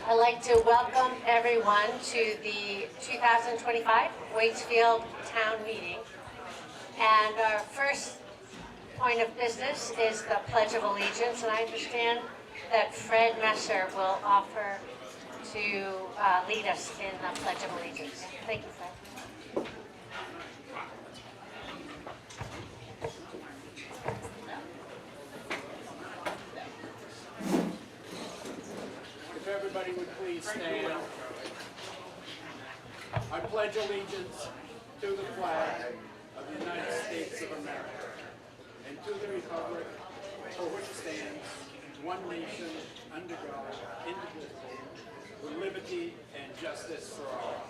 I'd like to welcome everyone to the 2025 Waitsfield Town Meeting. And our first point of business is the Pledge of Allegiance, and I understand that Fred Messer will offer to lead us in the Pledge of Allegiance. Thank you, Fred. If everybody would please stand. I pledge allegiance to the flag of the United States of America and to the republic for which stands one nation under God, indivisible, with liberty and justice for all.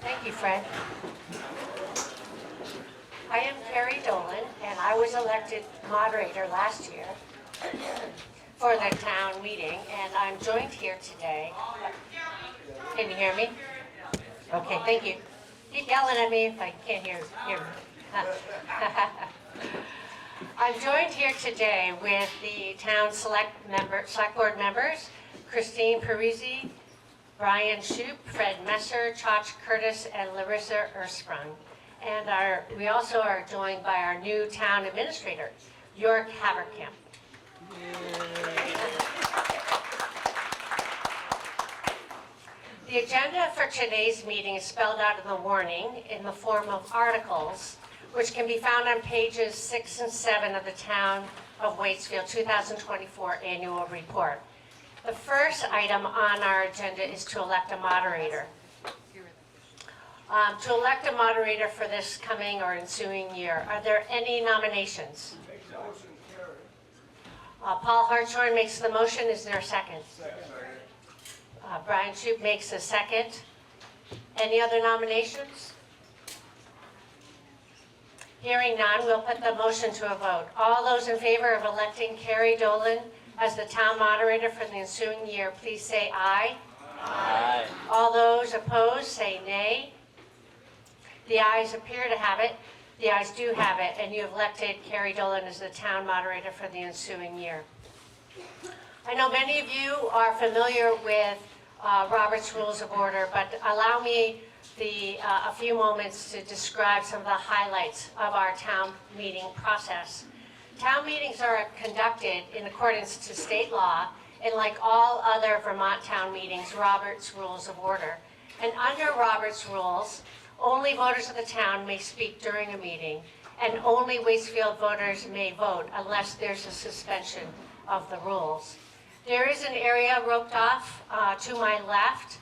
Thank you, Fred. I am Carrie Dolan, and I was elected moderator last year for the town meeting, and I'm joined here today. Can you hear me? Okay, thank you. Keep yelling at me if I can't hear me. I'm joined here today with the town select board members, Christine Parisi, Brian Shoup, Fred Messer, Chach Curtis, and Larissa Ersprung. And we also are joined by our new town administrator, York Haverkamp. The agenda for today's meeting is spelled out in the warning in the form of articles, which can be found on pages 6 and 7 of the Town of Waitsfield 2024 Annual Report. The first item on our agenda is to elect a moderator. To elect a moderator for this coming or ensuing year, are there any nominations? Paul Hartshorn makes the motion. Is there a second? Brian Shoup makes a second. Any other nominations? Hearing none, we'll put the motion to a vote. All those in favor of electing Carrie Dolan as the town moderator for the ensuing year, please say aye. Aye. All those opposed, say nay. The ayes appear to have it. The ayes do have it, and you have elected Carrie Dolan as the town moderator for the ensuing year. I know many of you are familiar with Robert's Rules of Order, but allow me a few moments to describe some of the highlights of our town meeting process. Town meetings are conducted in accordance to state law, and like all other Vermont town meetings, Robert's Rules of Order. And under Robert's Rules, only voters of the town may speak during a meeting, and only Waitsfield voters may vote unless there's a suspension of the rules. There is an area roped off to my left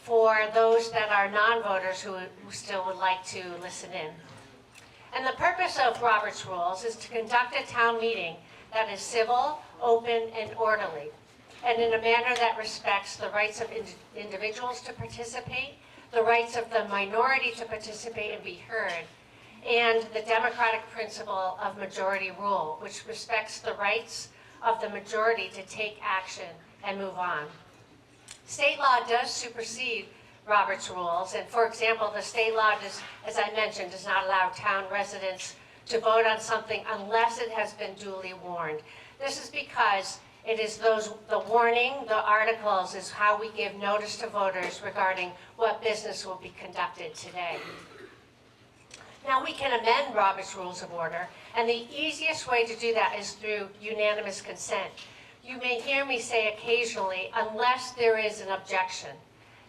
for those that are non-voters who still would like to listen in. And the purpose of Robert's Rules is to conduct a town meeting that is civil, open, and orderly, and in a manner that respects the rights of individuals to participate, the rights of the minority to participate and be heard, and the democratic principle of majority rule, which respects the rights of the majority to take action and move on. State law does supersede Robert's Rules, and for example, the state law, as I mentioned, does not allow town residents to vote on something unless it has been duly warned. This is because it is the warning, the articles, is how we give notice to voters regarding what business will be conducted today. Now, we can amend Robert's Rules of Order, and the easiest way to do that is through unanimous consent. You may hear me say occasionally, unless there is an objection.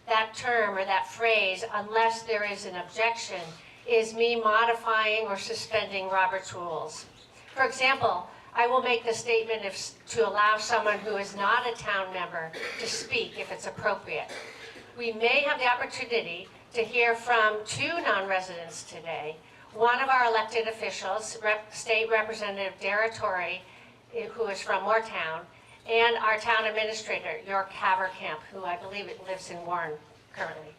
That term or that phrase, unless there is an objection, is me modifying or suspending Robert's Rules. For example, I will make the statement to allow someone who is not a town member to speak if it's appropriate. We may have the opportunity to hear from two non-residents today. One of our elected officials, State Representative Dara Torrey, who is from Moortown, and our town administrator, York Haverkamp, who I believe lives in Warren currently.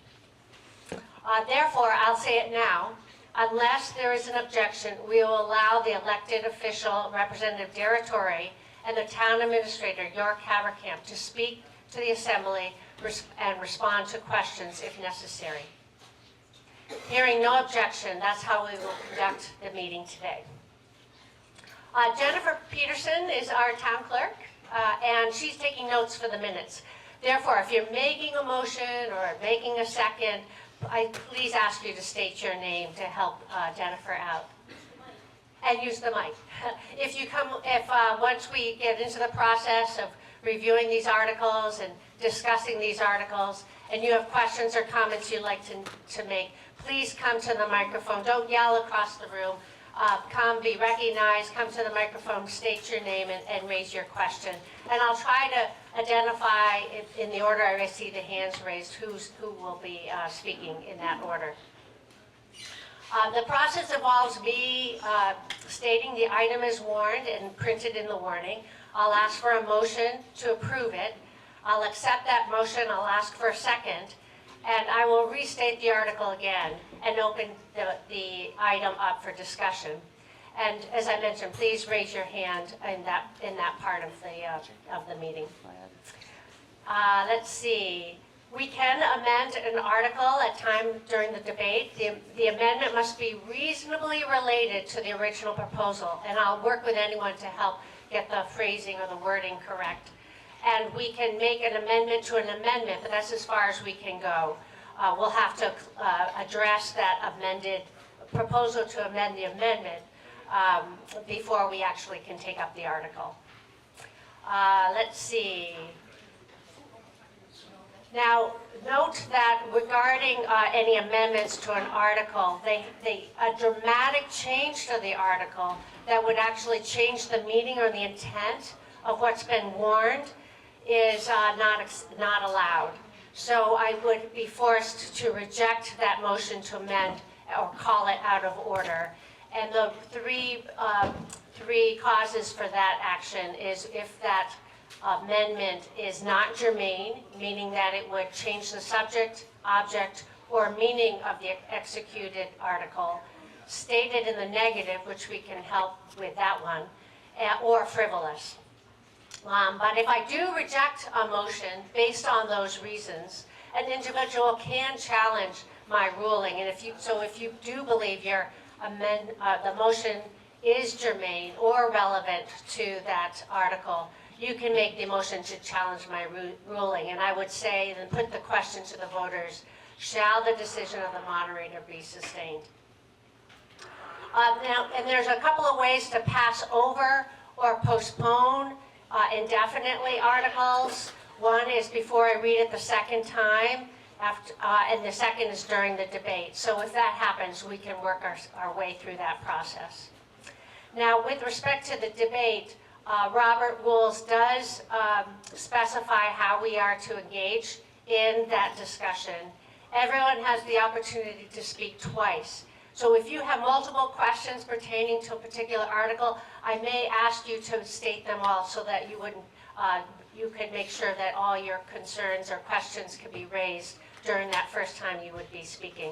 Therefore, I'll say it now. Unless there is an objection, we will allow the elected official, Representative Dara Torrey, and the town administrator, York Haverkamp, to speak to the assembly and respond to questions if necessary. Hearing no objection, that's how we will conduct the meeting today. Jennifer Peterson is our town clerk. and she's taking notes for the minutes. Therefore, if you're making a motion or making a second, I please ask you to state your name to help Jennifer out. And use the mic. Once we get into the process of reviewing these articles and discussing these articles, and you have questions or comments you'd like to make, please come to the microphone. Don't yell across the room. Come, be recognized, come to the microphone, state your name, and raise your question. And I'll try to identify, in the order I see the hands raised, who will be speaking in that order. The process involves me stating the item is warned and printed in the warning. I'll ask for a motion to approve it. I'll accept that motion. I'll ask for a second. And I will restate the article again and open the item up for discussion. And as I mentioned, please raise your hand in that part of the meeting. Let's see. We can amend an article at time during the debate. The amendment must be reasonably related to the original proposal, and I'll work with anyone to help get the phrasing or the wording correct. And we can make an amendment to an amendment, but that's as far as we can go. We'll have to address that amended proposal to amend the amendment before we actually can take up the article. Let's see. Now, note that regarding any amendments to an article, a dramatic change to the article that would actually change the meaning or the intent of what's been warned is not allowed. So I would be forced to reject that motion to amend or call it out of order. And the three causes for that action is if that amendment is not germane, meaning that it would change the subject, object, or meaning of the executed article, stated in the negative, which we can help with that one, or frivolous. But if I do reject a motion based on those reasons, an individual can challenge my ruling. And if you do believe the motion is germane or relevant to that article, you can make the motion to challenge my ruling. And I would say, then put the question to the voters, shall the decision of the moderator be sustained? And there's a couple of ways to pass over or postpone indefinitely articles. One is before I read it the second time, and the second is during the debate. So if that happens, we can work our way through that process. Now, with respect to the debate, Robert Rules does specify how we are to engage in that discussion. Everyone has the opportunity to speak twice. So if you have multiple questions pertaining to a particular article, I may ask you to state them all so that you could make sure that all your concerns or questions could be raised during that first time you would be speaking.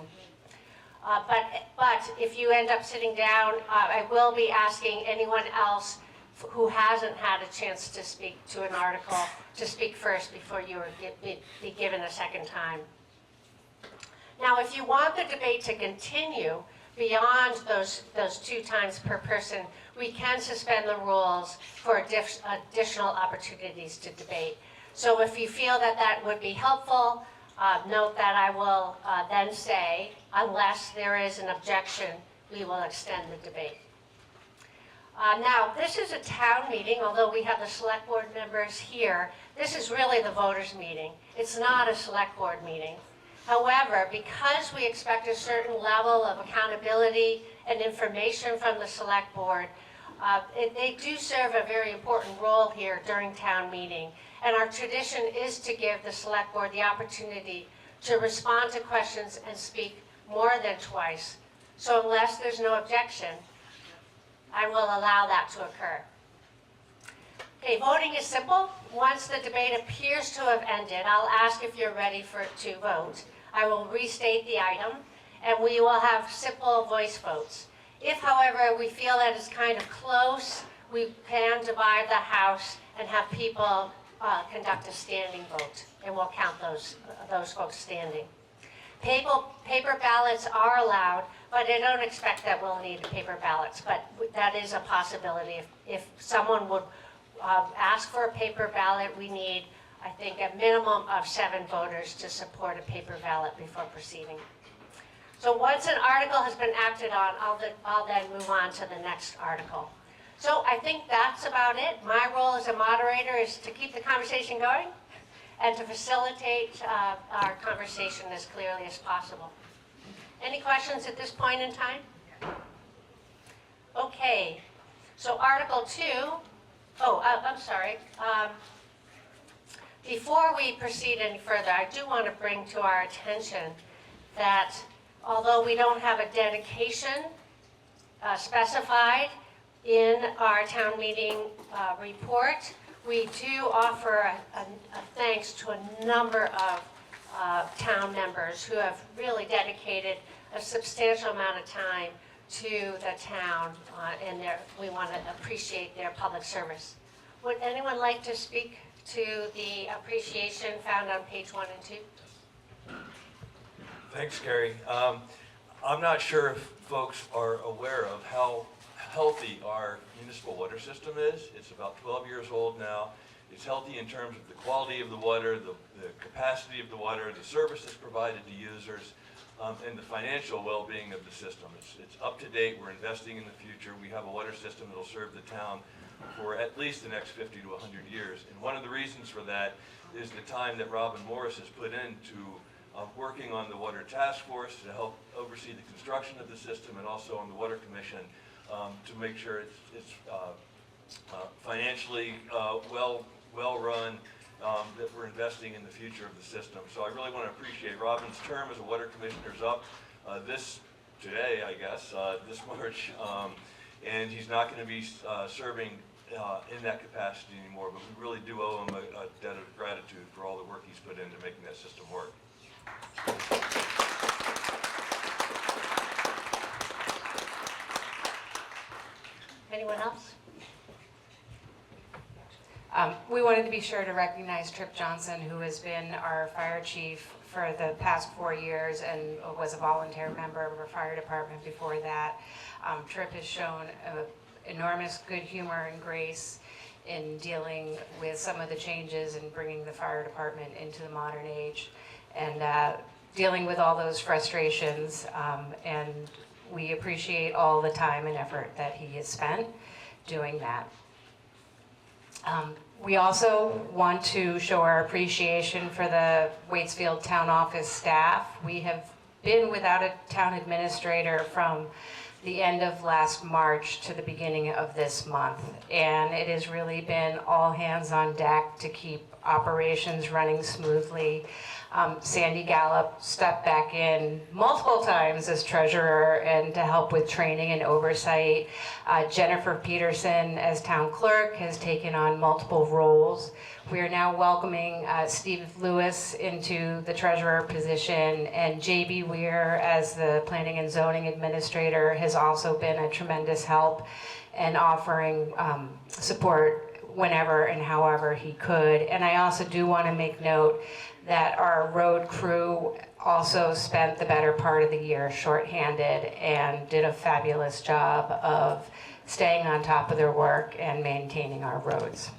But if you end up sitting down, I will be asking anyone else who hasn't had a chance to speak to an article to speak first before you be given a second time. Now, if you want the debate to continue beyond those 2 times per person, we can suspend the rules for additional opportunities to debate. So if you feel that that would be helpful, note that I will then say, unless there is an objection, we will extend the debate. Now, this is a town meeting, although we have the select board members here. This is really the voters' meeting. It's not a select board meeting. However, because we expect a certain level of accountability and information from the select board, they do serve a very important role here during town meeting. And our tradition is to give the select board the opportunity to respond to questions and speak more than twice. So unless there's no objection, I will allow that to occur. Okay, voting is simple. Once the debate appears to have ended, I'll ask if you're ready to vote. I will restate the item, and we will have simple voice votes. If, however, we feel that it's kind of close, we can divide the House and have people conduct a standing vote, and we'll count those votes standing. Paper ballots are allowed, but I don't expect that we'll need paper ballots, but that is a possibility if someone would ask for a paper ballot. We need, I think, a minimum of 7 voters to support a paper ballot before proceeding. So once an article has been acted on, I'll then move on to the next article. So I think that's about it. My role as a moderator is to keep the conversation going and to facilitate our conversation as clearly as possible. Any questions at this point in time? Okay, so Article 2, I'm sorry. Before we proceed any further, I do want to bring to our attention that although we don't have a dedication specified in our town meeting report, we do offer a thanks to a number of town members who have really dedicated a substantial amount of time to the town, and we want to appreciate their public service. Would anyone like to speak to the appreciation found on page 1 and 2? Thanks, Carrie. I'm not sure if folks are aware of how healthy our municipal water system is. It's about 12 years old now. It's healthy in terms of the quality of the water, the capacity of the water, the services provided to users, and the financial well-being of the system. It's up to date. We're investing in the future. We have a water system that will serve the town for at least the next 50 to 100 years. And one of the reasons for that is the time that Robin Morris has put into working on the Water Task Force to help oversee the construction of the system, and also on the Water Commission to make sure it's financially well run, that we're investing in the future of the system. So I really want to appreciate Robin's term as a Water Commissioner is up today, I guess, this March, and he's not going to be serving in that capacity anymore, but we really do owe him a debt of gratitude for all the work he's put into making that system work. Anyone else? We wanted to be sure to recognize Trip Johnson, who has been our fire chief for the past 4 years and was a volunteer member of our fire department before that. Trip has shown enormous good humor and grace in dealing with some of the changes and bringing the fire department into the modern age, and dealing with all those frustrations, and we appreciate all the time and effort that he has spent doing that. We also want to show our appreciation for the Waitsfield town office staff. We have been without a town administrator from the end of last March to the beginning of this month, and it has really been all hands on deck to keep operations running smoothly. Sandy Gallup stepped back in multiple times as treasurer and to help with training and oversight. Jennifer Peterson as town clerk has taken on multiple roles. We are now welcoming Steve Lewis into the treasurer position, and J.B. Weir as the planning and zoning administrator has also been a tremendous help and offering support whenever and however he could. And I also do want to make note that our road crew also spent the better part of the year shorthanded and did a fabulous job of staying on top of their work and maintaining our roads.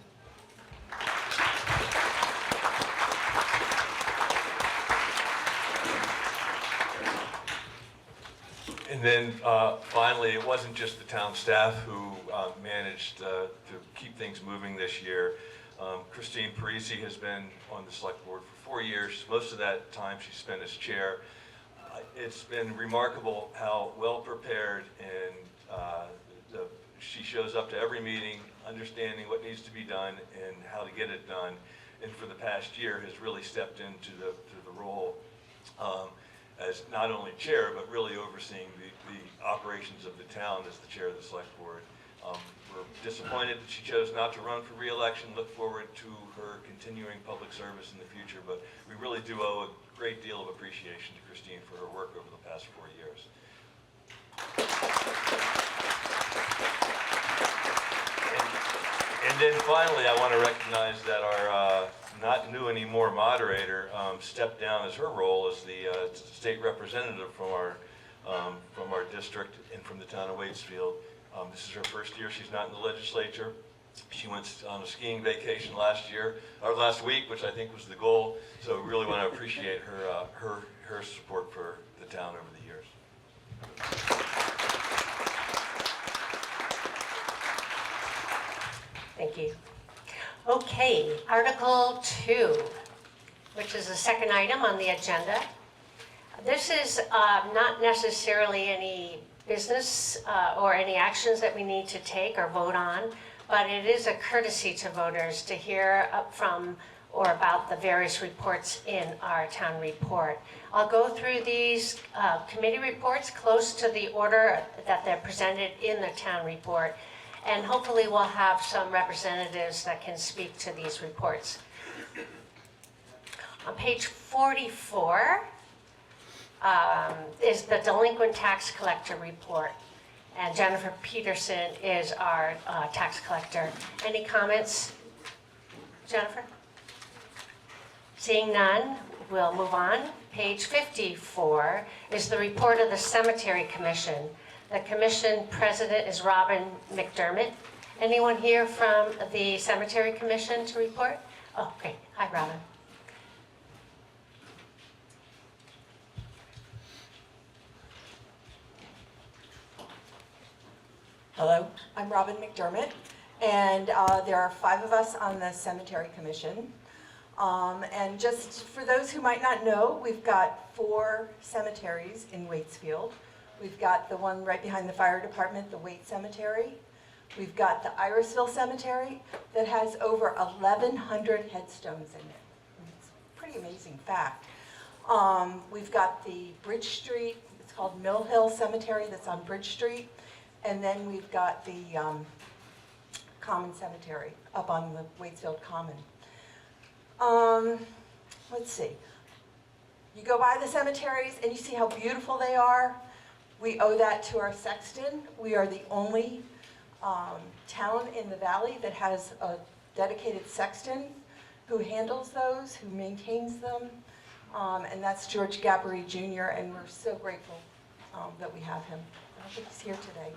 And then finally, it wasn't just the town staff who managed to keep things moving this year. Christine Parisi has been on the select board for 4 years. Most of that time she spent as chair. It's been remarkable how well prepared and she shows up to every meeting, understanding what needs to be done and how to get it done. And for the past year has really stepped into the role as not only chair, but really overseeing the operations of the town as the chair of the select board. We're disappointed that she chose not to run for re-election. Look forward to her continuing public service in the future, but we really do owe a great deal of appreciation to Christine for her work over the past 4 years. And then finally, I want to recognize that our not new anymore moderator stepped down as her role as the state representative from our district and from the town of Waitsfield. This is her first year. She's not in the legislature. She went on a skiing vacation last week, which I think was the goal. So we really want to appreciate her support for the town over the years. Thank you. Okay, Article 2, which is the second item on the agenda. This is not necessarily any business or any actions that we need to take or vote on, but it is a courtesy to voters to hear from or about the various reports in our town report. I'll go through these committee reports close to the order that they're presented in the town report, and hopefully we'll have some representatives that can speak to these reports. On page 44 is the delinquent tax collector report, and Jennifer Peterson is our tax collector. Any comments, Jennifer? Seeing none, we'll move on. Page 54 is the report of the Cemetery Commission. The commission president is Robin McDermott. Anyone here from the Cemetery Commission to report? Oh, great. Hi, Robin. Hello, I'm Robin McDermott, and there are 5 of us on the Cemetery Commission. And just for those who might not know, we've got 4 cemeteries in Waitsfield. We've got the one right behind the fire department, the Waite Cemetery. We've got the Irisville Cemetery that has over 1,100 headstones in it. It's a pretty amazing fact. We've got the Bridge Street, it's called Mill Hill Cemetery that's on Bridge Street. And then we've got the Common Cemetery up on the Waitsfield Common. Let's see. You go by the cemeteries and you see how beautiful they are. We owe that to our sexton. We are the only town in the valley that has a dedicated sexton who handles those, who maintains them. And that's George Gabbery Jr., and we're so grateful that we have him. I think he's here today.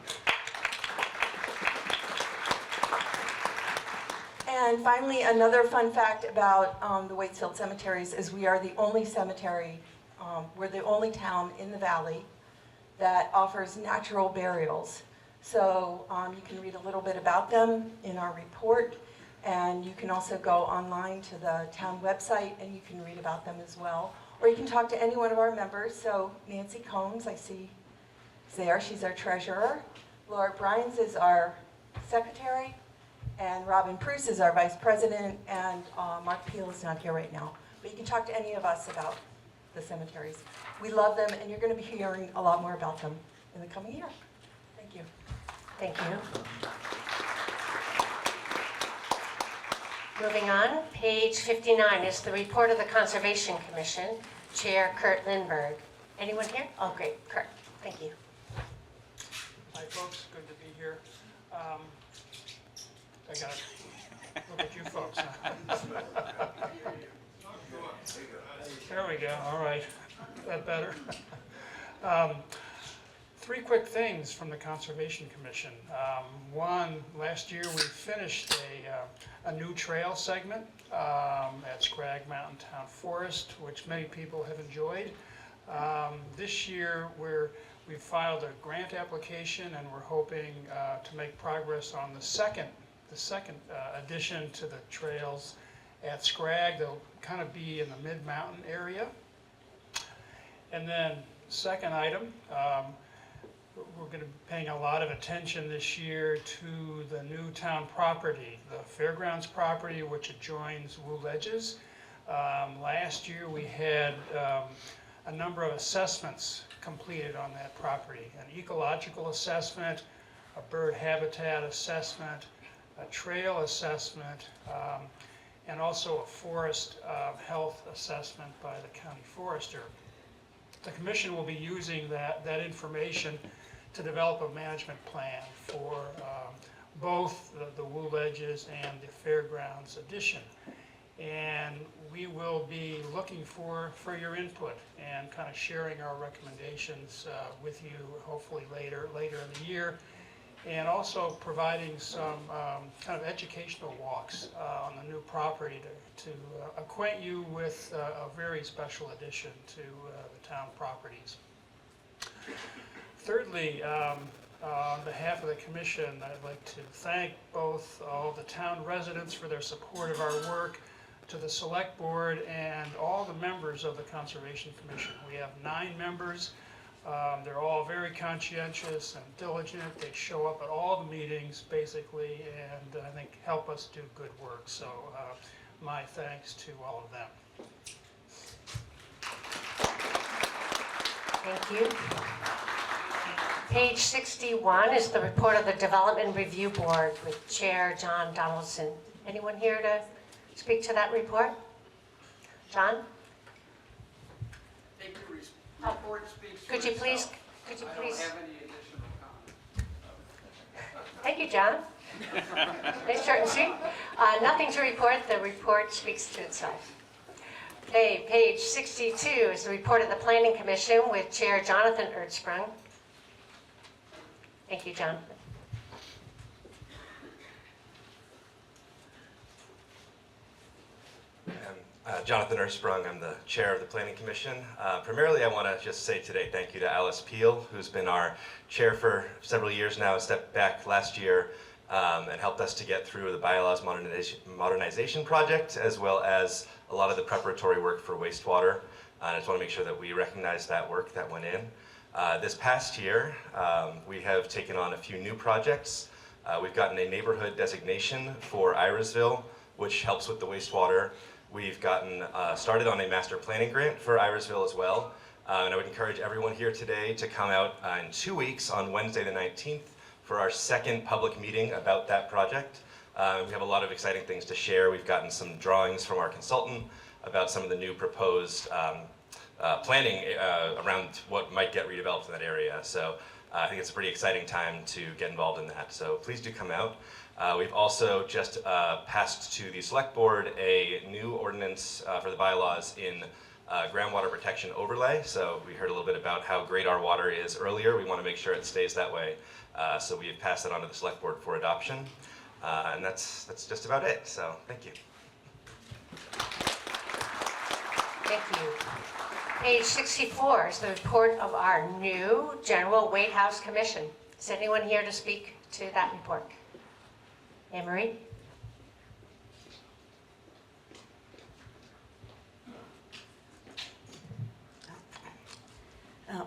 And finally, another fun fact about the Waitsfield cemeteries is we are the only cemetery, we're the only town in the valley that offers natural burials. So you can read a little bit about them in our report, and you can also go online to the town website and you can read about them as well. Or you can talk to any one of our members. So Nancy Combs, I see there, she's our treasurer. Laura Bryans is our secretary, and Robin Pruce is our vice president, and Mark Peel is not here right now. But you can talk to any of us about the cemeteries. We love them, and you're going to be hearing a lot more about them in the coming year. Thank you. Thank you. Moving on, page 59 is the report of the Conservation Commission, Chair Kurt Lindberg. Anyone here? Oh, great, Kurt, thank you. Hi, folks. Good to be here. I got to look at you folks. There we go. All right. Is that better? 3 quick things from the Conservation Commission. One, last year we finished a new trail segment at Scragg Mountain Town Forest, which many people have enjoyed. This year we've filed a grant application, and we're hoping to make progress on the second addition to the trails at Scragg. They'll kind of be in the mid-mountain area. And then second item, we're going to be paying a lot of attention this year to the new town property, the fairgrounds property, which adjoins Wool Ledges. Last year we had a number of assessments completed on that property: an ecological assessment, a bird habitat assessment, a trail assessment, and also a forest health assessment by the county forester. The commission will be using that information to develop a management plan for both the Wool Ledges and the fairgrounds addition. And we will be looking for your input and kind of sharing our recommendations with you hopefully later in the year. and also providing some kind of educational walks on the new property to acquaint you with a very special addition to the town properties. Thirdly, on behalf of the commission, I'd like to thank both all the town residents for their support of our work, to the select board and all the members of the Conservation Commission. We have 9 members. They're all very conscientious and diligent. They show up at all the meetings, basically, and I think help us do good work. So my thanks to all of them. Thank you. Page 61 is the report of the Development Review Board with Chair John Donaldson. Anyone here to speak to that report? John? Report speaks for Could you itself. please? I don't have any additional comment. Thank you, John. Nice, short and sweet. Nothing to report. The report speaks to itself. Okay, page 62 is the report of the Planning Commission with Chair Jonathan Erdsprung. Thank you, John. Jonathan Ersprung, I'm the chair of the Planning Commission. Primarily, I want to just say today thank you to Alice Peel, who's been our chair for several years now, stepped back last year and helped us to get through the bylaws modernization project, as well as a lot of the preparatory work for wastewater. I just want to make sure that we recognize that work that went in. This past year, we have taken on a few new projects. We've gotten a neighborhood designation for Irisville, which helps with the wastewater. We've gotten started on a master planning grant for Irisville as well. And I would encourage everyone here today to come out in 2 weeks on Wednesday the 19th for our second public meeting about that project. We have a lot of exciting things to share. We've gotten some drawings from our consultant about some of the new proposed planning around what might get redeveloped in that area. So I think it's a pretty exciting time to get involved in that. So please do come out. We've also just passed to the select board a new ordinance for the bylaws in groundwater protection overlay. So we heard a little bit about how great our water is earlier. We want to make sure it stays that way. So we have passed that on to the select board for adoption. And that's just about it. So thank you. Thank you. Page 64 is the report of our new General Weight House Commission. Is anyone here to speak to that report? Anne Marie?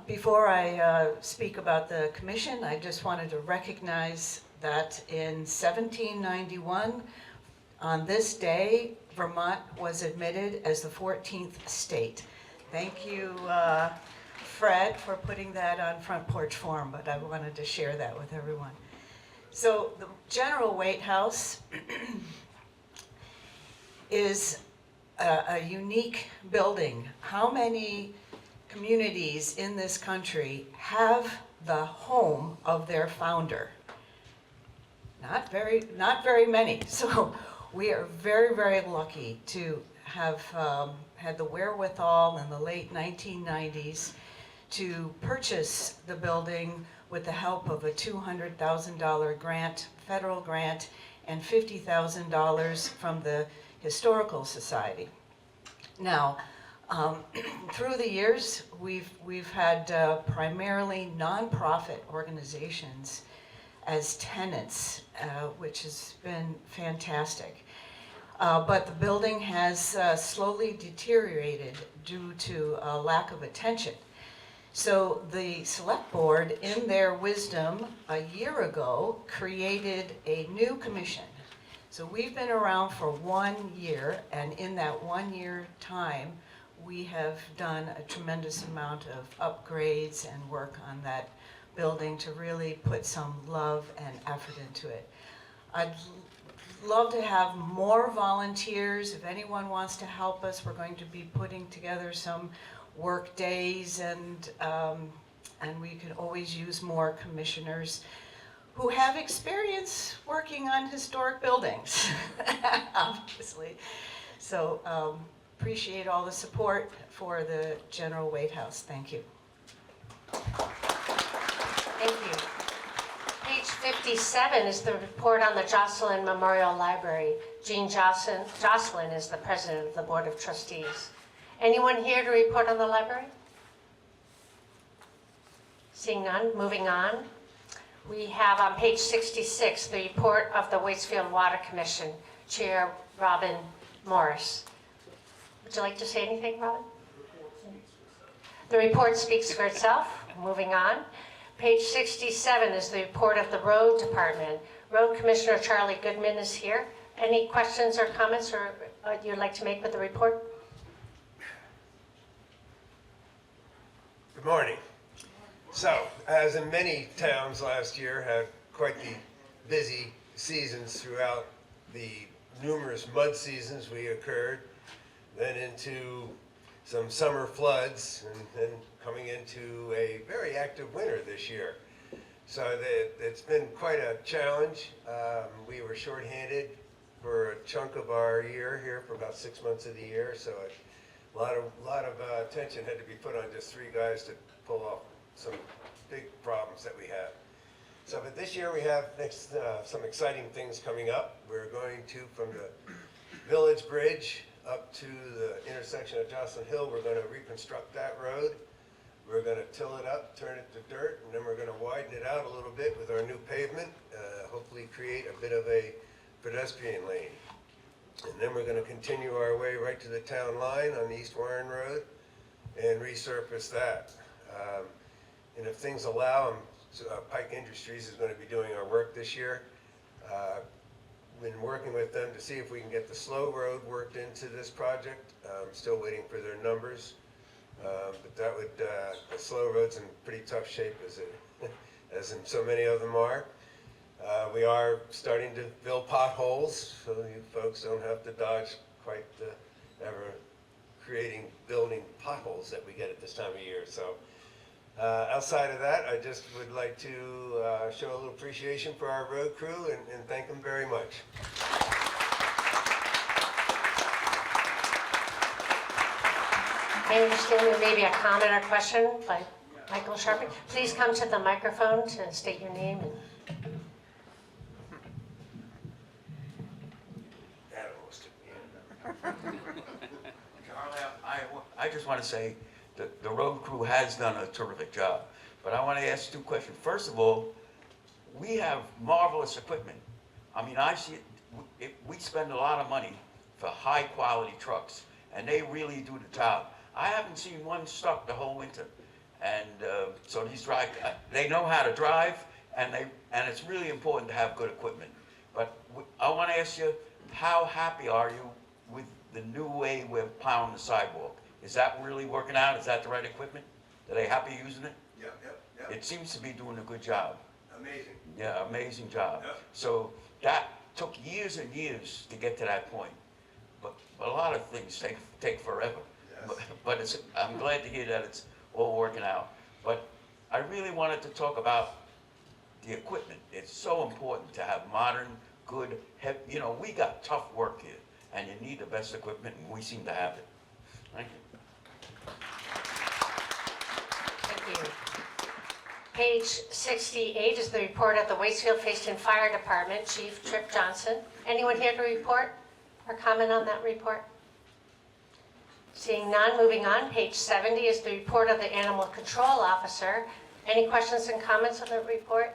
Before I speak about the commission, I just wanted to recognize that in 1791, on this day, Vermont was admitted as the 14th state. Thank you, Fred, for putting that on Front Porch Forum, but I wanted to share that with everyone. So the General Weight House is a unique building. How many communities in this country have the home of their founder? Not very many. So we are very, very lucky to have had the wherewithal in the late 1990s to purchase the building with the help of a $200,000 grant, federal grant, and $50,000 from the Historical Society. Now, through the years, we've had primarily nonprofit organizations as tenants, which has been fantastic. But the building has slowly deteriorated due to a lack of attention. So the select board, in their wisdom, a year ago, created a new commission. So we've been around for 1 year, and in that 1 year time, we have done a tremendous amount of upgrades and work on that building to really put some love and effort into it. I'd love to have more volunteers. If anyone wants to help us, we're going to be putting together some work days, and we could always use more commissioners who have experience working on historic buildings, obviously. So appreciate all the support for the General Weight House. Thank you. Thank you. Page 57 is the report on the Jocelyn Memorial Library. Jean Jocelyn is the president of the Board of Trustees. Anyone here to report on the library? Seeing none, moving on. We have on page 66 the report of the Waitsfield Water Commission, Chair Robin Morris. Would you like to say anything, Robin? The report speaks for itself. Moving on. Page 67 is the report of the Road Department. Road Commissioner Charlie Goodman is here. Any questions or comments or you'd like to make with the report? Good morning. So, as in many towns last year had quite the busy seasons throughout the numerous mud seasons we occurred, then into some summer floods, and then coming into a very active winter this year. So it's been quite a challenge. We were shorthanded for a chunk of our year here for about 6 months of the year, so a lot of attention had to be put on just 3 guys to pull off some big problems that we have. So, but this year we have some exciting things coming up. We're going to, from the Village Bridge up to the intersection of Jocelyn Hill, we're going to reconstruct that road. We're going to till it up, turn it to dirt, and then we're going to widen it out a little bit with our new pavement, hopefully create a bit of a pedestrian lane. And then we're going to continue our way right to the town line on East Warren Road and resurface that. And if things allow, Pike Industries is going to be doing our work this year. Been working with them to see if we can get the slow road worked into this project. Still waiting for their numbers. But that would, the slow road's in pretty tough shape as in so many of them are. We are starting to fill potholes so you folks don't have to dodge quite the ever building potholes that we get at this time of year. So outside of that, I just would like to show a little appreciation for our road crew and thank them very much. I understand there may be a comment or question by Michael Sharpie. Please come to the microphone to state your name. That almost took me in. Charlie, I just want to say that the road crew has done a terrific job. But I want to ask 2 questions. First of all, we have marvelous equipment. I mean, I see we spend a lot of money for high quality trucks, and they really do the job. I haven't seen one stuck the whole winter. And so these they know how to drive, and it's really important to have good equipment. But I want to ask you, how happy are you with the new way we're plowing the sidewalk? Is that really working out? Is that the right equipment? Are they happy using it? Yep. It seems to be doing a good job. Amazing. Yeah, amazing job. Yep. So that took years and years to get to that point. But a lot of things take forever. Yes. But I'm glad to hear that it's all working out. But I really wanted to talk about the equipment. It's so important to have modern, good, we got tough work here, and you need the best equipment, and we seem to have it. Thank you. Thank you. Page 68 is the report of the Waitsfield Facein Fire Department, Chief Trip Johnson. Anyone here to report or comment on that report? Seeing none, moving on. Page 70 is the report of the Animal Control Officer. Any questions and comments on the report?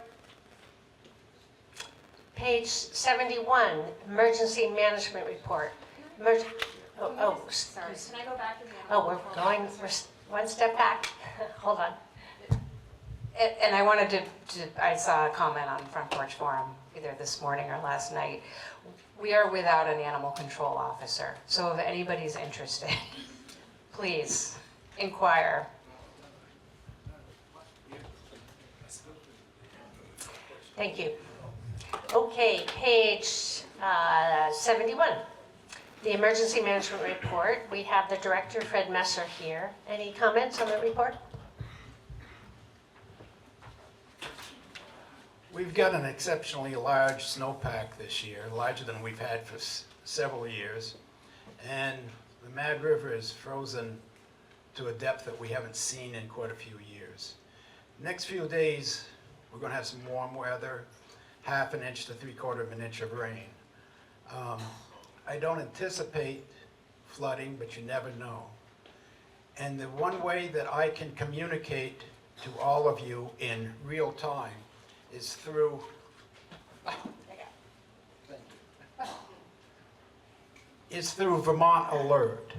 Page 71, Emergency Management Report. Sorry, can I go back to the Oh, we're going one step back. Hold on. And I wanted I saw a comment on Front Porch Forum either this morning or last night. We are without an animal control officer. So if anybody's interested, please inquire. Thank you. Okay, page 71. The Emergency Management Report. We have the Director, Fred Messer, here. Any comments on the report? We've got an exceptionally large snowpack this year, larger than we've had for several years. And the Mad River is frozen to a depth that we haven't seen in quite a few years. Next few days, we're going to have some warm weather. half an inch to 3/4 of an inch of rain. I don't anticipate flooding, but you never know. And the one way that I can communicate to all of you in real time is through Vermont Alert.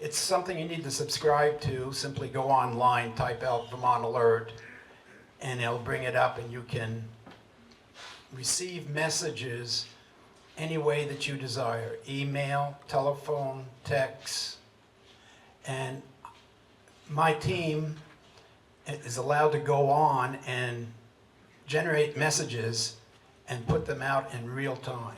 It's something you need to subscribe to. Simply go online, type out Vermont Alert, and it'll bring it up, and you can receive messages any way that you desire. Email, telephone, text. And my team is allowed to go on and generate messages and put them out in real time.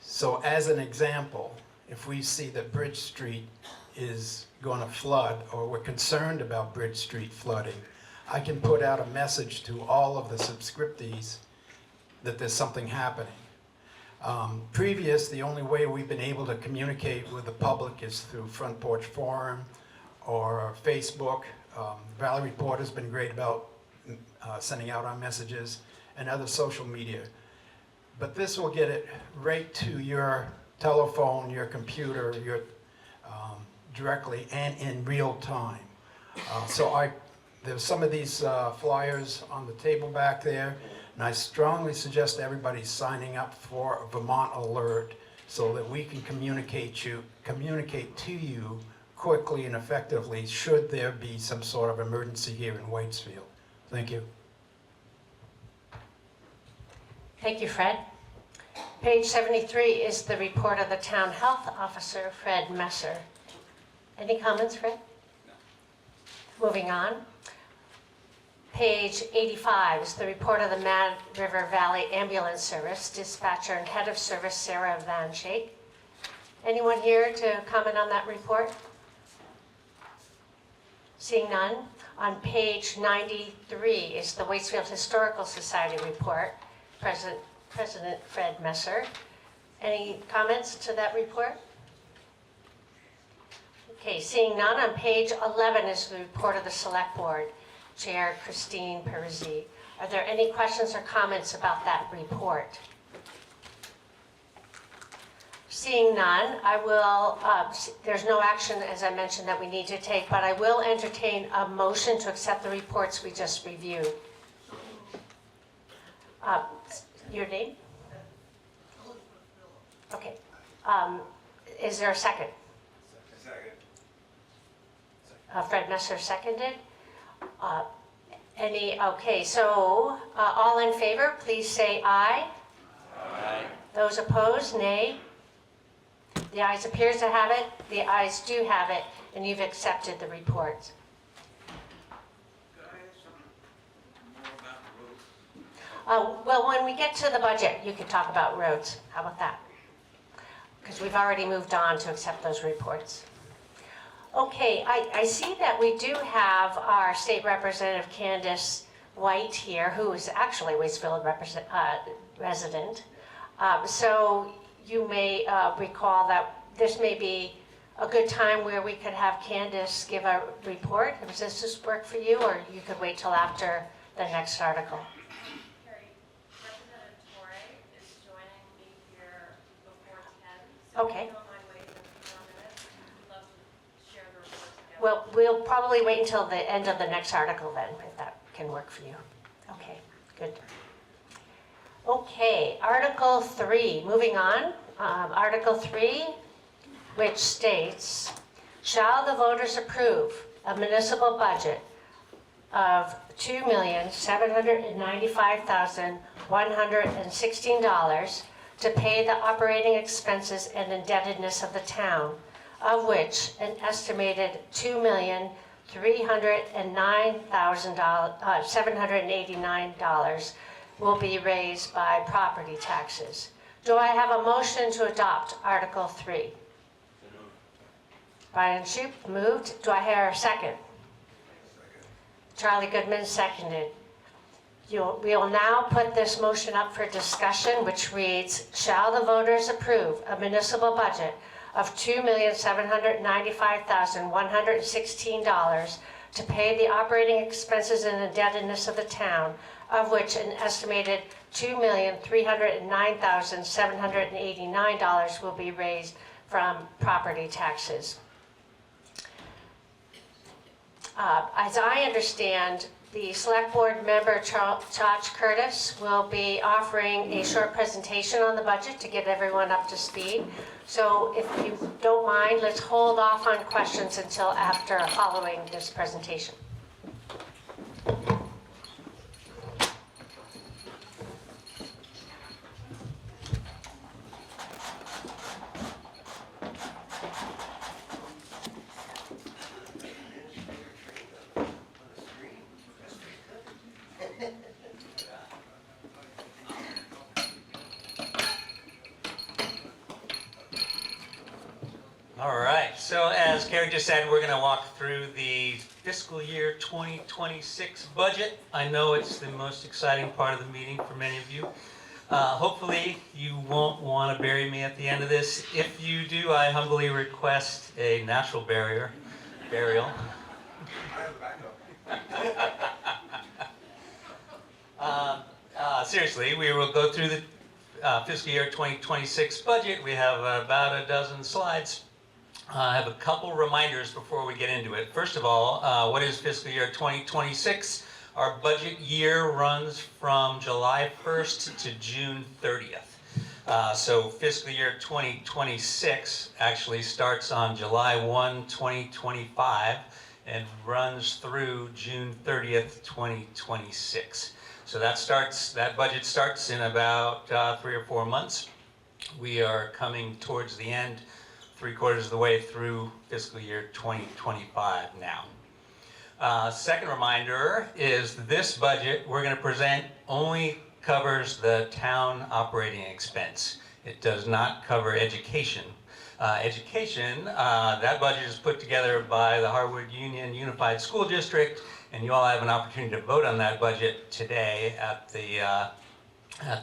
So as an example, if we see that Bridge Street is going to flood, or we're concerned about Bridge Street flooding, I can put out a message to all of the subscriptees that there's something happening. The only way we've been able to communicate with the public is through Front Porch Forum or Facebook. Valley Report has been great about sending out our messages, and other social media. But this will get it right to your telephone, your computer, directly and in real time. There's some of these flyers on the table back there, and I strongly suggest everybody signing up for Vermont Alert so that we can communicate to you quickly and effectively should there be some sort of emergency here in Waitsfield. Thank you. Thank you, Fred. Page 73 is the report of the Town Health Officer, Fred Messer. Any comments, Fred? No. Moving on. Page 85 is the report of the Mad River Valley Ambulance Service, dispatcher and head of service, Sarah Van Shake. Anyone here to comment on that report? Seeing none. On page 93 is the Waitsfield Historical Society report, President Fred Messer. Any comments to that report? Okay, seeing none, on page 11 is the report of the Select Board, Chair Christine Parisi. Are there any questions or comments about that report? Seeing none, I will, there's no action, as I mentioned, that we need to take, but I will entertain a motion to accept the reports we just reviewed. Your name? Okay. Is there a second? Second. Fred Messer seconded. Okay, so all in favor, please say aye. Aye. Those opposed, nay. The ayes appears to have it. The ayes do have it, and you've accepted the report. Could I ask something more about the road? Well, when we get to the budget, you could talk about roads. How about that? Because we've already moved on to accept those reports. Okay, I see that we do have our State Representative Candace White here, who is actually a Waitsfield resident. So you may recall that this may be a good time where we could have Candace give a report. Does this work for you, or you could wait till after the next article? Carrie, Representative Torre is joining me here before 10. So Okay. if you don't mind waiting for a minute, we'd love to share the report together. Well, we'll probably wait until the end of the next article then, if that can work for you. Okay, good. Okay, Article 3, moving on. Article 3, which states, shall the voters approve a municipal budget of $2,795,116 to pay the operating expenses and indebtedness of the town, of which an estimated $2,309,789 will be raised by property taxes. Do I have a motion to adopt Article 3? Brian Shoup moved. Do I hear a second? Charlie Goodman seconded. We will now put this motion up for discussion, which reads, shall the voters approve a municipal budget of $2,795,116 to pay the operating expenses and indebtedness of the town, of which an estimated $2,309,789 will be raised from property taxes. As I understand, the select board member, Josh Curtis, will be offering a short presentation on the budget to get everyone up to speed. So if you don't mind, let's hold off on questions until after following this presentation. All right, so as Carrie just said, we're going to walk through the fiscal year 2026 budget. I know it's the most exciting part of the meeting for many of you. Hopefully you won't want to bury me at the end of this. If you do, I humbly request a natural burial. Seriously, we will go through the fiscal year 2026 budget. We have about a dozen slides. I have a couple reminders before we get into it. First of all, what is fiscal year 2026? Our budget year runs from July 1st to June 30th. So fiscal year 2026 actually starts on July 1, 2025 and runs through June 30th, 2026. So that budget starts in about 3 or 4 months. We are coming towards the end, 3/4 of the way through fiscal year 2025 now. Second reminder is this budget we're going to present only covers the town operating expense. It does not cover education. That budget is put together by the Harwood Union Unified School District, and you all have an opportunity to vote on that budget today at the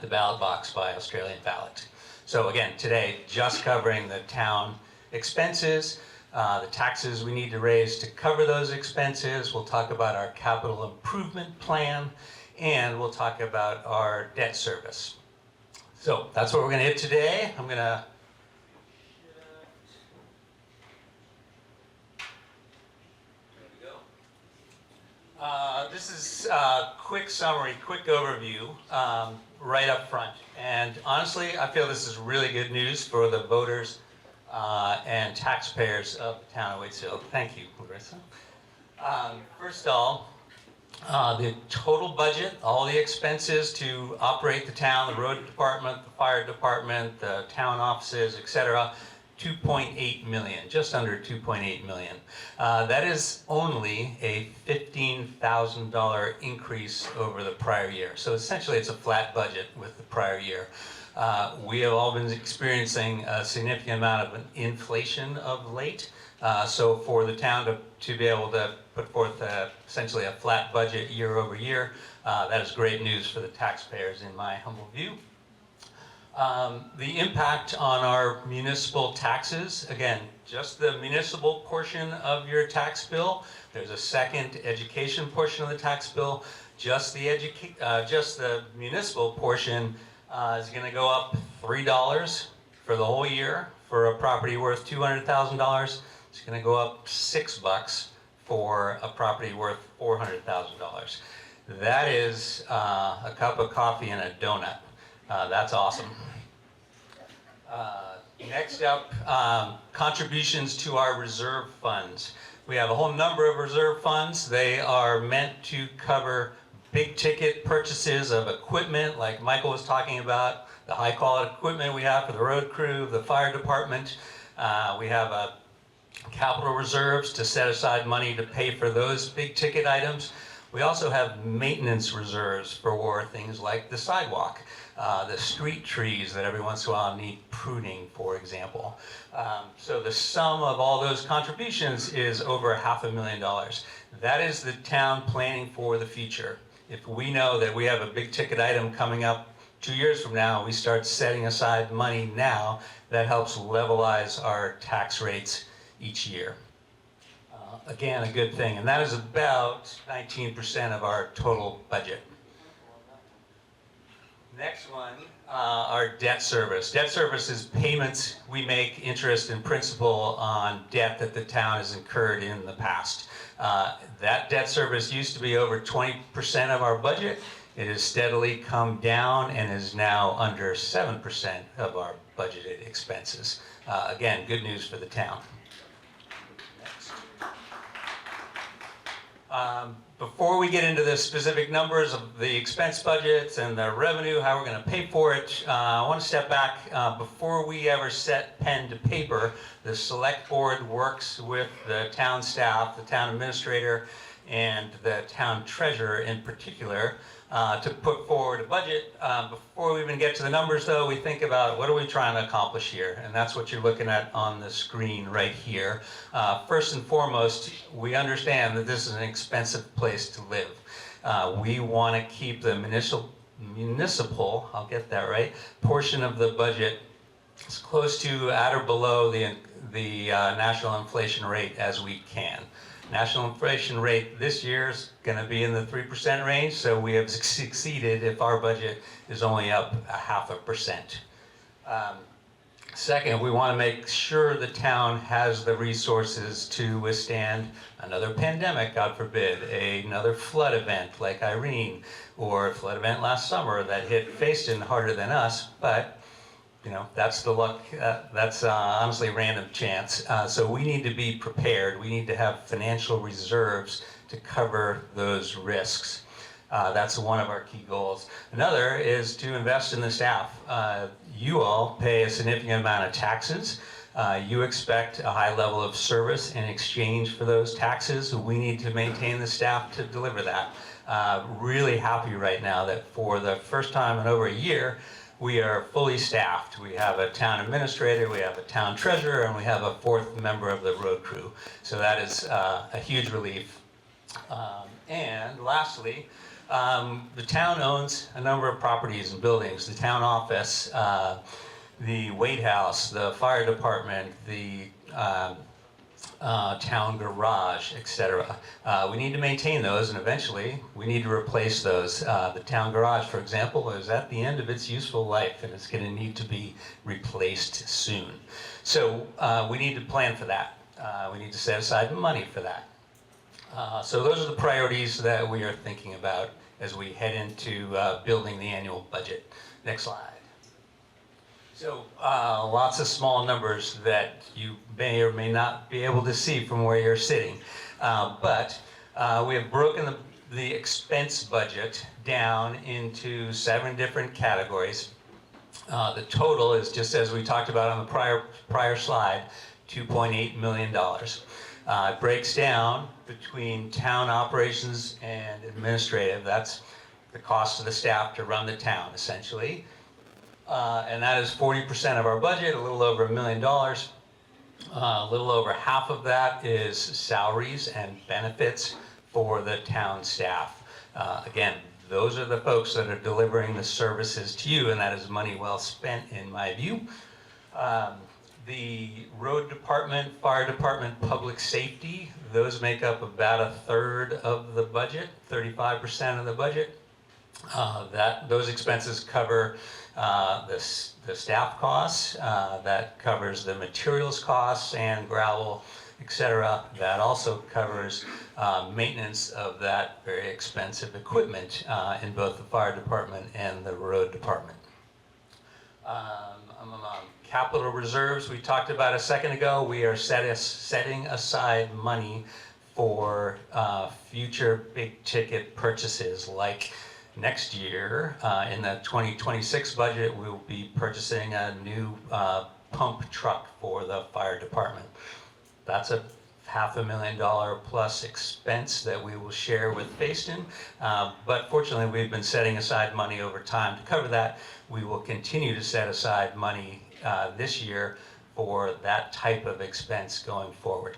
ballot box by Australian ballot. So again, today, just covering the town expenses, the taxes we need to raise to cover those expenses. We'll talk about our capital improvement plan, and we'll talk about our debt service. So that's what we're going to hit today. I'm going to this is a quick summary, quick overview, right up front. And honestly, I feel this is really good news for the voters and taxpayers of the town of Waitsfield. Thank you, Larissa. First of all, the total budget, all the expenses to operate the town, the road department, the fire department, the town offices, etc., $2.8 million, just under $2.8 million. That is only a $15,000 increase over the prior year. So essentially it's a flat budget with the prior year. We have all been experiencing a significant amount of inflation of late. So for the town to be able to put forth essentially a flat budget year over year, that is great news for the taxpayers in my humble view. The impact on our municipal taxes, again, just the municipal portion of your tax bill. There's a second education portion of the tax bill. Just the municipal portion is going to go up $3 for the whole year. For a property worth $200,000, it's going to go up $6 for a property worth $400,000. That is a cup of coffee and a donut. That's awesome. Next up, contributions to our reserve funds. We have a whole number of reserve funds. They are meant to cover big ticket purchases of equipment like Michael was talking about, the high quality equipment we have for the road crew, the fire department. We have capital reserves to set aside money to pay for those big ticket items. We also have maintenance reserves for things like the sidewalk, the street trees that every once in a while need pruning, for example. So the sum of all those contributions is over $500,000. That is the town planning for the future. If we know that we have a big ticket item coming up 2 years from now, we start setting aside money now, that helps levelize our tax rates each year. again, a good thing. And that is about 19% of our total budget. Next one, our debt service. Debt service is payments we make, interest and principal on debt that the town has incurred in the past. That debt service used to be over 20% of our budget. It has steadily come down and is now under 7% of our budgeted expenses. Again, good news for the town. Next. Before we get into the specific numbers of the expense budgets and the revenue, how we're going to pay for it, I want to step back. Before we ever set pen to paper, the select board works with the town staff, the town administrator, and the town treasurer in particular to put forward a budget. Before we even get to the numbers though, we think about what are we trying to accomplish here, and that's what you're looking at on the screen right here. First and foremost, we understand that this is an expensive place to live. We want to keep the municipal, I'll get that right, portion of the budget as close to at or below the national inflation rate as we can. National inflation rate this year is going to be in the 3% range, so we have succeeded if our budget is only up 0.5%. Second, we want to make sure the town has the resources to withstand another pandemic, God forbid, another flood event like Irene, or a flood event last summer that hit Fayston harder than us, but you know, that's the luck, that's honestly random chance. So we need to be prepared. We need to have financial reserves to cover those risks. That's one of our key goals. Another is to invest in the staff. You all pay a significant amount of taxes. You expect a high level of service in exchange for those taxes. We need to maintain the staff to deliver that. Really happy right now that for the first time in over a year, we are fully staffed. We have a town administrator, we have a town treasurer, and we have a fourth member of the road crew. So that is a huge relief. And lastly, the town owns a number of properties and buildings. The town office, the Waite House, the fire department, the town garage, etc. We need to maintain those, and eventually we need to replace those. The town garage, for example, is at the end of its useful life, and it's going to need to be replaced soon. So we need to plan for that. We need to set aside money for that. So those are the priorities that we are thinking about as we head into building the annual budget. Next slide. So lots of small numbers that you may or may not be able to see from where you're sitting. But we have broken the expense budget down into 7 different categories. The total is, just as we talked about on the prior slide, $2.8 million. It breaks down between town operations and administrative. That's the cost of the staff to run the town, essentially. And that is 40% of our budget, a little over $1 million. A little over half of that is salaries and benefits for the town staff. Again, those are the folks that are delivering the services to you, and that is money well spent in my view. The road department, fire department, public safety, those make up about 1/3 of the budget, 35% of the budget. Those expenses cover the staff costs, that covers the materials costs, sand, gravel, etc. That also covers maintenance of that very expensive equipment in both the fire department and the road department. Capital reserves, we talked about a second ago. We are setting aside money for future big ticket purchases, like next year in the 2026 budget, we'll be purchasing a new pump truck for the fire department. That's a $500,000 plus expense that we will share with Fayston. But fortunately, we've been setting aside money over time to cover that. We will continue to set aside money this year for that type of expense going forward.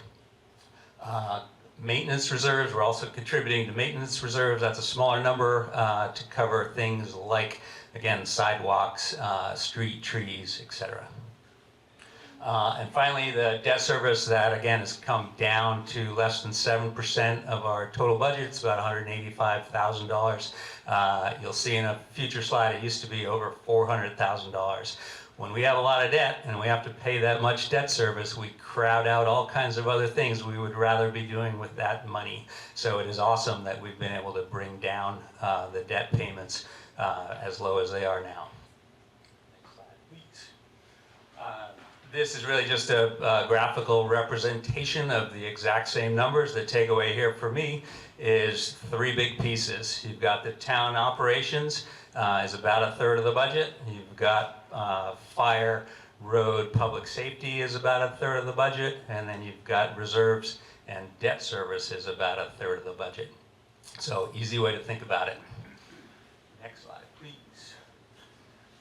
Maintenance reserves, we're also contributing to maintenance reserves. That's a smaller number to cover things like, again, sidewalks, street trees, etc. And finally, the debt service, that again has come down to less than 7% of our total budget. It's about $185,000. You'll see in a future slide, it used to be over $400,000. When we have a lot of debt and we have to pay that much debt service, we crowd out all kinds of other things we would rather be doing with that money. So it is awesome that we've been able to bring down the debt payments as low as they are now. Next slide, please. This is really just a graphical representation of the exact same numbers. The takeaway here for me is 3 big pieces. You've got the town operations is about 1/3 of the budget. You've got fire, road, public safety is about 1/3 of the budget, and then you've got reserves and debt service is about 1/3 of the budget. So easy way to think about it. Next slide, please.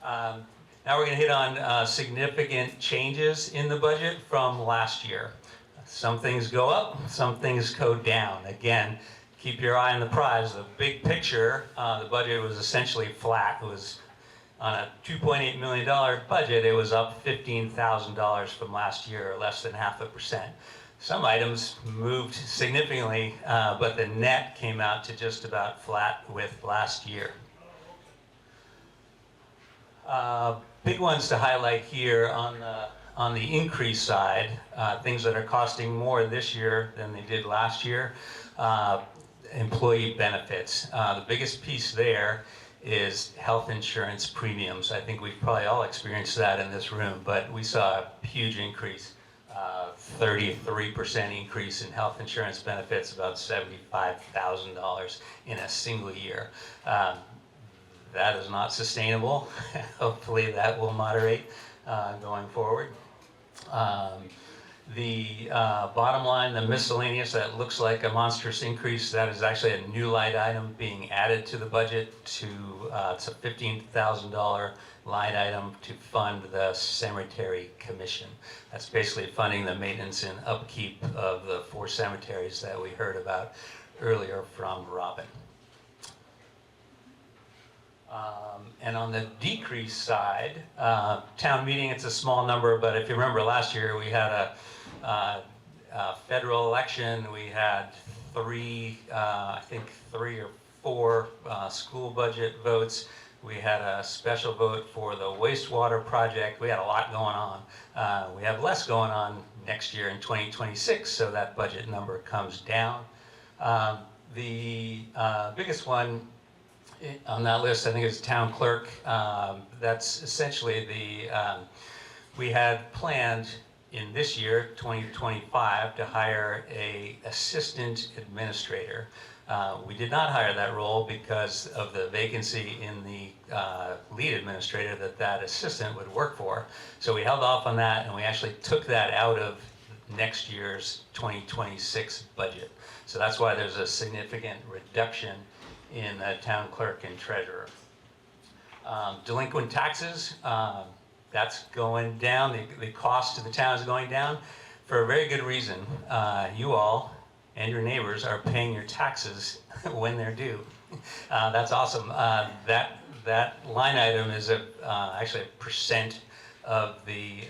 Now we're going to hit on significant changes in the budget from last year. Some things go up, some things go down. Again, keep your eye on the prize. The big picture, the budget was essentially flat. It was on a $2.8 million budget, it was up $15,000 from last year, or less than 0.5%. Some items moved significantly, but the net came out to just about flat with last year. Big ones to highlight here on the increase side, things that are costing more this year than they did last year. Employee benefits. The biggest piece there is health insurance premiums. I think we've probably all experienced that in this room, but we saw a huge increase, 33% increase in health insurance benefits, about $75,000 in a single year. That is not sustainable. Hopefully that will moderate going forward. The bottom line, the miscellaneous, that looks like a monstrous increase. That is actually a new line item being added to the budget. It's a $15,000 line item to fund the cemetery commission. That's basically funding the maintenance and upkeep of the 4 cemeteries that we heard about earlier from Robin. And on the decrease side, town meeting, it's a small number, but if you remember last year, we had a federal election. We had 3 or 4 school budget votes. We had a special vote for the wastewater project. We had a lot going on. We have less going on next year in 2026, so that budget number comes down. The biggest one on that list, I think, is town clerk. That's essentially we had planned in this year, 2025, to hire an assistant administrator. We did not hire that role because of the vacancy in the lead administrator that assistant would work for. So we held off on that, and we actually took that out of next year's 2026 budget. So that's why there's a significant reduction in the town clerk and treasurer. Delinquent taxes, that's going down. The cost to the town is going down for a very good reason. You all and your neighbors are paying your taxes when they're due. That's awesome. That line item is actually a percent of the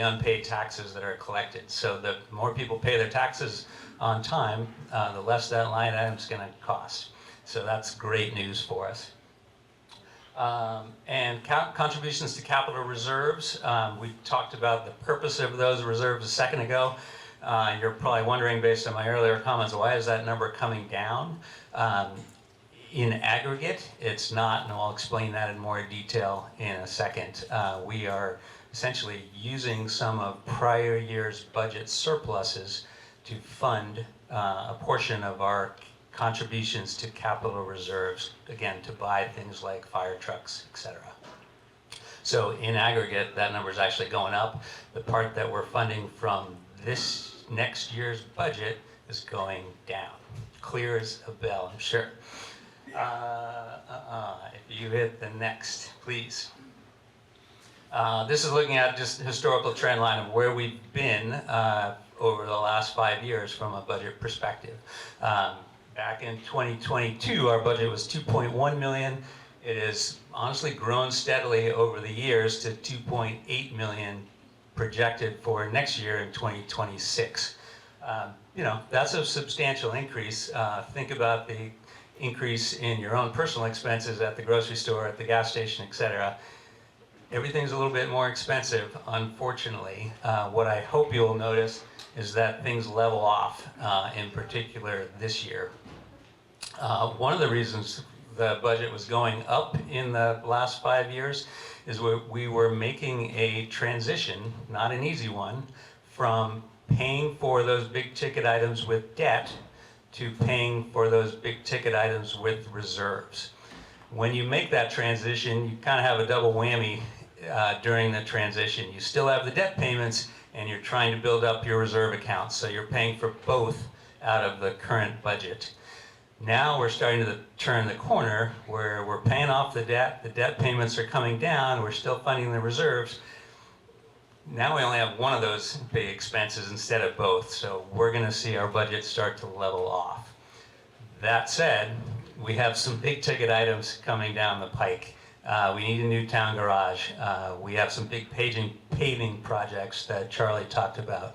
unpaid taxes that are collected. So the more people pay their taxes on time, the less that line item is going to cost. So that's great news for us. And contributions to capital reserves. We talked about the purpose of those reserves a second ago. You're probably wondering, based on my earlier comments, why is that number coming down? In aggregate, it's not, and I'll explain that in more detail in a second. We are essentially using some of prior year's budget surpluses to fund a portion of our contributions to capital reserves, again, to buy things like fire trucks, etc. So in aggregate, that number is actually going up. The part that we're funding from this next year's budget is going down. Clear as a bell, I'm sure. If you hit the next, please. This is looking at just historical trend line of where we've been over the last 5 years from a budget perspective. Back in 2022, our budget was $2.1 million. It has honestly grown steadily over the years to $2.8 million projected for next year in 2026. You know, that's a substantial increase. Think about the increase in your own personal expenses at the grocery store, at the gas station, et cetera. Everything's a little bit more expensive, unfortunately. What I hope you'll notice is that things level off, in particular this year. One of the reasons the budget was going up in the last 5 years is we were making a transition, not an easy one, from paying for those big ticket items with debt to paying for those big ticket items with reserves. When you make that transition, you kind of have a double whammy during the transition. You still have the debt payments and you're trying to build up your reserve accounts, so you're paying for both out of the current budget. Now we're starting to turn the corner where we're paying off the debt payments are coming down, we're still funding the reserves. Now we only have one of those big expenses instead of both, so we're going to see our budget start to level off. That said, we have some big ticket items coming down the pike. We need a new town garage. We have some big paving projects that Charlie talked about.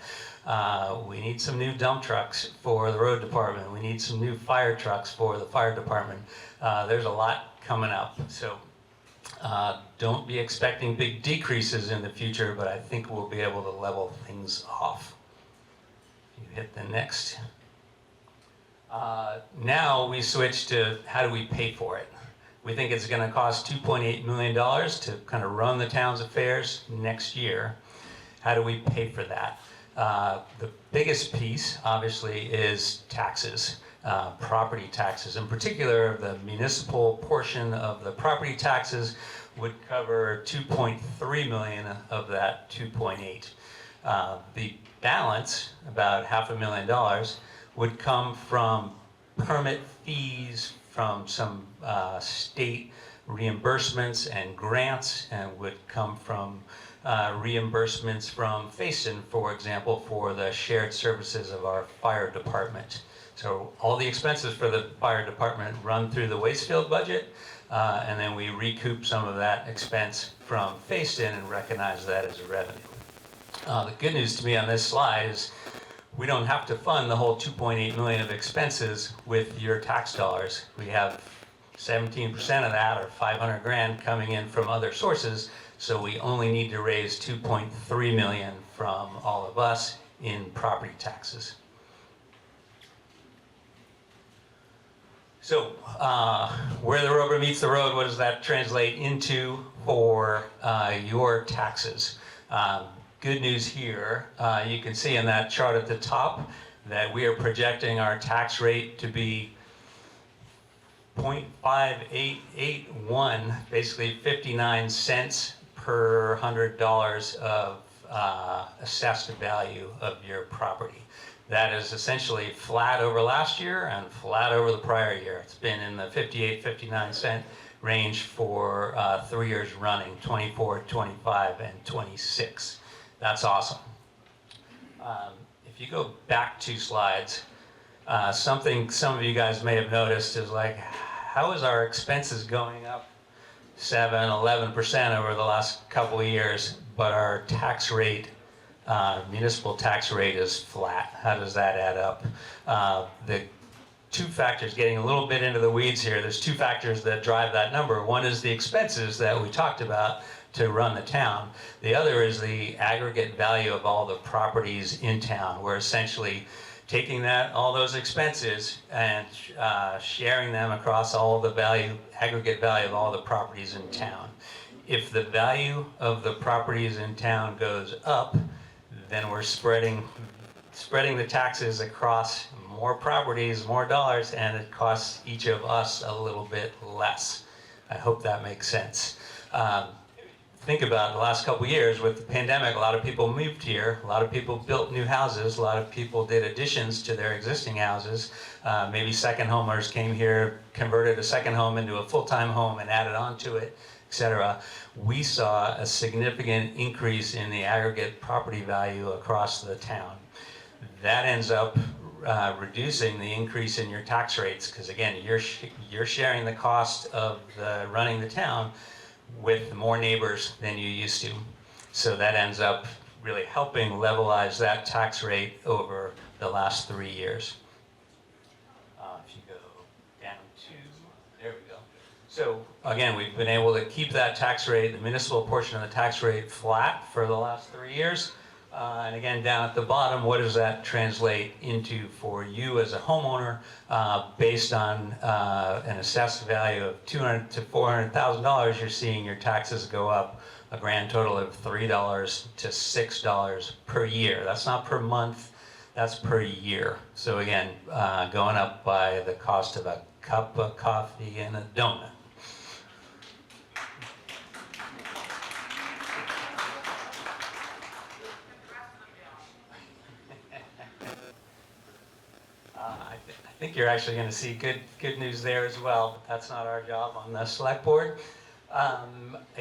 We need some new dump trucks for the road department. We need some new fire trucks for the fire department. There's a lot coming up. So don't be expecting big decreases in the future, but I think we'll be able to level things off. You hit the next. Now we switch to how do we pay for it? We think it's going to cost $2.8 million to kind of run the town's affairs next year. How do we pay for that? The biggest piece, obviously, is taxes, property taxes. In particular, the municipal portion of the property taxes would cover $2.3 million of that $2.8. The balance, about $500,000, would come from permit fees, from some state reimbursements and grants, and would come from reimbursements from FASTN, for example, for the shared services of our fire department. So all the expenses for the fire department run through the Waitsfield budget, and then we recoup some of that expense from FASTN and recognize that as a revenue. The good news to me on this slide is we don't have to fund the whole $2.8 million of expenses with your tax dollars. We have 17% of that, or 500 grand, coming in from other sources, so we only need to raise $2.3 million from all of us in property taxes. So where the rubber meets the road, what does that translate into for your taxes? Good news here, you can see in that chart at the top that we are projecting our tax rate to be 0.5881, basically 59 cents per $100 of assessed value of your property. That is essentially flat over last year and flat over the prior year. It's been in the 58, 59 cent range for 3 years running, 24, 25, and 26. That's awesome. If you go back 2 slides, something some of you guys may have noticed is like, how is our expenses going up 7, 11% over the last couple of years, but our tax rate, municipal tax rate, is flat? How does that add up? The 2 factors, getting a little bit into the weeds here, there's 2 factors that drive that number. One is the expenses that we talked about to run the town. The other is the aggregate value of all the properties in town. We're essentially taking all those expenses and sharing them across all the aggregate value of all the properties in town. If the value of the properties in town goes up, then we're spreading the taxes across more properties, more dollars, and it costs each of us a little bit less. I hope that makes sense. Think about the last couple of years with the pandemic, a lot of people moved here, a lot of people built new houses, a lot of people did additions to their existing houses. Maybe second homers came here, converted a second home into a full-time home and added on to it, etc. We saw a significant increase in the aggregate property value across the town. That ends up reducing the increase in your tax rates, because again, you're sharing the cost of running the town with more neighbors than you used to. So that ends up really helping levelize that tax rate over the last 3 years. If you go down to, there we go. So again, we've been able to keep that tax rate, the municipal portion of the tax rate, flat for the last 3 years. And again, down at the bottom, what does that translate into for you as a homeowner based on an assessed value of $200,000 to $400,000? You're seeing your taxes go up a grand total of $3 to $6 per year. That's not per month, that's per year. So again, going up by the cost of a cup of coffee and a donut. I think you're actually going to see good news there as well, but that's not our job on the select board. I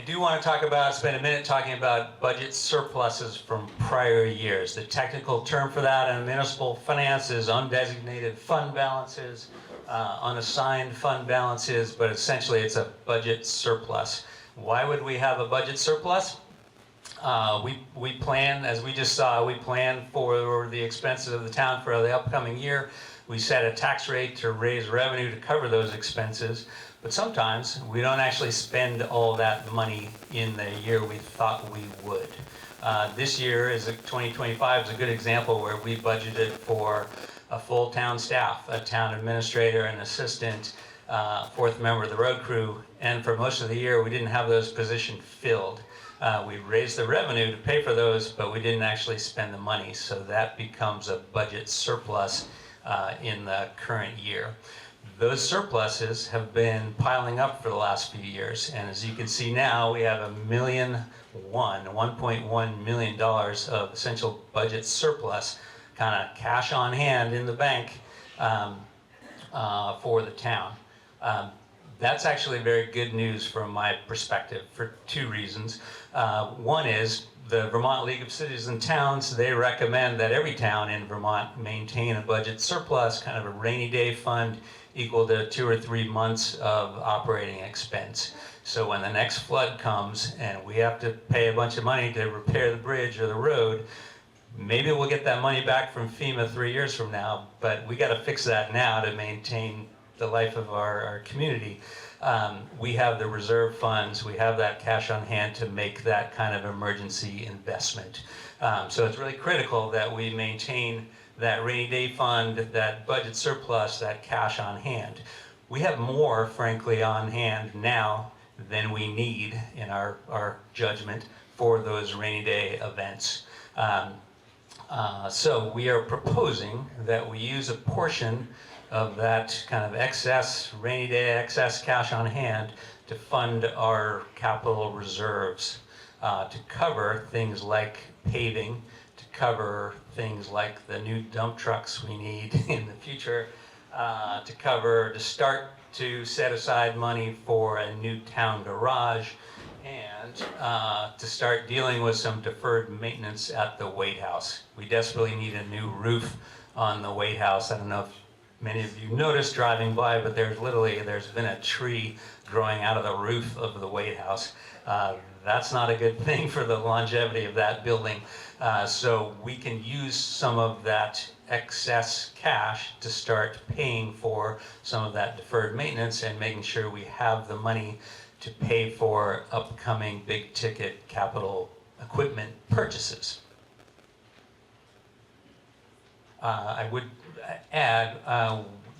do want to spend a minute talking about budget surpluses from prior years. The technical term for that in municipal finance is undesignated fund balances, unassigned fund balances, but essentially it's a budget surplus. Why would we have a budget surplus? We plan, as we just saw, we plan for the expenses of the town for the upcoming year. We set a tax rate to raise revenue to cover those expenses, but sometimes we don't actually spend all that money in the year we thought we would. This year, 2025, is a good example where we budgeted for a full town staff, a town administrator, an assistant, fourth member of the road crew, and for most of the year we didn't have those positions filled. We raised the revenue to pay for those, but we didn't actually spend the money, so that becomes a budget surplus in the current year. Those surpluses have been piling up for the last few years, and as you can see now, we have $1.1 million of essential budget surplus, kind of cash on hand in the bank for the town. That's actually very good news from my perspective for two reasons. One is the Vermont League of Cities and Towns, they recommend that every town in Vermont maintain a budget surplus, kind of a rainy day fund equal to 2 or 3 months of operating expense. So when the next flood comes and we have to pay a bunch of money to repair the bridge or the road, maybe we'll get that money back from FEMA 3 years from now, but we got to fix that now to maintain the life of our community. We have the reserve funds, we have that cash on hand to make that kind of emergency investment. So it's really critical that we maintain that rainy day fund, that budget surplus, that cash on hand. We have more, frankly, on hand now than we need in our judgment for those rainy day events. So we are proposing that we use a portion of that kind of excess, rainy day excess cash on hand to fund our capital reserves, to cover things like paving, to cover things like the new dump trucks we need in the future, to start to set aside money for a new town garage, and to start dealing with some deferred maintenance at the White House. We desperately need a new roof on the White House. I don't know if many of you noticed driving by, but there's been a tree growing out of the roof of the White House. That's not a good thing for the longevity of that building. So we can use some of that excess cash to start paying for some of that deferred maintenance and making sure we have the money to pay for upcoming big ticket capital equipment purchases. I would add,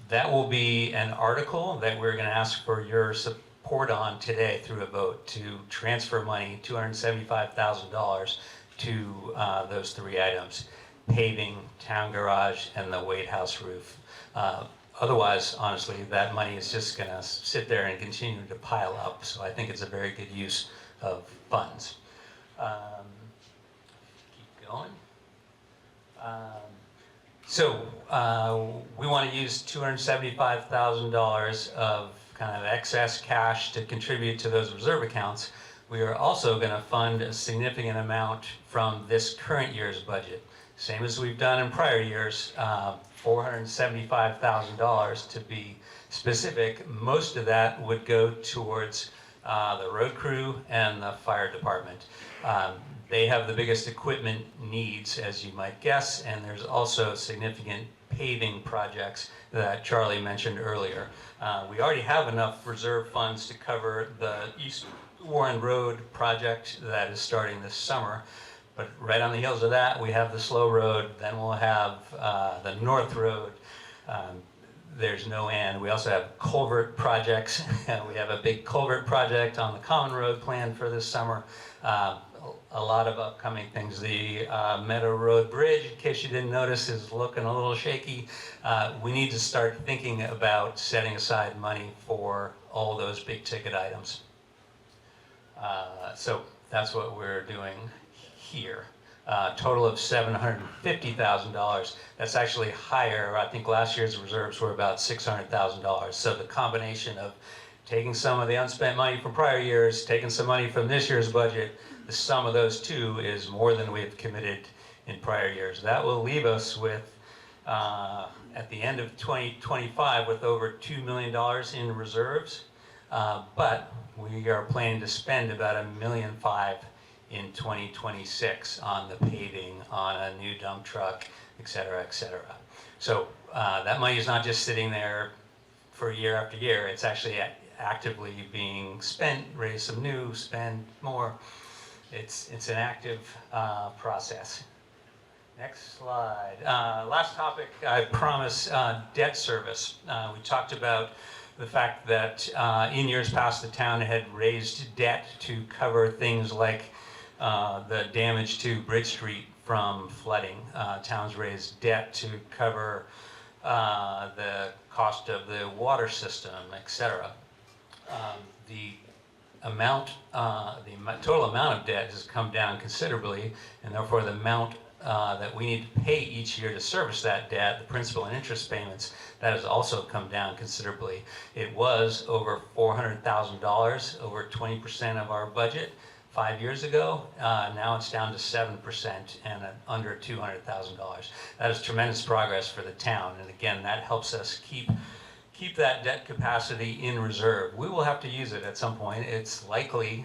that will be an article that we're going to ask for your support on today through a vote to transfer money, $275,000, to those 3 items: paving, town garage, and the White House roof. Otherwise, honestly, that money is just going to sit there and continue to pile up. So I think it's a very good use of funds. Keep going. So we want to use $275,000 of kind of excess cash to contribute to those reserve accounts. We are also going to fund a significant amount from this current year's budget. Same as we've done in prior years, $475,000 to be specific. Most of that would go towards the road crew and the fire department. They have the biggest equipment needs, as you might guess, and there's also significant paving projects that Charlie mentioned earlier. We already have enough reserve funds to cover the East Warren Road project that is starting this summer. But right on the heels of that, we have the Slow Road, then we'll have the North Road. There's no end. We also have culvert projects. We have a big culvert project on the Common Road planned for this summer. A lot of upcoming things. The Meadow Road Bridge, in case you didn't notice, is looking a little shaky. We need to start thinking about setting aside money for all those big ticket items. So that's what we're doing here. Total of $750,000. That's actually higher. I think last year's reserves were about $600,000. So the combination of taking some of the unspent money from prior years, taking some money from this year's budget, the sum of those two is more than we have committed in prior years. That will leave us with, at the end of 2025, with over $2 million in reserves. But we are planning to spend about $1.5 million in 2026 on the paving, on a new dump truck, et cetera, et cetera. So that money is not just sitting there for year after year. It's actually actively being spent, raise some new, spend more. It's an active process. Next slide. Last topic, I promise, debt service. We talked about the fact that in years past the town had raised debt to cover things like the damage to Bridge Street from flooding. Towns raised debt to cover the cost of the water system, etc. The total amount of debt has come down considerably, and therefore the amount that we need to pay each year to service that debt, the principal and interest payments, that has also come down considerably. It was over $400,000, over 20% of our budget 5 years ago. Now it's down to 7% and under $200,000. That is tremendous progress for the town, and again, that helps us keep that debt capacity in reserve. We will have to use it at some point. It's likely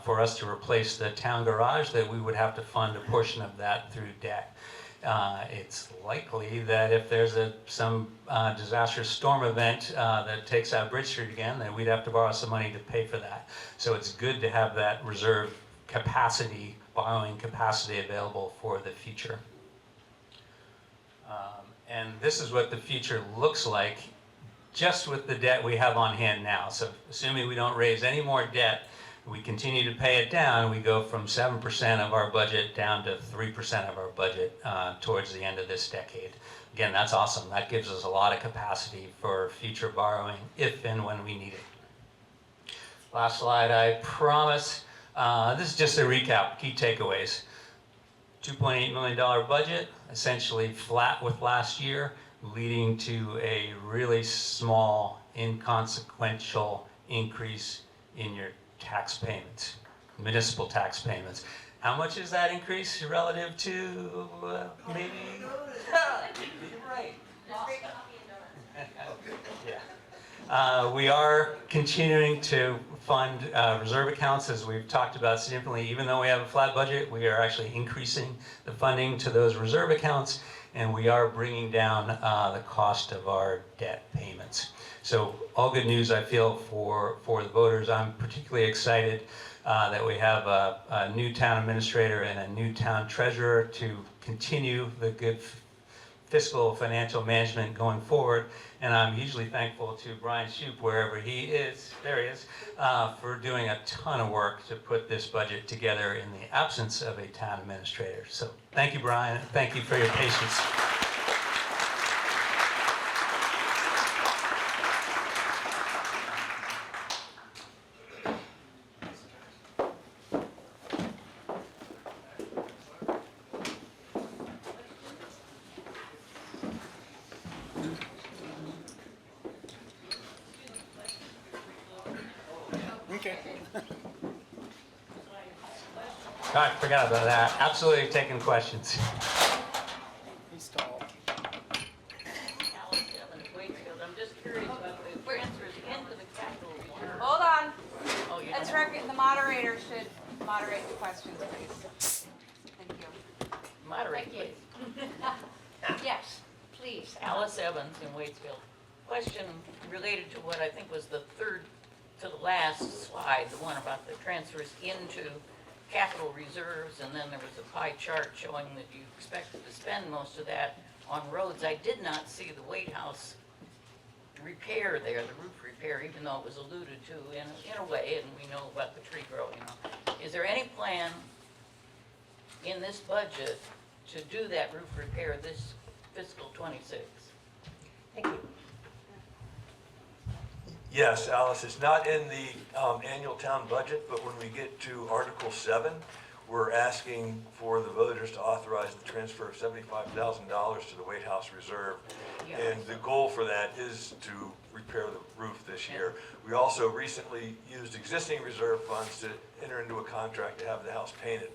for us to replace the town garage that we would have to fund a portion of that through debt. It's likely that if there's some disastrous storm event that takes out Bridge Street again, then we'd have to borrow some money to pay for that. So it's good to have that reserve capacity, borrowing capacity available for the future. And this is what the future looks like just with the debt we have on hand now. So assuming we don't raise any more debt, we continue to pay it down, we go from 7% of our budget down to 3% of our budget towards the end of this decade. Again, that's awesome. That gives us a lot of capacity for future borrowing if and when we need it. Last slide, I promise. This is just a recap, key takeaways. $2.8 million budget, essentially flat with last year, leading to a really small, inconsequential increase in your tax payments, municipal tax payments. How much is that increase relative to maybe? Right. Yeah. We are continuing to fund reserve accounts, as we've talked about significantly. Even though we have a flat budget, we are actually increasing the funding to those reserve accounts, and we are bringing down the cost of our debt payments. So all good news, I feel, for the voters. I'm particularly excited that we have a new town administrator and a new town treasurer to continue the good fiscal financial management going forward. And I'm hugely thankful to Brian Shoup, wherever he is, there he is, for doing a ton of work to put this budget together in the absence of a town administrator. So thank you, Brian. Thank you for your patience. Okay. I forgot about that. Absolutely taking questions. He's tall. Waitsfield, I'm just curious about the transfers into the capital. Hold on. Oh, you Let's the moderator should moderate the questions, please. Moderate, Thank you. please. Yes, please. Alice Evans in Waitsfield. Question related to what I think was the third to the last slide, the one about the transfers into capital reserves, and then there was a pie chart showing that you expected to spend most of that on roads. I did not see the White House repair there, the roof repair, even though it was alluded to in a way, and we know about the tree growing. Is there any plan in this budget to do that roof repair this fiscal '26? Thank you. Yes, Alice, it's not in the annual town budget, but when we get to Article 7, we're asking for the voters to authorize the transfer of $75,000 to the White House Reserve. Yeah. And the goal for that is to repair the roof this year. We also recently used existing reserve funds to enter into a contract to have the house painted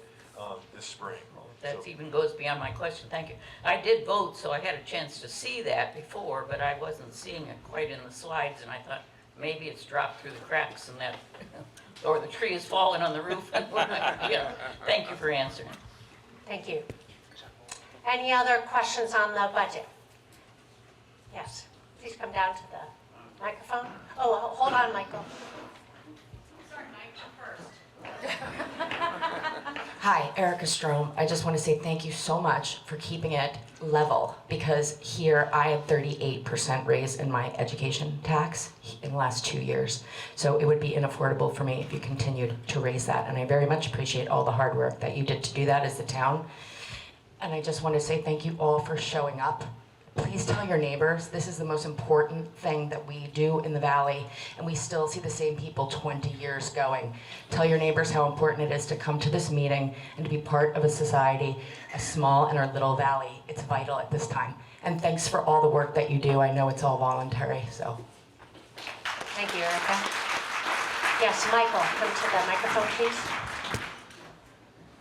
this spring. That So- even goes beyond my question, thank you. I did vote, so I had a chance to see that before, but I wasn't seeing it quite in the slides, and I thought maybe it's dropped through the cracks and that, or the tree has fallen on the roof. Yeah. Thank you for answering. Thank you. Any other questions on the budget? Yes, please come down to the microphone. Oh, hold on, Michael. Sorry, Mike, first. Hi, Erica Strom. I just want to say thank you so much for keeping it level, because here I had 38% raise in my education tax in the last 2 years. So it would be unaffordable for me if you continued to raise that. And I very much appreciate all the hard work that you did to do that as the town. And I just want to say thank you all for showing up. Please tell your neighbors, this is the most important thing that we do in the valley, and we still see the same people 20 years going. Tell your neighbors how important it is to come to this meeting and to be part of a society, a small and our little valley. It's vital at this time. And thanks for all the work that you do. I know it's all voluntary, so. Thank you, Erica. Yes, Michael, come to the microphone, please.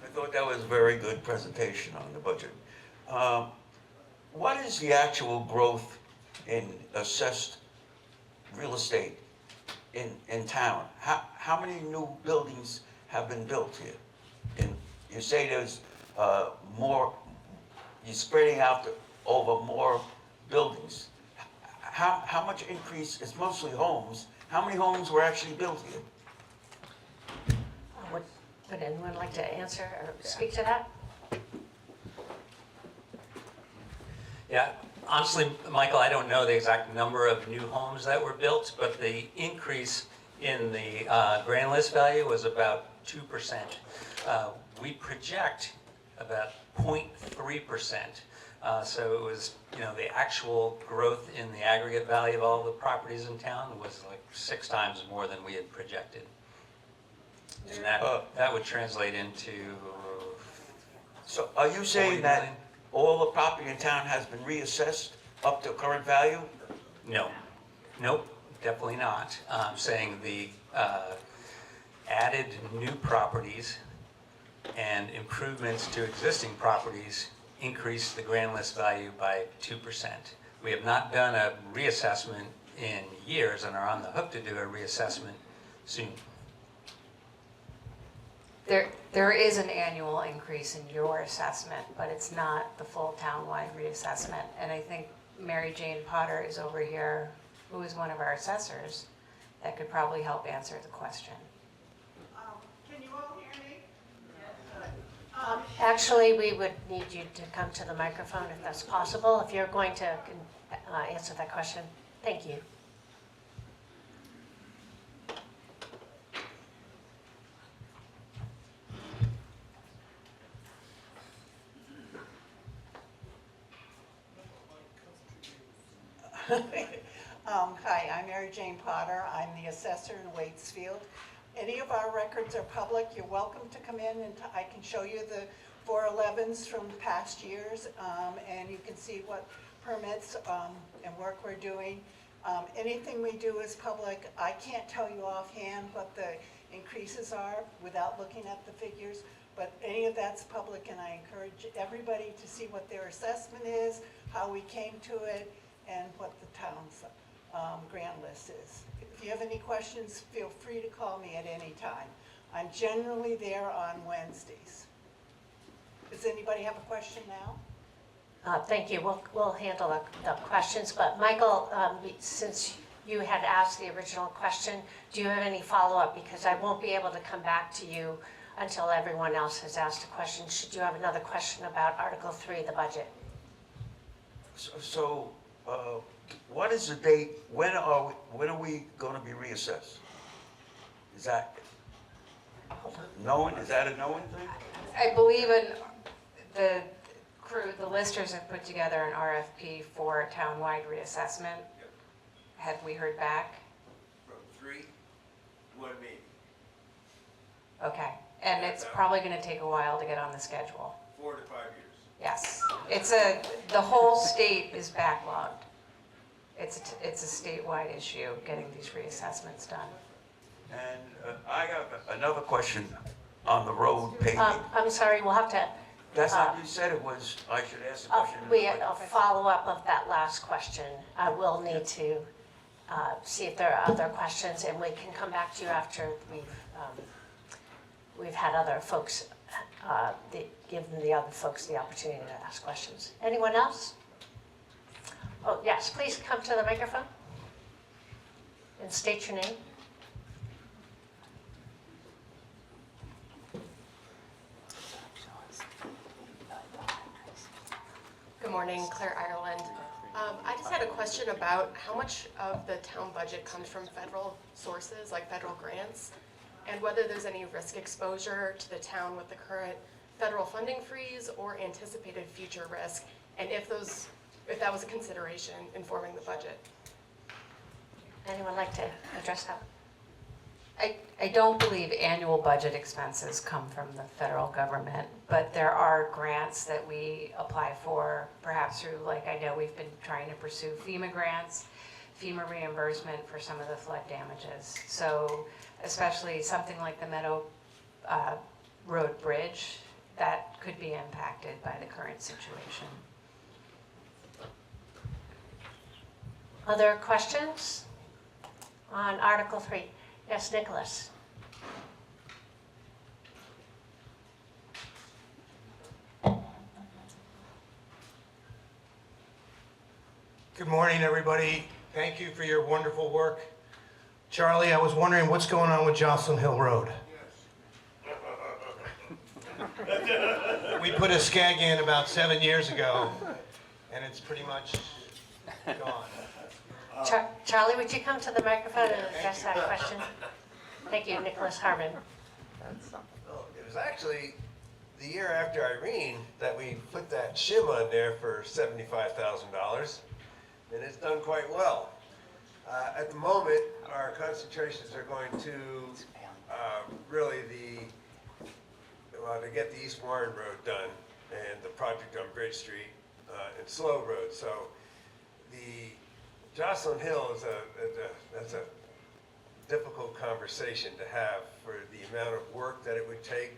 I thought that was a very good presentation on the budget. What is the actual growth in assessed real estate in town? How many new buildings have been built here? And you say there's more, you're spreading out over more buildings. How much increase, it's mostly homes, how many homes were actually built here? Would anyone like to answer or speak to that? Yeah, honestly, Michael, I don't know the exact number of new homes that were built, but the increase in the grand list value was about 2%. We project about 0.3%. So it was, the actual growth in the aggregate value of all the properties in town was like 6 times more than we had projected. And that would translate into. So are you saying that all the property in town has been reassessed up to current value? No, nope, definitely not. I'm saying the added new properties and improvements to existing properties increase the grand list value by 2%. We have not done a reassessment in years and are on the hook to do a reassessment soon. There is an annual increase in your assessment, but it's not the full townwide reassessment. And I think Mary Jane Potter is over here, who is one of our assessors, that could probably help answer the question. Can you all hear me? Actually, we would need you to come to the microphone if that's possible, if you're going to answer that question. Thank you. Hi, I'm Mary Jane Potter. I'm the assessor in Waitsfield. Any of our records are public. You're welcome to come in and I can show you the 411s from past years, and you can see what permits and work we're doing. Anything we do is public. I can't tell you offhand what the increases are without looking at the figures, but any of that's public, and I encourage everybody to see what their assessment is, how we came to it, and what the town's grand list is. If you have any questions, feel free to call me at any time. I'm generally there on Wednesdays. Does anybody have a question now? Thank you. We'll handle the questions, but Michael, since you had asked the original question, do you have any follow-up? Because I won't be able to come back to you until everyone else has asked a question. Should you have another question about Article 3, the budget? So, what is the date, when are we gonna be reassessed? Is that known, is that a known thing? I believe the crew, the listers have put together an RFP for a townwide reassessment. Have we heard back? From 3, 1 meeting. Okay, and it's probably gonna take a while to get on the schedule. 4 to 5 years. Yes, the whole state is backlogged. It's a statewide issue, getting these reassessments done. And I got another question on the road paving. I'm sorry, we'll have to, That's not, you said it was, I should ask the question. a follow-up of that last question. I will need to see if there are other questions, and we can come back to you after we've had other folks, give the other folks the opportunity to ask questions. Anyone else? Oh, yes, please come to the microphone and state your name. Good morning, Claire Ireland. I just had a question about how much of the town budget comes from federal sources, like federal grants, and whether there's any risk exposure to the town with the current federal funding freeze or anticipated future risk, and if that was a consideration in forming the budget. Anyone like to address that? I don't believe annual budget expenses come from the federal government, but there are grants that we apply for, perhaps through, like I know we've been trying to pursue FEMA grants, FEMA reimbursement for some of the flood damages. So especially something like the Meadow Road Bridge, that could be impacted by the current situation. Other questions on Article 3? Yes, Nicholas. Good morning, everybody. Thank you for your wonderful work. Charlie, I was wondering what's going on with Jocelyn Hill Road? We put a skag in about 7 years ago, and it's pretty much gone. Charlie, would you come to the microphone and address that question? Thank you, Nicholas Harmon. Well, it was actually the year after Irene that we put that shim on there for $75,000, and it's done quite well. At the moment, our concentrations are going to really to get the East Warren Road done and the project on Bridge Street and Slow Road. So the Jocelyn Hill is that's a difficult conversation to have for the amount of work that it would take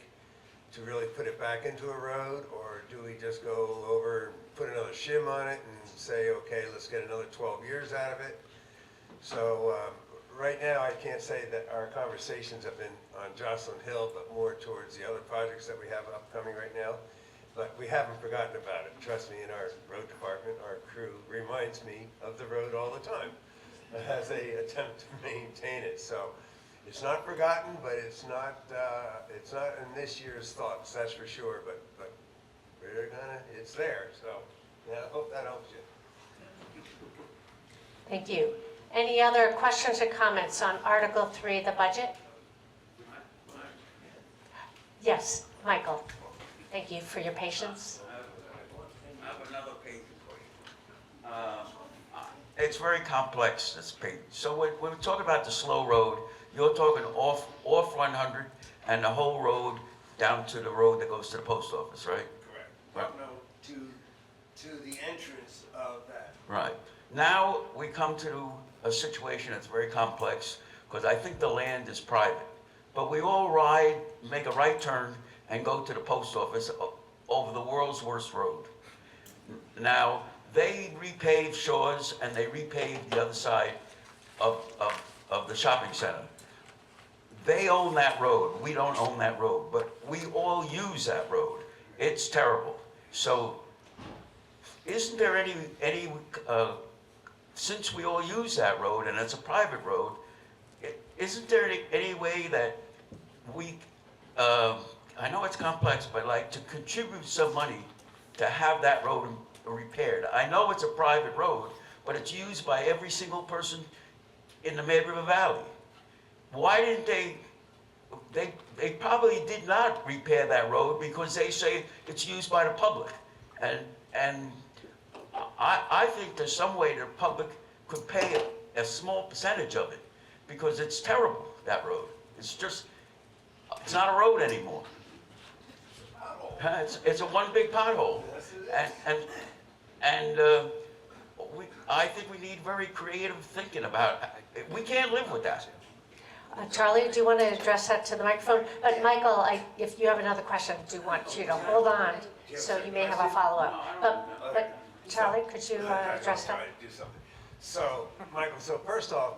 to really put it back into a road, or do we just go over and put another shim on it and say, okay, let's get another 12 years out of it. So right now, I can't say that our conversations have been on Jocelyn Hill, but more towards the other projects that we have upcoming right now. But we haven't forgotten about it. Trust me, in our road department, our crew reminds me of the road all the time as they attempt to maintain it. So it's not forgotten, but it's not in this year's thoughts, that's for sure. But it's there. So yeah, I hope that helps you. Thank you. Any other questions or comments on Article 3, the budget? Yes, Michael. Thank you for your patience. I have another page for you. It's very complex, this page. So when we talk about the slow road, you're talking off 100 and the whole road down to the road that goes to the post office, right? Correct. Right. No, to the entrance of that. Right. Now we come to a situation that's very complex because I think the land is private. But we all ride, make a right turn, and go to the post office over the world's worst road. Now, they repaved Shaw's and they repaved the other side of the shopping center. They own that road. We don't own that road, but we all use that road. It's terrible. So isn't there any, since we all use that road and it's a private road, isn't there any way that we, I know it's complex, but like to contribute some money to have that road repaired? I know it's a private road, but it's used by every single person in the Mad River Valley. Why didn't they probably did not repair that road because they say it's used by the public. And I think there's some way the public could pay a small percentage of it because it's terrible, that road. It's just, it's not a road anymore. It's a one big pothole. I think we need very creative thinking about it. We can't live with that. Charlie, do you want to address that to the microphone? But Michael, if you have another question, I do want you to hold on, so you may have a follow-up. But Charlie, could you address that? Do something. So, Michael, so first off,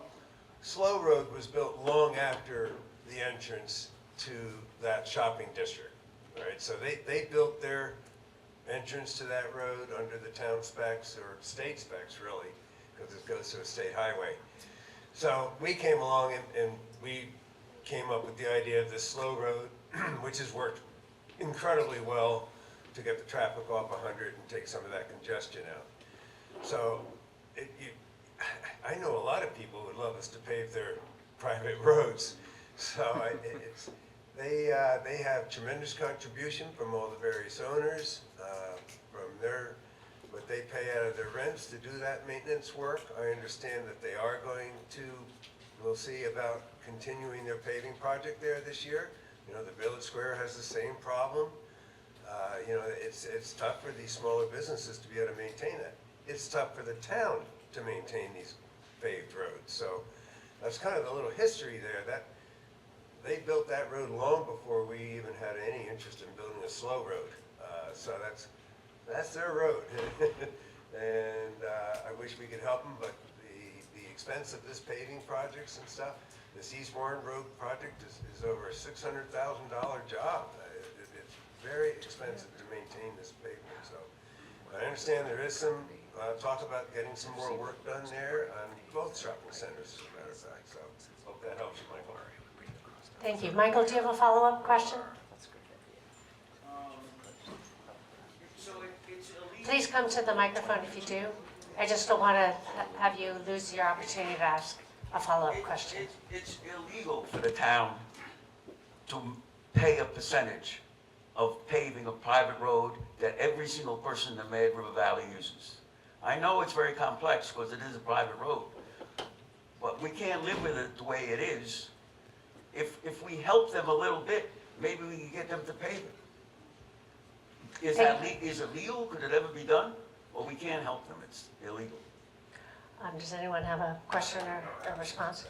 Slow Road was built long after the entrance to that shopping district. All right, so they built their entrance to that road under the town specs, or state specs really, because it goes to a state highway. So we came along and we came up with the idea of this slow road, which has worked incredibly well to get the traffic off 100 and take some of that congestion out. So I know a lot of people would love us to pave their private roads. So they have tremendous contribution from all the various owners, from what they pay out of their rents to do that maintenance work. I understand that they are going to, we'll see about continuing their paving project there this year. You know, the Village Square has the same problem. You know, it's tough for these smaller businesses to be able to maintain it. It's tough for the town to maintain these paved roads. So that's kind of the little history there. That they built that road long before we even had any interest in building a slow road. So that's their road. And I wish we could help them, but the expense of this paving projects and stuff, this East Warren Road project is over a $600,000 job. It's very expensive to maintain this pavement. So I understand there is some talk about getting some more work done there on both shopping centers, as a matter of fact. So hope that helps you, Michael. Thank you. Michael, do you have a follow-up question? Please come to the microphone if you do. I just don't want to have you lose your opportunity to ask a follow-up question. It's illegal for the town to pay a percentage of paving a private road that every single person in the Mad River Valley uses. I know it's very complex because it is a private road, but we can't live with it the way it is. If we help them a little bit, maybe we can get them to pave it. Is it legal? Could it ever be done? Well, we can't help them. It's illegal. Does anyone have a question or a response?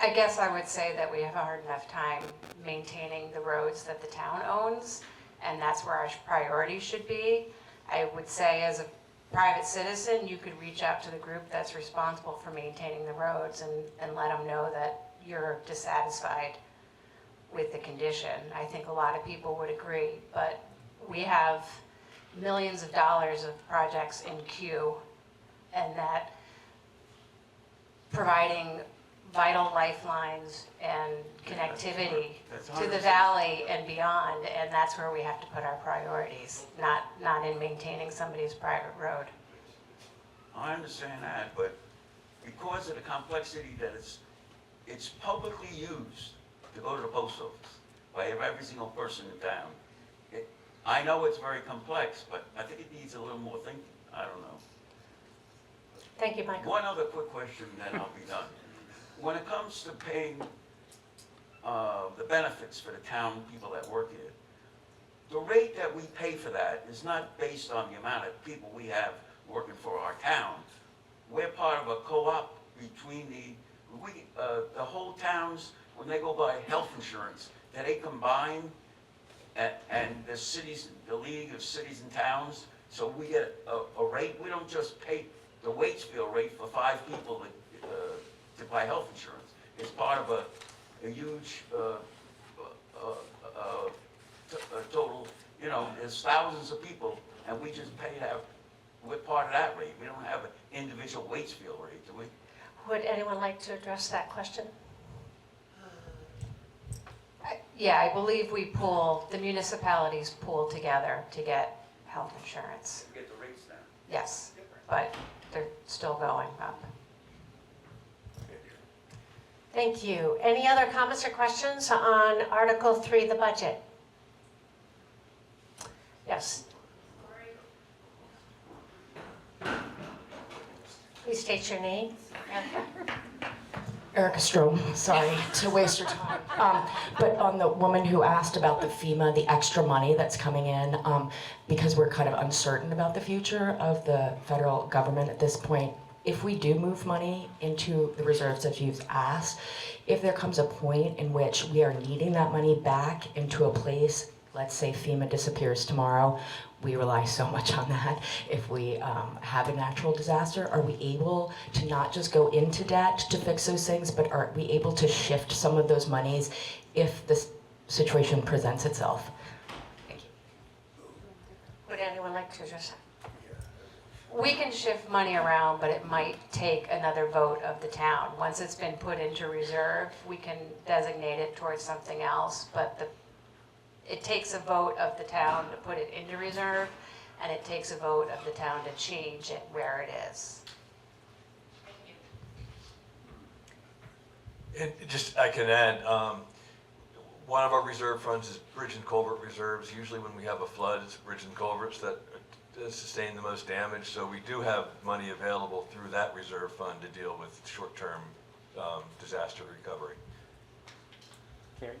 I guess I would say that we have a hard enough time maintaining the roads that the town owns, and that's where our priority should be. I would say as a private citizen, you could reach out to the group that's responsible for maintaining the roads and let them know that you're dissatisfied with the condition. I think a lot of people would agree, but we have millions of dollars of projects in queue, and that providing vital lifelines and connectivity to the valley and beyond, and that's where we have to put our priorities, not in maintaining somebody's private road. I understand that, but because of the complexity that it's publicly used to go to the post office by every single person in town. I know it's very complex, but I think it needs a little more thinking. I don't know. Thank you, Michael. One other quick question, then I'll be done. When it comes to paying the benefits for the town people that work here, the rate that we pay for that is not based on the amount of people we have working for our town. We're part of a co-op between the whole towns, when they go buy health insurance, that they combine and the cities, the League of Cities and Towns, so we get a rate. We don't just pay the Waitsfield rate for 5 people to buy health insurance. It's part of a huge total You know, there's thousands of people, and we just pay that, we're part of that rate. We don't have an individual Waitsfield rate, do we? Would anyone like to address that question? Yeah, I believe the municipalities pool together to get health insurance. We get the rates then. Yes, but they're still going up. Thank you. Any other comments or questions on Article 3, the budget? Yes. Please state your name. Erica Strom, sorry to waste your time. But on the woman who asked about the FEMA, the extra money that's coming in, because we're kind of uncertain about the future of the federal government at this point, if we do move money into the reserves that you've asked, if there comes a point in which we are needing that money back into a place, let's say FEMA disappears tomorrow, we rely so much on that. If we have a natural disaster, are we able to not just go into debt to fix those things, but are we able to shift some of those monies if this situation presents itself? Thank you. Would anyone like to address that? We can shift money around, but it might take another vote of the town. Once it's been put into reserve, we can designate it towards something else, but it takes a vote of the town to put it into reserve, and it takes a vote of the town to change it where it is. And just, I can add, one of our reserve funds is bridge and culvert reserves. Usually when we have a flood, it's bridge and culverts that sustain the most damage. So we do have money available through that reserve fund to deal with short-term disaster recovery. Carrie?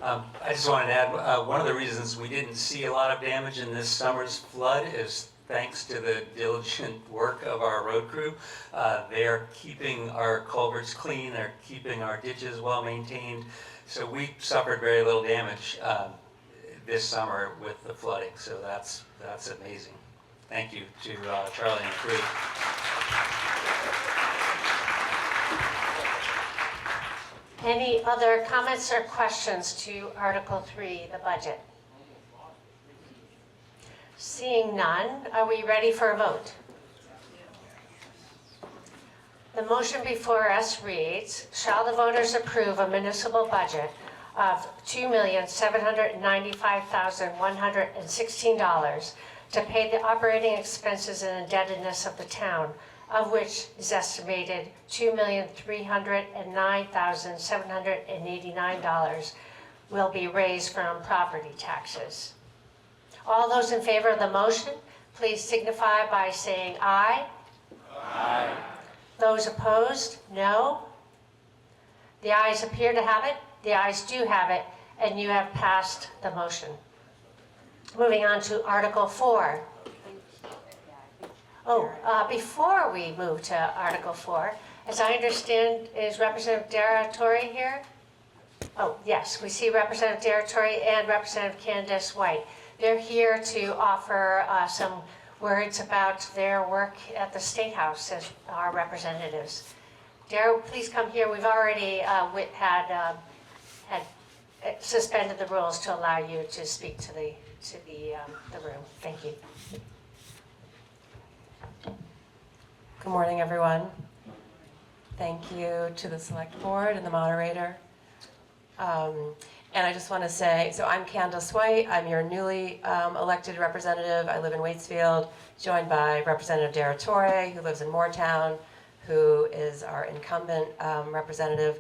I just wanted to add, one of the reasons we didn't see a lot of damage in this summer's flood is thanks to the diligent work of our road crew. They are keeping our culverts clean, they're keeping our ditches well maintained. So we suffered very little damage this summer with the flooding, so that's amazing. Thank you to Charlie and the crew. Any other comments or questions to Article 3, the budget? Seeing none, are we ready for a vote? The motion before us reads, shall the voters approve a municipal budget of $2,795,116 to pay the operating expenses and indebtedness of the town, of which is estimated $2,309,789 will be raised from property taxes. All those in favor of the motion, please signify by saying aye. Aye. Those opposed, no. The ayes appear to have it, the ayes do have it, and you have passed the motion. Moving on to Article 4. Before we move to Article 4, as I understand, is Representative Dara Torre here? Oh, yes, we see Representative Dara Torre and Representative Candace White. They're here to offer some words about their work at the State House as our representatives. Dara, please come here. We've already had suspended the rules to allow you to speak to the room. Thank you. Good morning, everyone. Thank you to the Select Board and the moderator. And I just want to say, so I'm Candace White. I'm your newly elected representative. I live in Waitsfield, joined by Representative Dara Torre, who lives in Moortown, who is our incumbent representative.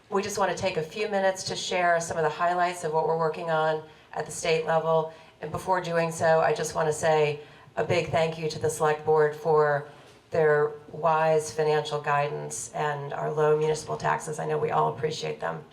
We just want to take a few minutes to share some of the highlights of what we're working on at the state level. And before doing so, I just want to say a big thank you to the Select Board for their wise financial guidance and our low municipal taxes. I know we all appreciate them.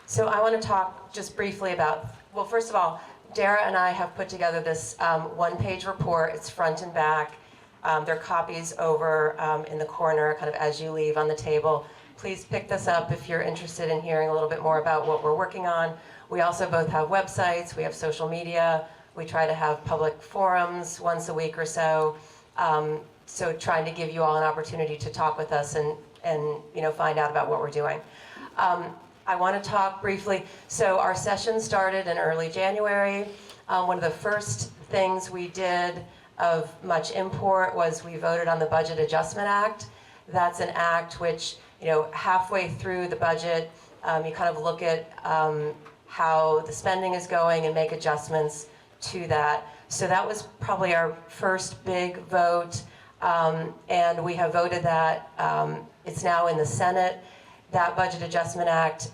So I want to talk just briefly about, well, first of all, Dara and I have put together this one-page report. It's front and back. There are copies over in the corner, kind of as you leave on the table. Please pick this up if you're interested in hearing a little bit more about what we're working on. We also both have websites. We have social media. We try to have public forums once a week or so. so trying to give you all an opportunity to talk with us and find out about what we're doing. I want to talk briefly. So our session started in early January. One of the first things we did of much import was we voted on the Budget Adjustment Act. That's an act which, halfway through the budget, you kind of look at how the spending is going and make adjustments to that. So that was probably our first big vote, and we have voted that. It's now in the Senate. That Budget Adjustment Act,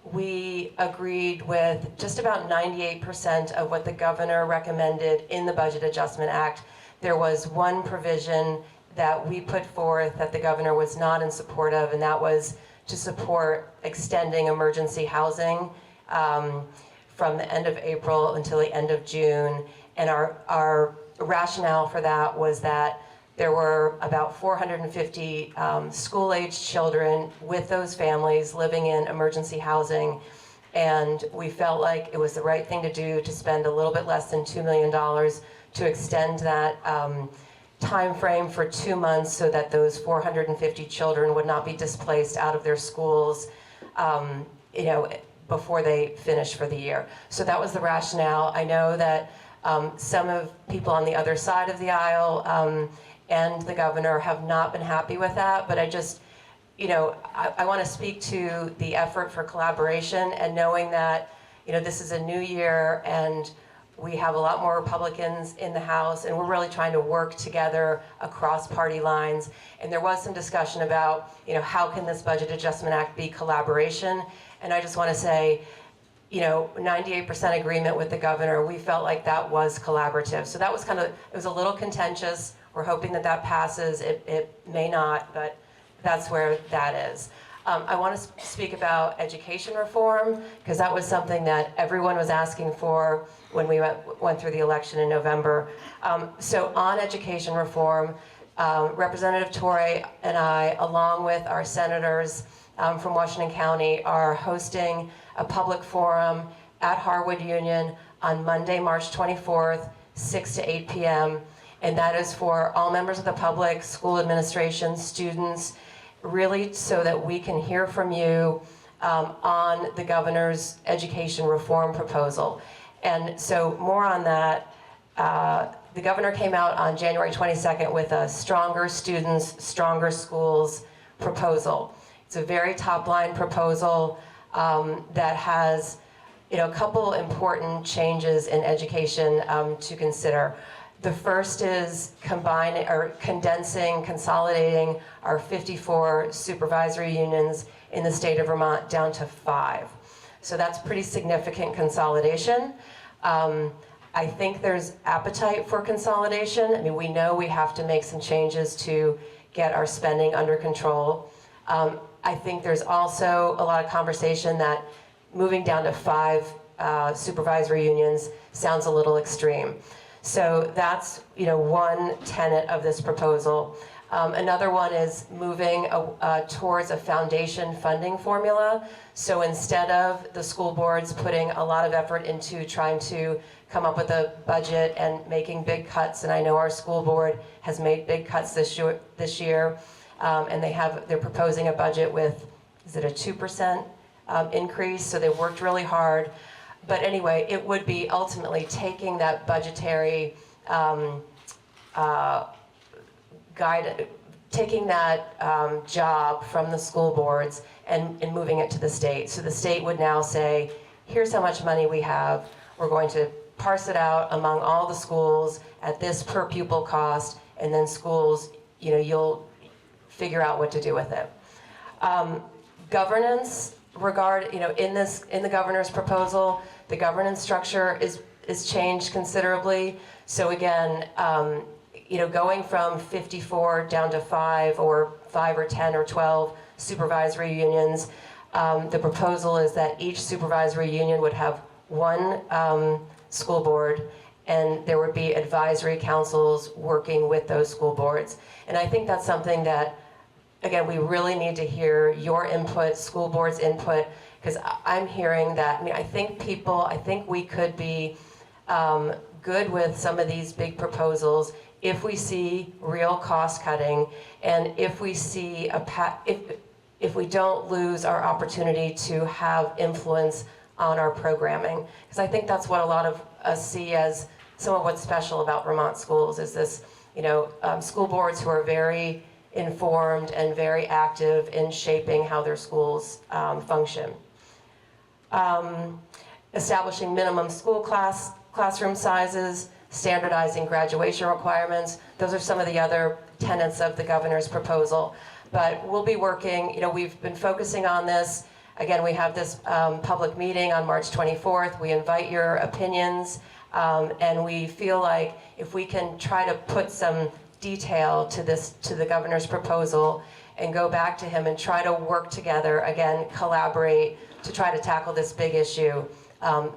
we agreed with just about 98% of what the governor recommended in the Budget Adjustment Act. There was one provision that we put forth that the governor was not in support of, and that was to support extending emergency housing from the end of April until the end of June. And our rationale for that was that there were about 450 school-aged children with those families living in emergency housing, and we felt like it was the right thing to do to spend a little bit less than $2 million to extend that time frame for 2 months so that those 450 children would not be displaced out of their schools before they finish for the year. So that was the rationale. I know that some of people on the other side of the aisle and the governor have not been happy with that, but I just, I want to speak to the effort for collaboration and knowing that, this is a new year and we have a lot more Republicans in the House and we're really trying to work together across party lines. And there was some discussion about, how can this Budget Adjustment Act be collaboration? And I just want to say, 98% agreement with the governor, we felt like that was collaborative. So that was it was a little contentious. We're hoping that that passes. It may not, but that's where that is. I want to speak about education reform, because that was something that everyone was asking for when we went through the election in November. So on education reform, Representative Torrey and I, along with our senators from Washington County, are hosting a public forum at Harwood Union on Monday, March 24th, 6 to 8 p.m. And that is for all members of the public, school administration, students, really so that we can hear from you on the governor's education reform proposal. And so more on that, the governor came out on January 22nd with a Stronger Students, Stronger Schools proposal. It's a very top-line proposal that has a couple important changes in education to consider. The first is condensing, consolidating our 54 supervisory unions in the state of Vermont down to 5. So that's pretty significant consolidation. I think there's appetite for consolidation. I mean, we know we have to make some changes to get our spending under control. I think there's also a lot of conversation that moving down to 5 supervisory unions sounds a little extreme. So that's one tenet of this proposal. Another one is moving towards a foundation funding formula. So instead of the school boards putting a lot of effort into trying to come up with a budget and making big cuts, and I know our school board has made big cuts this year, and they're proposing a budget with, is it a 2% increase? So they worked really hard. But anyway, it would be ultimately taking that budgetary taking that job from the school boards and moving it to the state. So the state would now say, here's how much money we have. We're going to parse it out among all the schools at this per pupil cost, and then schools, you'll figure out what to do with it. Governance in the governor's proposal, the governance structure is changed considerably. So again, going from 54 down to 5 or 5 or 10 or 12 supervisory unions, the proposal is that each supervisory union would have one school board, and there would be advisory councils working with those school boards. And I think that's something that, again, we really need to hear your input, school board's input, because I'm hearing that, I think we could be good with some of these big proposals if we see real cost cutting and if we see if we don't lose our opportunity to have influence on our programming. Because I think that's what a lot of us see as some of what's special about Vermont schools is this, school boards who are very informed and very active in shaping how their schools function. Establishing minimum classroom sizes, standardizing graduation requirements. Those are some of the other tenets of the governor's proposal. But we'll be working, we've been focusing on this. Again, we have this public meeting on March 24th. We invite your opinions, and we feel like if we can try to put some detail to the governor's proposal and go back to him and try to work together, again, collaborate to try to tackle this big issue,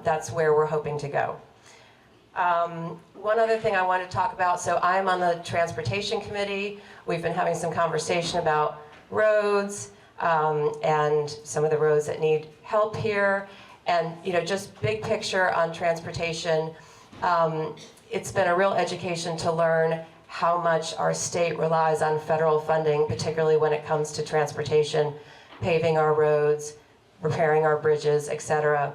that's where we're hoping to go. One other thing I want to talk about, so I'm on the Transportation Committee. We've been having some conversation about roads and some of the roads that need help here. And just big picture on transportation, it's been a real education to learn how much our state relies on federal funding, particularly when it comes to transportation, paving our roads, repairing our bridges, et cetera.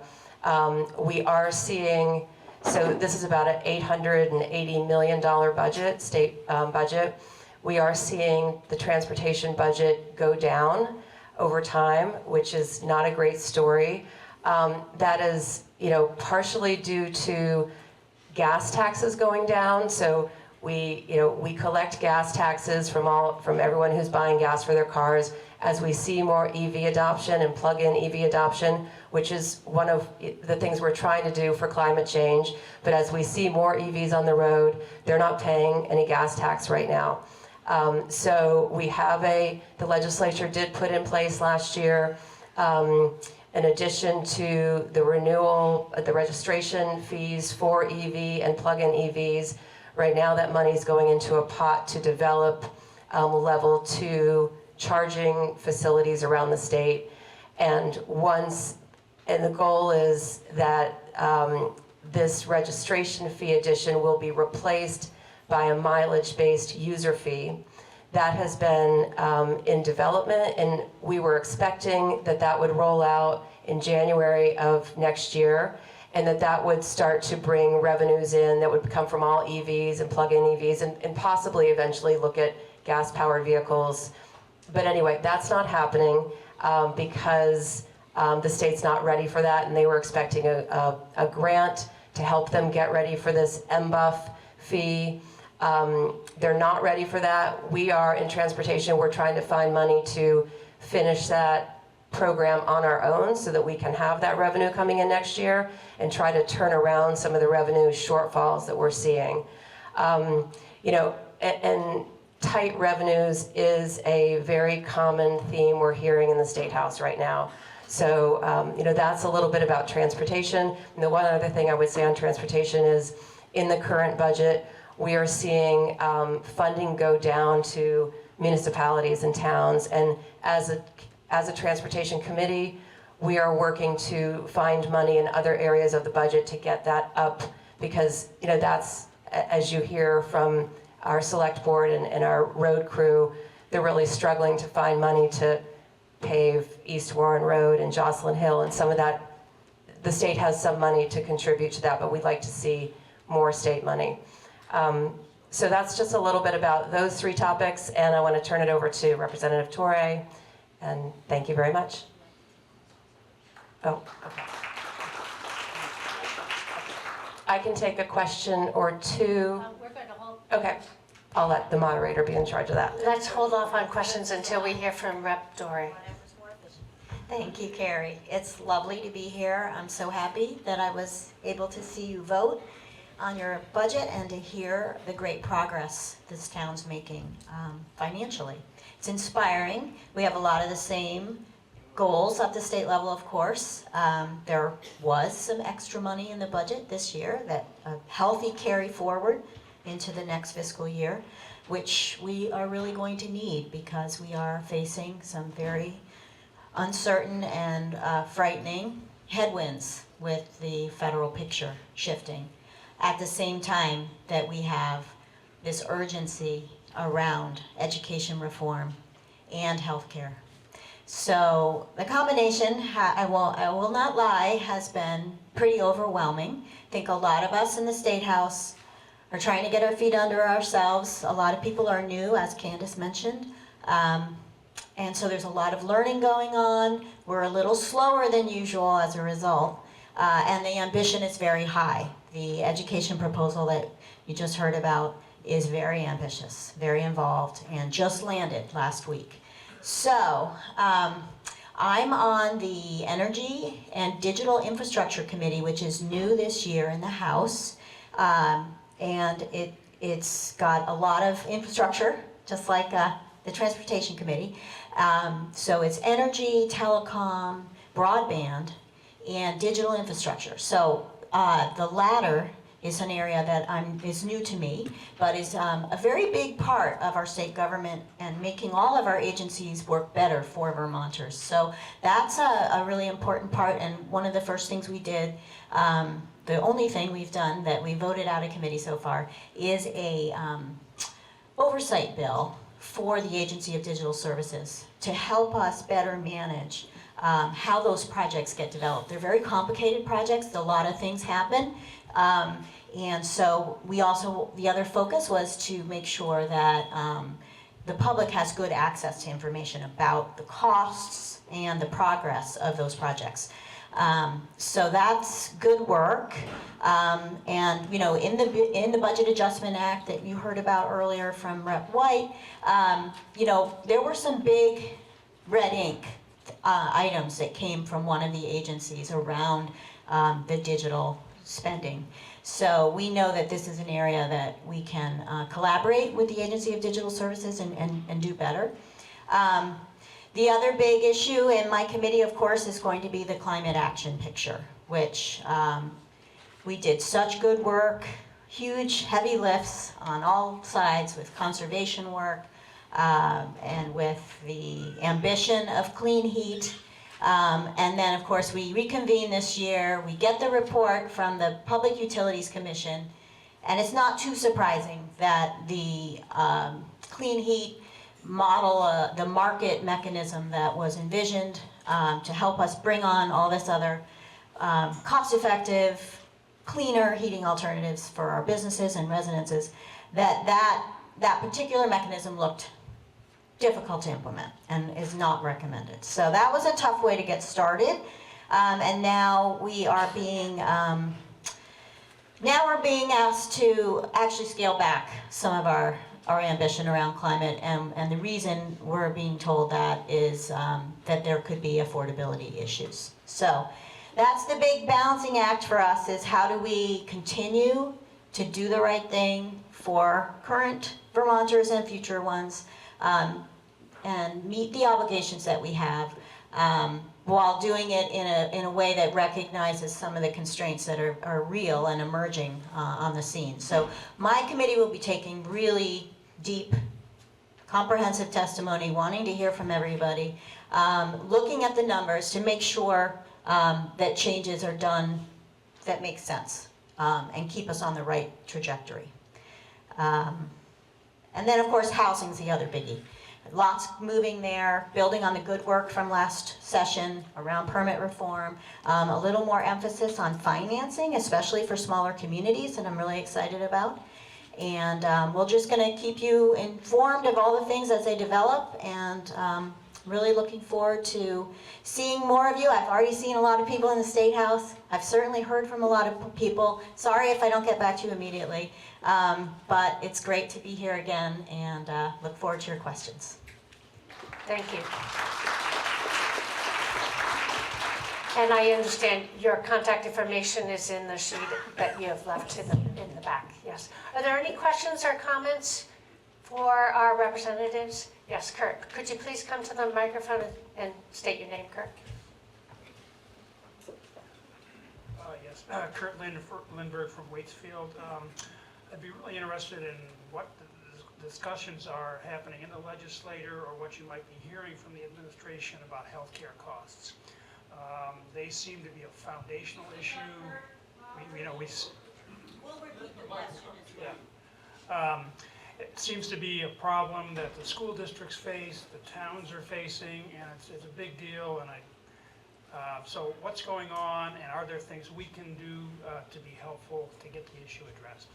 We are seeing, so this is about an $880 million budget, state budget. We are seeing the transportation budget go down over time, which is not a great story. That is, partially due to gas taxes going down. So we collect gas taxes from everyone who's buying gas for their cars. As we see more EV adoption and plug-in EV adoption, which is one of the things we're trying to do for climate change. But as we see more EVs on the road, they're not paying any gas tax right now. So we have the legislature did put in place last year, in addition to the renewal, the registration fees for EV and plug-in EVs. Right now that money is going into a pot to develop level 2 charging facilities around the state. And the goal is that this registration fee addition will be replaced by a mileage-based user fee. That has been in development, and we were expecting that would roll out in January of next year, and that would start to bring revenues in that would come from all EVs and plug-in EVs, and possibly eventually look at gas-powered vehicles. But anyway, that's not happening because the state's not ready for that, and they were expecting a grant to help them get ready for this MBUF fee. They're not ready for that. We are in transportation, we're trying to find money to finish that program on our own so that we can have that revenue coming in next year and try to turn around some of the revenue shortfalls that we're seeing. And tight revenues is a very common theme we're hearing in the State House right now. So, that's a little bit about transportation. And the one other thing I would say on transportation is in the current budget, we are seeing funding go down to municipalities and towns. And as a transportation committee, we are working to find money in other areas of the budget to get that up because, that's, as you hear from our select board and our road crew, they're really struggling to find money to pave East Warren Road and Jocelyn Hill, and some of that, the state has some money to contribute to that, but we'd like to see more state money. So that's just a little bit about those 3 topics, and I want to turn it over to Representative Torre, and thank you very much. Oh, okay. I can take a question or 2. We're going to hold. Okay, I'll let the moderator be in charge of that. Let's hold off on questions until we hear from Rep. Dorey. Thank you, Carrie. It's lovely to be here. I'm so happy that I was able to see you vote on your budget and to hear the great progress this town's making financially. It's inspiring. We have a lot of the same goals at the state level, of course. There was some extra money in the budget this year, that a healthy carry forward into the next fiscal year, which we are really going to need because we are facing some very uncertain and frightening headwinds with the federal picture shifting. at the same time that we have this urgency around education reform and healthcare. So the combination, I will not lie, has been pretty overwhelming. I think a lot of us in the State House are trying to get our feet under ourselves. A lot of people are new, as Candace mentioned. And so there's a lot of learning going on. We're a little slower than usual as a result. And the ambition is very high. The education proposal that you just heard about is very ambitious, very involved, and just landed last week. So I'm on the Energy and Digital Infrastructure Committee, which is new this year in the House. And it's got a lot of infrastructure, just like the Transportation Committee. So it's energy, telecom, broadband, and digital infrastructure. So the latter is an area that is new to me, but is a very big part of our state government and making all of our agencies work better for Vermonters. So that's a really important part, and one of the first things we did, the only thing we've done that we voted out of committee so far, is a oversight bill for the Agency of Digital Services to help us better manage how those projects get developed. They're very complicated projects, a lot of things happen. And so we also, the other focus was to make sure that the public has good access to information about the costs and the progress of those projects. So that's good work. And you know, in the Budget Adjustment Act that you heard about earlier from Rep. White, you know, there were some big red ink items that came from one of the agencies around the digital spending. So we know that this is an area that we can collaborate with the Agency of Digital Services and do better. The other big issue in my committee, of course, is going to be the climate action picture, which we did such good work, huge, heavy lifts on all sides with conservation work and with the ambition of clean heat. And then, of course, we reconvene this year. We get the report from the Public Utilities Commission, and it's not too surprising that the clean heat model, the market mechanism that was envisioned to help us bring on all this other cost-effective, cleaner heating alternatives for our businesses and residences, that particular mechanism looked difficult to implement and is not recommended. So that was a tough way to get started. And now we are being asked to actually scale back some of our ambition around climate, and the reason we're being told that is that there could be affordability issues. So that's the big balancing act for us, is how do we continue to do the right thing for current Vermonters and future ones, and meet the obligations that we have, while doing it in a way that recognizes some of the constraints that are real and emerging on the scene. So my committee will be taking really deep, comprehensive testimony, wanting to hear from everybody, looking at the numbers to make sure that changes are done that make sense and keep us on the right trajectory. And then, of course, housing's the other biggie. Lots moving there, building on the good work from last session around permit reform, a little more emphasis on financing, especially for smaller communities, that I'm really excited about. And we're just going to keep you informed of all the things as they develop, and really looking forward to seeing more of you. I've already seen a lot of people in the State House. I've certainly heard from a lot of people. Sorry if I don't get back to you immediately, but it's great to be here again, and look forward to your questions. Thank you. And I understand your contact information is in the sheet that you have left in the back, yes. Are there any questions or comments for our representatives? Yes, Kurt, could you please come to the microphone and state your name, Kurt? Yes, Kurt Lindbergh from Waitsfield. I'd be really interested in what the discussions are happening in the legislature, or what you might be hearing from the administration about healthcare costs. They seem to be a foundational issue. It seems to be a problem that the school districts face, the towns are facing, and it's a big deal. And so what's going on, and are there things we can do to be helpful to get the issue addressed?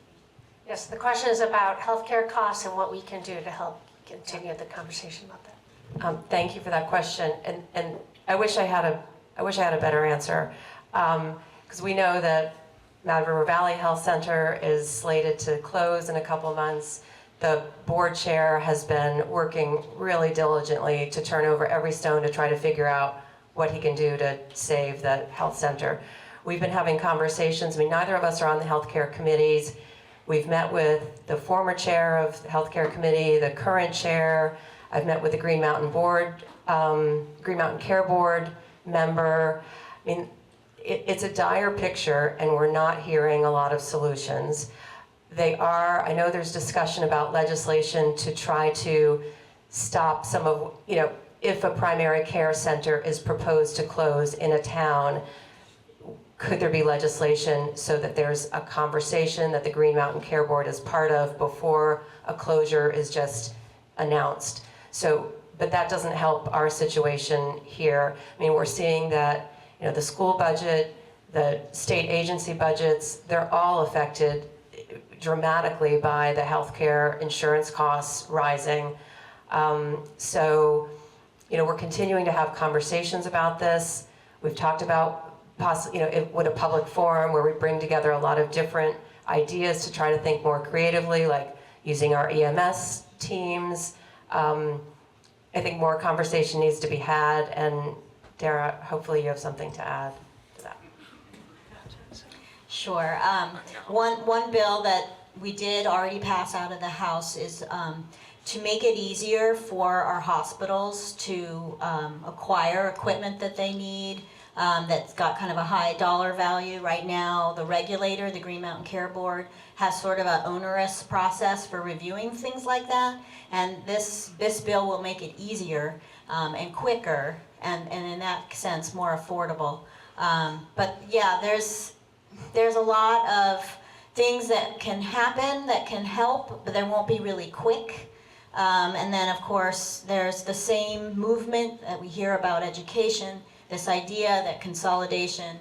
Yes, the question is about healthcare costs and what we can do to help continue the conversation about that. Thank you for that question, and I wish I had a better answer, because we know that Mad River Valley Health Center is slated to close in a couple of months. The board chair has been working really diligently to turn over every stone to try to figure out what he can do to save the health center. We've been having conversations. I mean, neither of us are on the healthcare committees. We've met with the former chair of the healthcare committee, the current chair. I've met with the Green Mountain Board, Green Mountain Care Board member. I mean, it's a dire picture, and we're not hearing a lot of solutions. I know there's discussion about legislation to try to stop some of, if a primary care center is proposed to close in a town, could there be legislation so that there's a conversation that the Green Mountain Care Board is part of before a closure is just announced? But that doesn't help our situation here. I mean, we're seeing that, the school budget, the state agency budgets, they're all affected dramatically by the healthcare insurance costs rising. We're continuing to have conversations about this. We've talked about with a public forum where we bring together a lot of different ideas to try to think more creatively, like using our EMS teams. I think more conversation needs to be had, and Dara, hopefully you have something to add to that. Sure. One bill that we did already pass out of the House is to make it easier for our hospitals to acquire equipment that they need that's got kind of a high dollar value. Right now, the regulator, the Green Mountain Care Board, has sort of an onerous process for reviewing things like that. And this bill will make it easier and quicker, and in that sense, more affordable. But yeah, there's a lot of things that can happen that can help, but they won't be really quick. And then, of course, there's the same movement that we hear about education, this idea that consolidation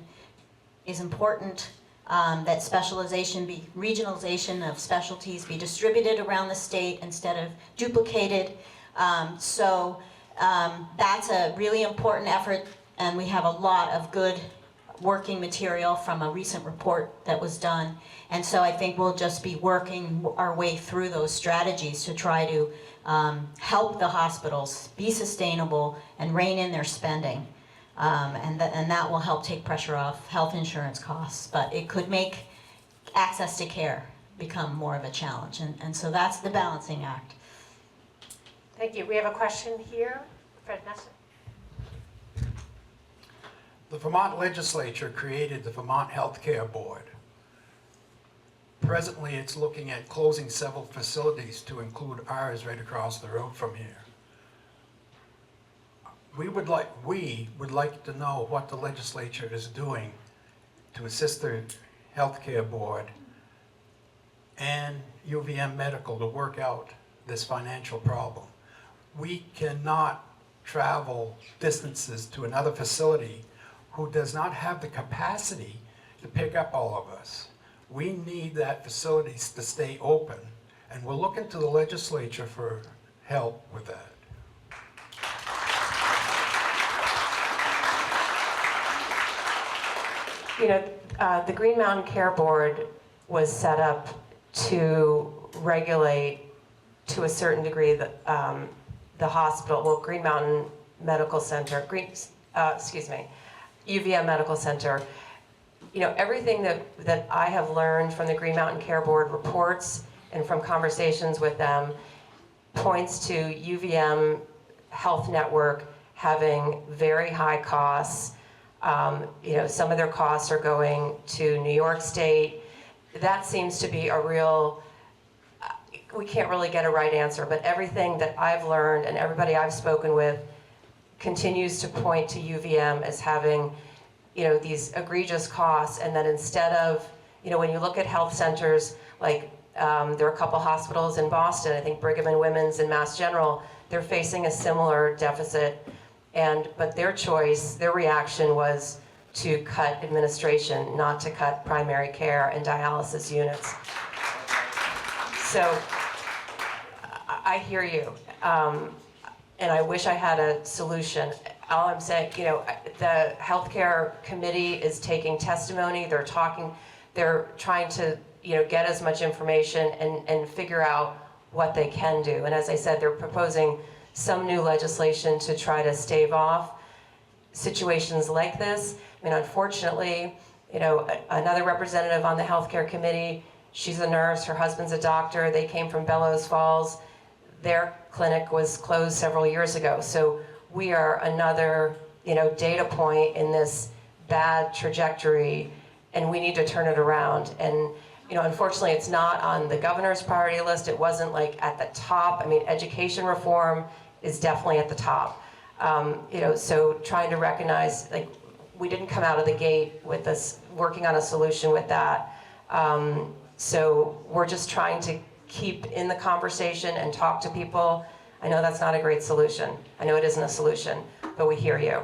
is important, that regionalization of specialties be distributed around the state instead of duplicated. That's a really important effort, and we have a lot of good working material from a recent report that was done. And so I think we'll just be working our way through those strategies to try to help the hospitals be sustainable and rein in their spending. And that will help take pressure off health insurance costs, but it could make access to care become more of a challenge. And so that's the balancing act. Thank you. We have a question here. Fred Messer. The Vermont legislature created the Vermont Healthcare Board. Presently, it's looking at closing several facilities to include ours right across the road from here. We would like to know what the legislature is doing to assist the healthcare board and UVM Medical to work out this financial problem. We cannot travel distances to another facility who does not have the capacity to pick up all of us. We need that facilities to stay open, and we're looking to the legislature for help with that. The Green Mountain Care Board was set up to regulate, to a certain degree, the hospital, Green Mountain Medical Center, UVM Medical Center. Everything that I have learned from the Green Mountain Care Board reports and from conversations with them points to UVM Health Network having very high costs. Some of their costs are going to New York State. That seems to be a real, we can't really get a right answer, but everything that I've learned and everybody I've spoken with continues to point to UVM as having, these egregious costs, and that instead of when you look at health centers, like there are a couple hospitals in Boston, I think Brigham and Women's and Mass General, they're facing a similar deficit. But their choice, their reaction was to cut administration, not to cut primary care and dialysis units. So I hear you. And I wish I had a solution. All I'm saying, the healthcare committee is taking testimony. They're trying to, get as much information and figure out what they can do. And as I said, they're proposing some new legislation to try to stave off situations like this. I mean, unfortunately, another representative on the healthcare committee, she's a nurse, her husband's a doctor, they came from Bellows Falls. Their clinic was closed several years ago. So we are another, data point in this bad trajectory, and we need to turn it around. And, unfortunately, it's not on the governor's priority list. It wasn't like at the top. I mean, education reform is definitely at the top. So trying to recognize, like, we didn't come out of the gate with this, working on a solution with that. So we're just trying to keep in the conversation and talk to people. I know that's not a great solution. I know it isn't a solution, but we hear you.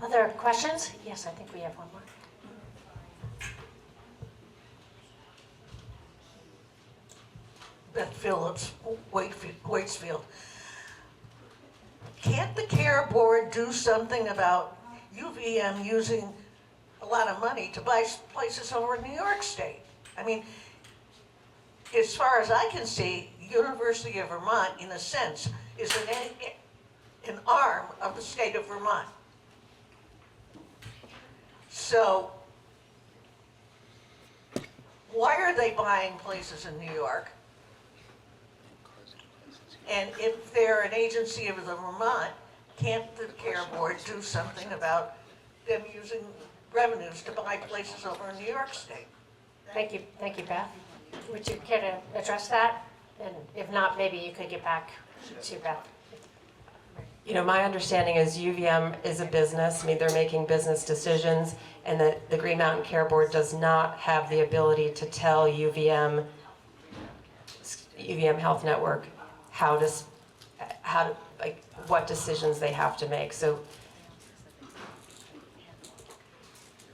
Other questions? Yes, I think we have one more. Beth Phillips, Waitsfield. Can't the care board do something about UVM using a lot of money to buy places over in New York State? I mean, as far as I can see, University of Vermont, in a sense, is an arm of the state of Vermont. So, why are they buying places in New York? And if they're an agency of the Vermont, can't the care board do something about them using revenues to buy places over in New York State? Thank you, Beth. Would you care to address that? And if not, maybe you could get back to Beth. My understanding is UVM is a business. I mean, they're making business decisions, and that the Green Mountain Care Board does not have the ability to tell UVM Health Network what decisions they have to make. So,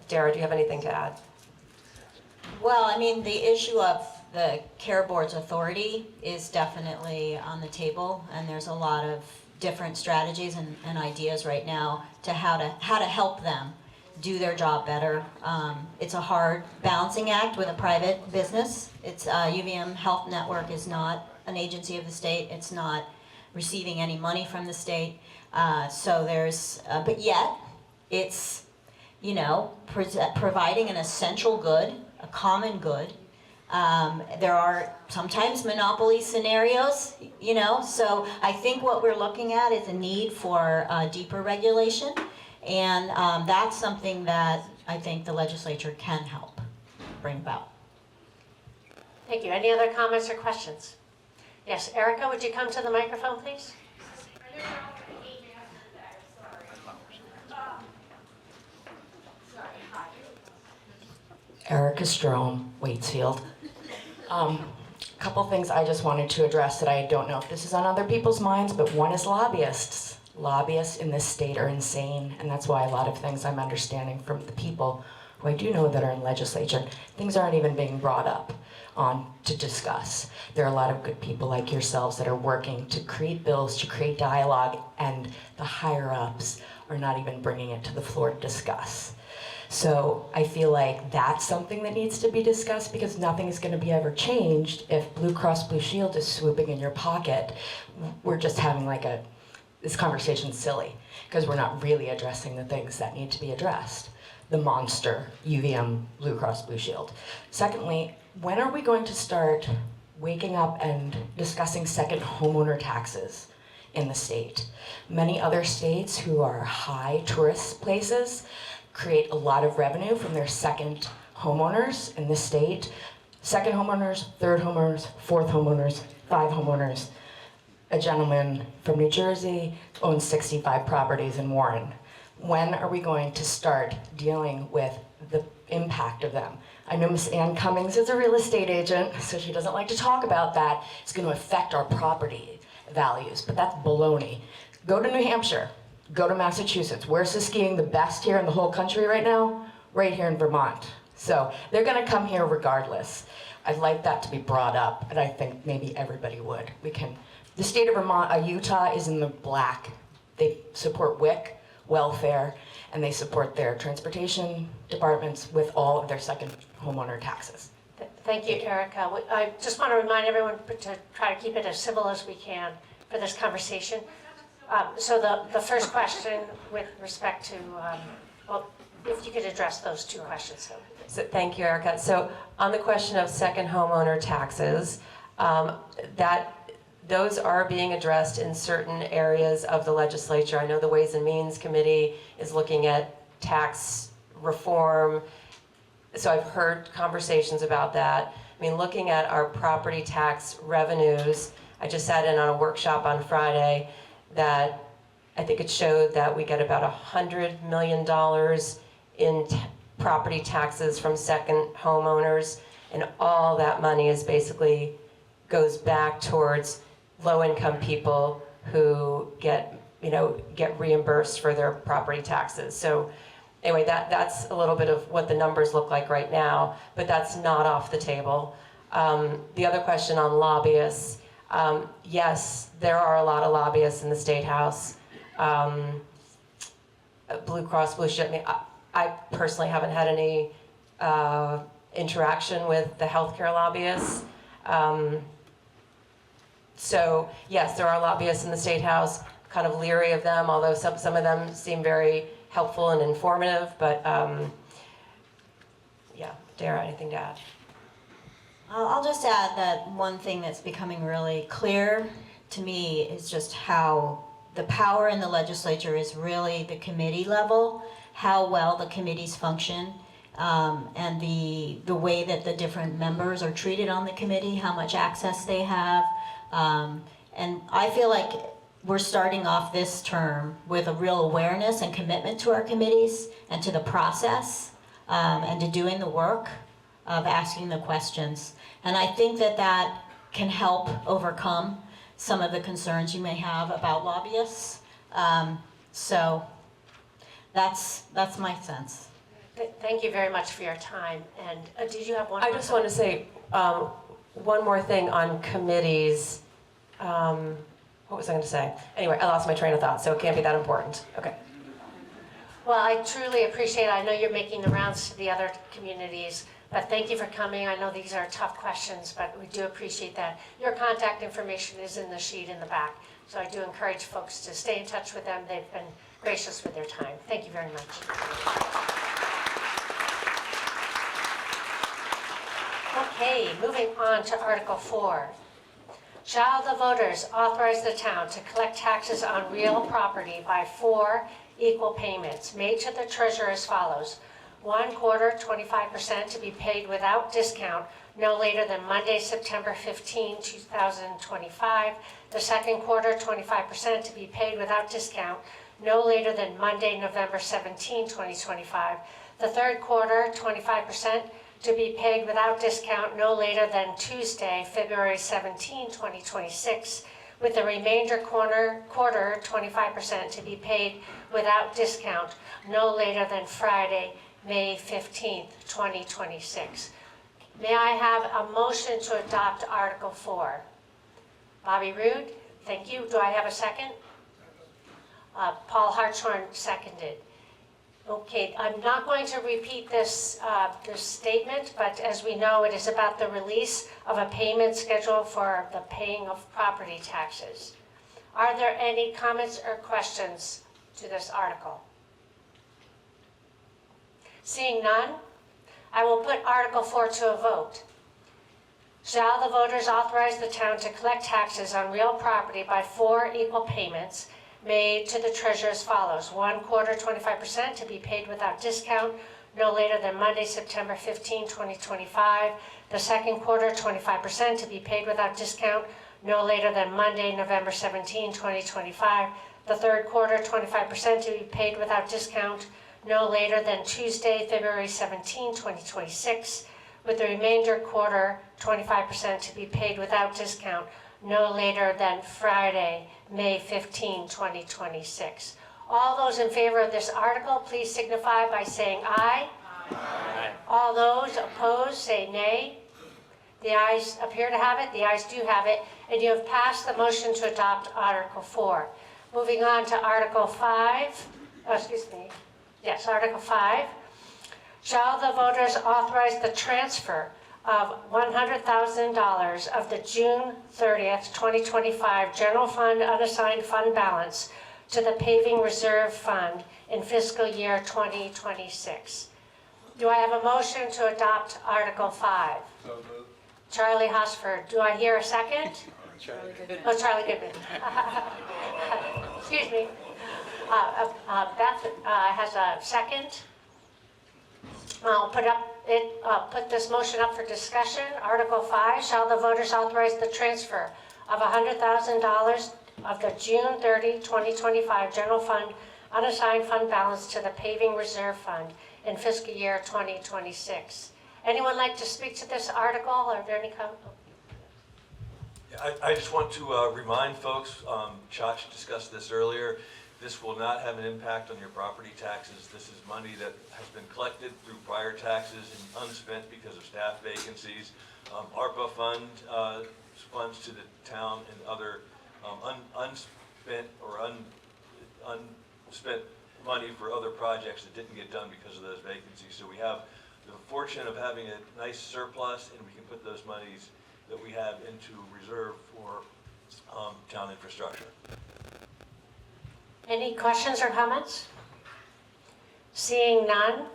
Dara, do you have anything to add? Well, I mean, the issue of the care board's authority is definitely on the table, and there's a lot of different strategies and ideas right now to how to help them do their job better. It's a hard balancing act with a private business. It's UVM Health Network is not an agency of the state. It's not receiving any money from the state. So there's, but yet it's, providing an essential good, a common good. There are sometimes monopoly scenarios, so I think what we're looking at is a need for deeper regulation, and that's something that I think the legislature can help bring about. Thank you. Any other comments or questions? Yes, Erica, would you come to the microphone, please? Erica Strom, Waitsfield. Couple things I just wanted to address that I don't know if this is on other people's minds, but one is lobbyists. Lobbyists in this state are insane, and that's why a lot of things I'm understanding from the people who I do know that are in legislature, things aren't even being brought up on to discuss. There are a lot of good people like yourselves that are working to create bills, to create dialogue, and the higher-ups are not even bringing it to the floor to discuss. So I feel like that's something that needs to be discussed, because nothing is going to be ever changed if Blue Cross Blue Shield is swooping in your pocket. We're just having like this conversation's silly, because we're not really addressing the things that need to be addressed. The monster, UVM, Blue Cross Blue Shield. Secondly, when are we going to start waking up and discussing second homeowner taxes in the state? Many other states who are high tourist places create a lot of revenue from their second homeowners in the state. Second homeowners, third homeowners, fourth homeowners, 5 homeowners. A gentleman from New Jersey owns 65 properties in Warren. When are we going to start dealing with the impact of them. I know Miss Ann Cummings is a real estate agent, so she doesn't like to talk about that. It's going to affect our property values, but that's baloney. Go to New Hampshire, go to Massachusetts. Where's the skiing the best here in the whole country right now? Right here in Vermont. So they're going to come here regardless. I'd like that to be brought up, and I think maybe everybody would. The state of Vermont, Utah is in the black. They support WIC, welfare, and they support their transportation departments with all of their second homeowner taxes. Thank you, Erica. I just want to remind everyone to try to keep it as civil as we can for this conversation. So the first question with respect to, well, if you could address those two questions. So, thank you, Erica. So on the question of second homeowner taxes, those are being addressed in certain areas of the legislature. I know the Ways and Means Committee is looking at tax reform. So I've heard conversations about that. I mean, looking at our property tax revenues, I just sat in on a workshop on Friday that I think it showed that we get about $100 million in property taxes from second homeowners, and all that money is basically goes back towards low-income people who get reimbursed for their property taxes. So anyway, that's a little bit of what the numbers look like right now, but that's not off the table. The other question on lobbyists, yes, there are a lot of lobbyists in the State House. Blue Cross Blue Shield, I personally haven't had any interaction with the healthcare lobbyists. So yes, there are lobbyists in the State House, kind of leery of them, although some of them seem very helpful and informative, but yeah, Dara, anything to add? I'll just add that one thing that's becoming really clear to me is just how the power in the legislature is really the committee level, how well the committees function, and the way that the different members are treated on the committee, how much access they have. And I feel like we're starting off this term with a real awareness and commitment to our committees and to the process and to doing the work of asking the questions. And I think that can help overcome some of the concerns you may have about lobbyists. So that's my sense. Thank you very much for your time. And did you have one? I just want to say one more thing on committees. What was I going to say? Anyway, I lost my train of thought, so it can't be that important. Okay. Well, I truly appreciate it. I know you're making the rounds to the other communities, but thank you for coming. I know these are tough questions, but we do appreciate that. Your contact information is in the sheet in the back, so I do encourage folks to stay in touch with them. They've been gracious with their time. Thank you very much. Okay, moving on to Article 4. Shall the voters authorize the town to collect taxes on real property by 4 equal payments made to the treasurer as follows: 1/4, 25% to be paid without discount no later than Monday, September 15, 2025. The second quarter, 25% to be paid without discount no later than Monday, November 17, 2025. The third quarter, 25% to be paid without discount no later than Tuesday, February 17, 2026, with the remainder quarter, 25% to be paid without discount no later than Friday, May 15, 2026. May I have a motion to adopt Article 4? Bobby Roode, thank you. Do I have a second? Paul Hartshorn seconded. Okay, I'm not going to repeat this statement, but as we know, it is about the release of a payment schedule for the paying of property taxes. Are there any comments or questions to this article? Seeing none, I will put Article 4 to a vote. Shall the voters authorize the town to collect taxes on real property by 4 equal payments made to the treasurer as follows: 1/4, 25% to be paid without discount no later than Monday, September 15, 2025. The second quarter, 25% to be paid without discount no later than Monday, November 17, 2025. The third quarter, 25% to be paid without discount no later than Tuesday, February 17, 2026, with the remainder quarter, 25%, to be paid without discount no later than Friday, May 15, 2026. All those in favor of this article, please signify by saying aye. Aye. All those opposed, say nay. The ayes appear to have it, the ayes do have it, and you have passed the motion to adopt Article 4. Moving on to Article 5, Article 5. Shall the voters authorize the transfer of $100,000 of the June 30th, 2025 General Fund unassigned fund balance to the Paving Reserve Fund in fiscal year 2026? Do I have a motion to adopt Article 5? So moved. Charlie Hosford. Do I hear a second? Charlie Goodman. Oh, Charlie Goodman. Excuse me. Beth has a second. I'll put this motion up for discussion. Article 5, shall the voters authorize the transfer of $100,000 of the June 30, 2025 General Fund unassigned fund balance to the Paving Reserve Fund in fiscal year 2026? Anyone like to speak to this article? Are there any comments? I just want to remind folks, Chach discussed this earlier, this will not have an impact on your property taxes. This is money that has been collected through prior taxes and unspent because of staff vacancies. ARPA funds to the town and other unspent or unspent money for other projects that didn't get done because of those vacancies. So we have the fortune of having a nice surplus, and we can put those monies that we have into reserve for town infrastructure. Any questions or comments? Seeing none,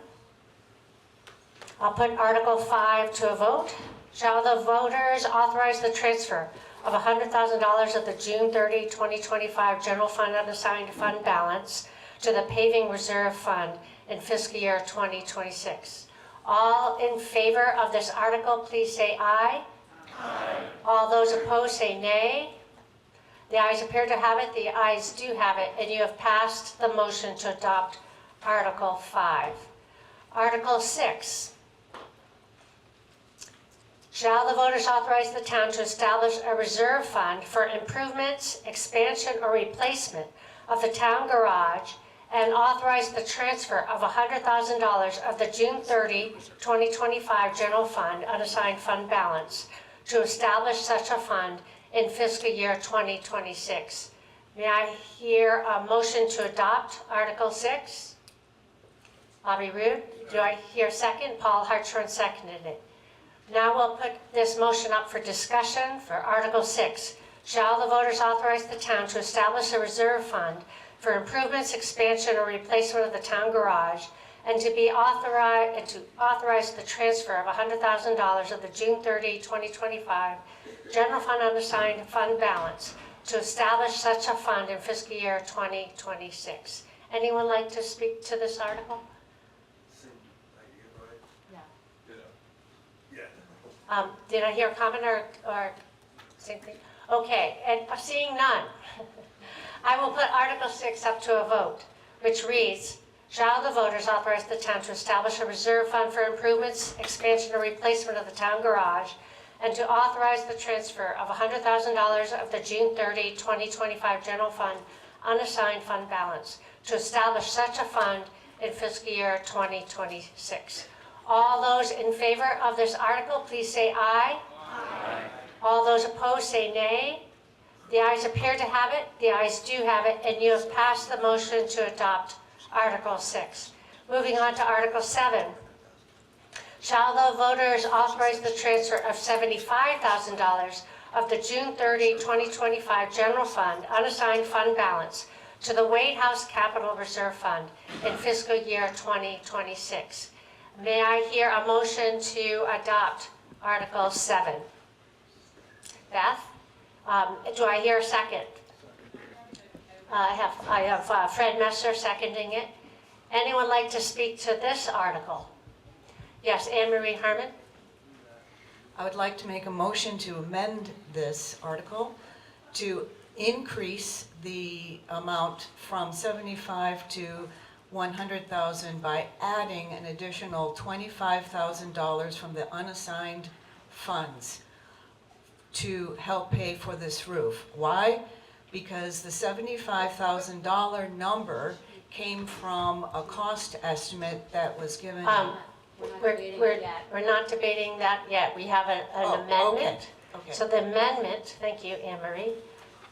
I'll put Article 5 to a vote. Shall the voters authorize the transfer of $100,000 of the June 30, 2025 General Fund unassigned fund balance to the Paving Reserve Fund in fiscal year 2026? All in favor of this article, please say aye. Aye. All those opposed, say nay. The ayes appear to have it, the ayes do have it, and you have passed the motion to adopt Article 5. Article 6. Shall the voters authorize the town to establish a reserve fund for improvements, expansion, or replacement of the town garage and authorize the transfer of $100,000 of the June 30, 2025 General Fund unassigned fund balance to establish such a fund in fiscal year 2026? May I hear a motion to adopt Article 6? Bobby Roode. Do I hear a second? Paul Hartshorn seconded it. Now we'll put this motion up for discussion for Article 6. Shall the voters authorize the town to establish a reserve fund for improvements, expansion, or replacement of the town garage, and to authorize the transfer of $100,000 of the June 30, 2025 General Fund unassigned fund balance to establish such a fund in fiscal year 2026? Anyone like to speak to this article? Did I hear a comment or same thing? Okay, and seeing none, I will put Article 6 up to a vote, which reads, shall the voters authorize the town to establish a reserve fund for improvements, expansion, or replacement of the town garage, and to authorize the transfer of $100,000 of the June 30, 2025 General Fund unassigned fund balance to establish such a fund in fiscal year 2026? All those in favor of this article, please say aye. Aye. All those opposed, say nay. The ayes appear to have it, the ayes do have it, and you have passed the motion to adopt Article 6. Moving on to Article 7. Shall the voters authorize the transfer of $75,000 of the June 30, 2025 General Fund unassigned fund balance to the White House Capital Reserve Fund in fiscal year 2026? May I hear a motion to adopt Article 7? Beth? Do I hear a second? I have Fred Messer seconding it. Anyone like to speak to this article? Yes, Anne Marie Harmon. I would like to make a motion to amend this article to increase the amount from 75 to 100,000 by adding an additional $25,000 from the unassigned funds to help pay for this roof. Why? Because the $75,000 number came from a cost estimate that was given. We're not debating that yet. We have an amendment. Okay. So the amendment, thank you, Anne Marie.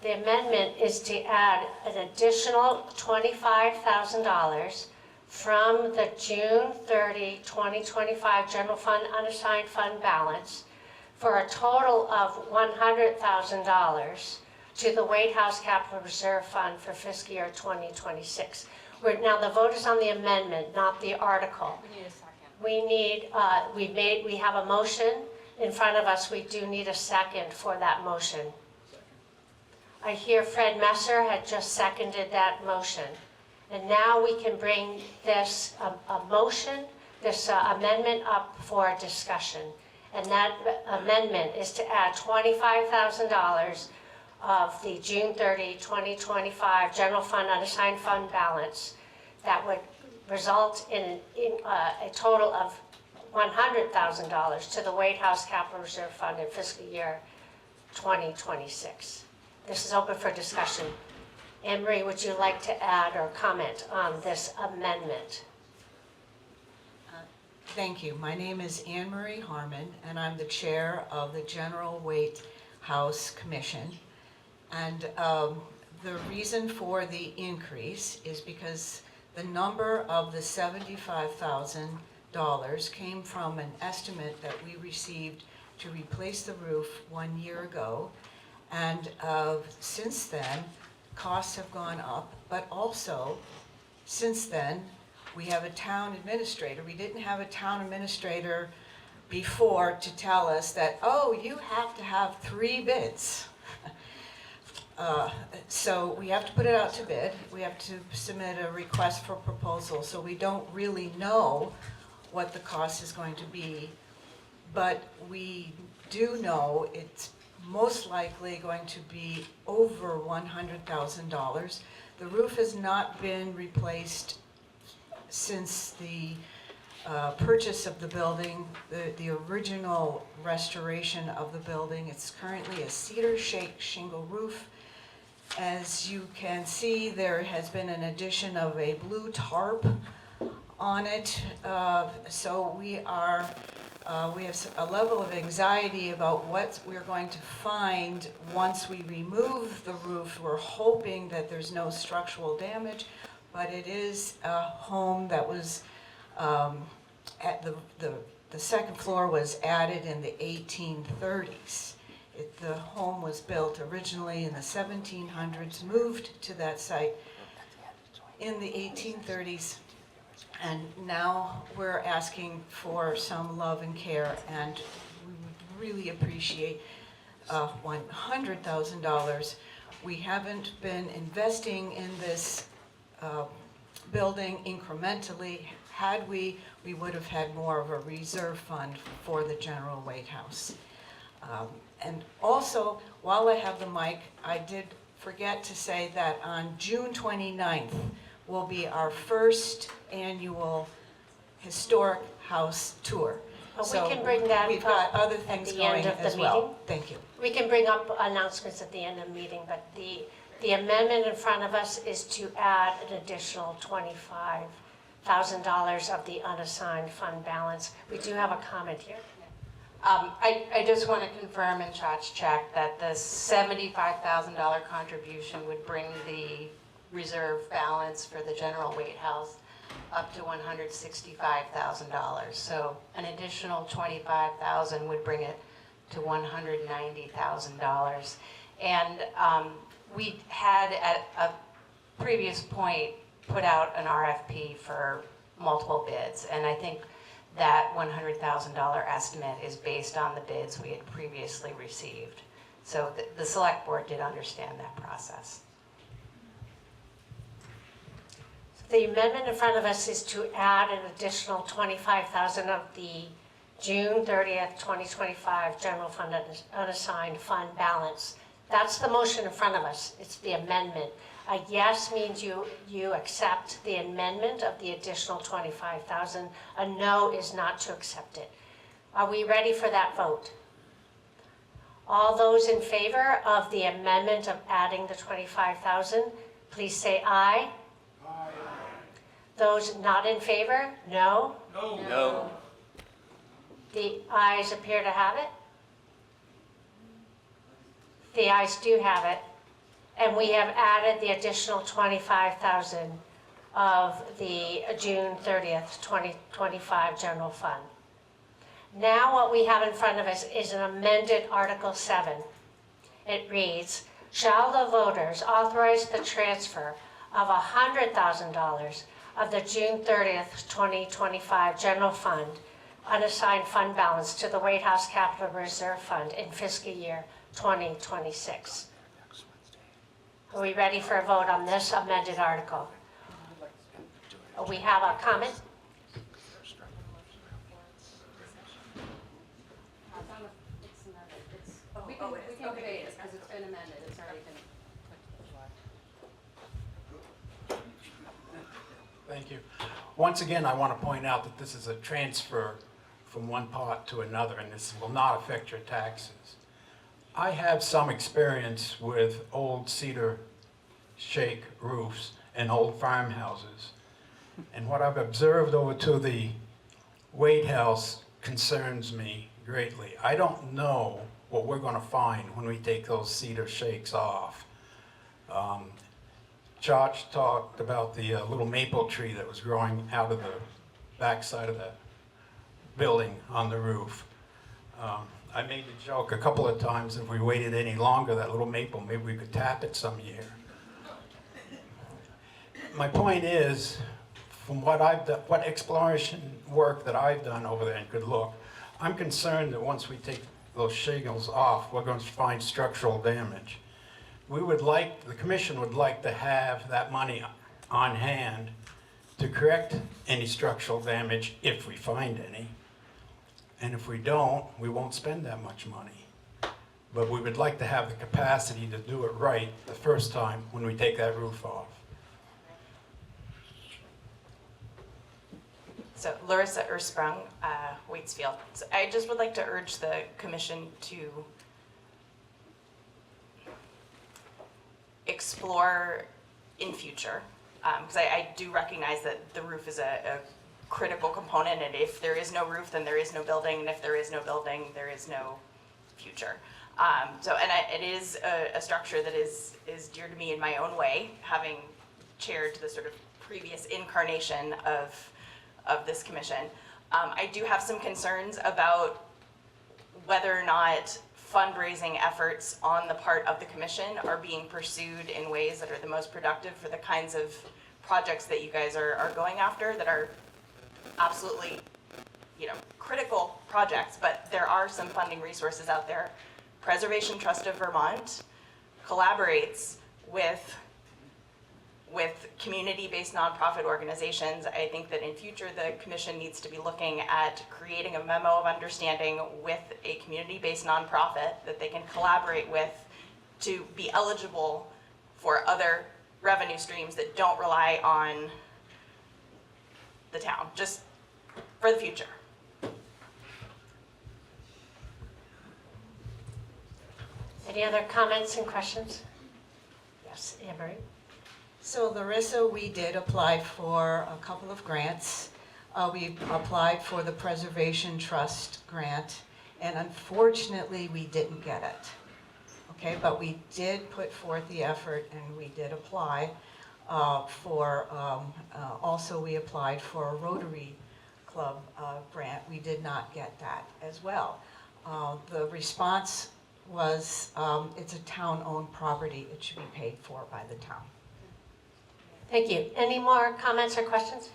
The amendment is to add an additional $25,000 from the June 30, 2025 general fund unassigned fund balance for a total of $100,000 to the White House Capital Reserve Fund for fiscal year 2026. Now the vote is on the amendment, not the article. We need a second. We need, we have a motion in front of us. We do need a second for that motion. I hear Fred Messer had just seconded that motion. And now we can bring this this amendment up for discussion. And that amendment is to add $25,000 of the June 30, 2025 general fund unassigned fund balance that would result in a total of $100,000 to the White House Capital Reserve Fund in fiscal year 2026. This is open for discussion. Anne Marie, would you like to add or comment on this amendment? Thank you. My name is Anne Marie Harmon, and I'm the chair of the General White House Commission. And the reason for the increase is because the number of the $75,000 came from an estimate that we received to replace the roof 1 year ago. And since then, costs have gone up, but also since then, we have a town administrator. We didn't have a town administrator before to tell us that, oh, you have to have 3 bids. So we have to put it out to bid. We have to submit a request for proposal. So we don't really know what the cost is going to be, but we do know it's most likely going to be over $100,000. The roof has not been replaced since the purchase of the building, the original restoration of the building. It's currently a cedar shake shingle roof. As you can see, there has been an addition of a blue tarp on it. So we have a level of anxiety about what we're going to find once we remove the roof. We're hoping that there's no structural damage, but it is a home that was at the second floor was added in the 1830s. The home was built originally in the 1700s, moved to that site in the 1830s, and now we're asking for some love and care, and we would really appreciate $100,000. We haven't been investing in this building incrementally. Had we would have had more of a reserve fund for the General White House. And also, while I have the mic, I did forget to say that on June 29th will be our first annual historic house tour. We can bring that we've got up other at things the end going of the as well. meeting. Thank you. We can bring up announcements at the end of the meeting, but the amendment in front of us is to add an additional $25,000 of the unassigned fund balance. We do have a comment here. I just want to confirm and check that the $75,000 contribution would bring the reserve balance for the General White House up to $165,000. So an additional $25,000 would bring it to $190,000. And we had at a previous point put out an RFP for multiple bids, and I think that $100,000 estimate is based on the bids we had previously received. So the select board did understand that process. The amendment in front of us is to add an additional $25,000 of the June 30th, 2025 general fund unassigned fund balance That's the motion in front of us. It's the amendment. A yes means you accept the amendment of the additional 25,000. A no is not to accept it. Are we ready for that vote? All those in favor of the amendment of adding the 25,000, please say aye. Aye. Those not in favor, no? No. The ayes appear to have it. The ayes do have it. And we have added the additional 25,000 of the June 30th, 2025 general fund. Now what we have in front of us is an amended Article 7. It reads, shall the voters authorize the transfer of $100,000 of the June 30th, 2025 general fund unassigned fund balance to the White House Capital Reserve Fund in fiscal year 2026. Are we ready for a vote on this amended article? We have a comment? We can debate it because it's been amended. It's already been. Thank you. Once again, I want to point out that this is a transfer from one pot to another, and this will not affect your taxes. I have some experience with old cedar shake roofs and old farmhouses. And what I've observed over to the Wade House concerns me greatly. I don't know what we're going to find when we take those cedar shakes off. Josh talked about the little maple tree that was growing out of the backside of the building on the roof. I made the joke a couple of times, if we waited any longer, that little maple, maybe we could tap it some year. My point is, from what I've done, what exploration work that I've done over there in Good Look, I'm concerned that once we take those shingles off, we're going to find structural damage. We would like, the commission would like to have that money on hand to correct any structural damage if we find any. And if we don't, we won't spend that much money. But we would like to have the capacity to do it right the first time when we take that roof off. So Larissa Ersprung, Waitsfield. So I just would like to urge the commission to explore in future, because I do recognize that the roof is a critical component, and if there is no roof, then there is no building, and if there is no building, there is no future. It is a structure that is dear to me in my own way, having chaired the sort of previous incarnation of this commission. I do have some concerns about whether or not fundraising efforts on the part of the commission are being pursued in ways that are the most productive for the kinds of projects that you guys are going after, that are absolutely, critical projects. But there are some funding resources out there. Preservation Trust of Vermont collaborates with community-based nonprofit organizations. I think that in future the commission needs to be looking at creating a memo of understanding with a community-based nonprofit that they can collaborate with to be eligible for other revenue streams that don't rely on the town, just for the future. Any other comments and questions? Yes, Anne-Marie? So Larissa, we did apply for a couple of grants. We applied for the Preservation Trust grant, and unfortunately, we didn't get it. Okay, but we did put forth the effort, and we did apply also we applied for a Rotary Club grant. We did not get that as well. The response was, it's a town-owned property. It should be paid for by the town. Thank you. Any more comments or questions?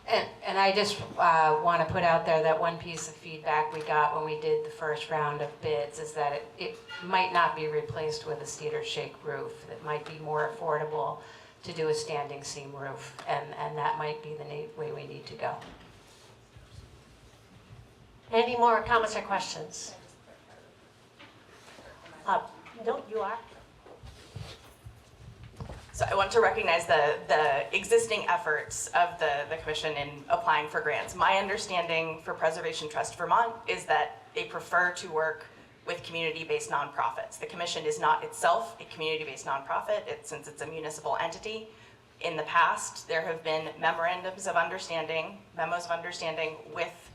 And I just want to put out there that one piece of feedback we got when we did the first round of bids is that it might not be replaced with a cedar shake roof. It might be more affordable to do a standing seam roof, and that might be the way we need to go. Any more comments or questions? No, you are. So I want to recognize the existing efforts of the commission in applying for grants. My understanding for Preservation Trust Vermont is that they prefer to work with community-based nonprofits. The commission is not itself a community-based nonprofit, since it's a municipal entity. In the past, there have been memos of understanding with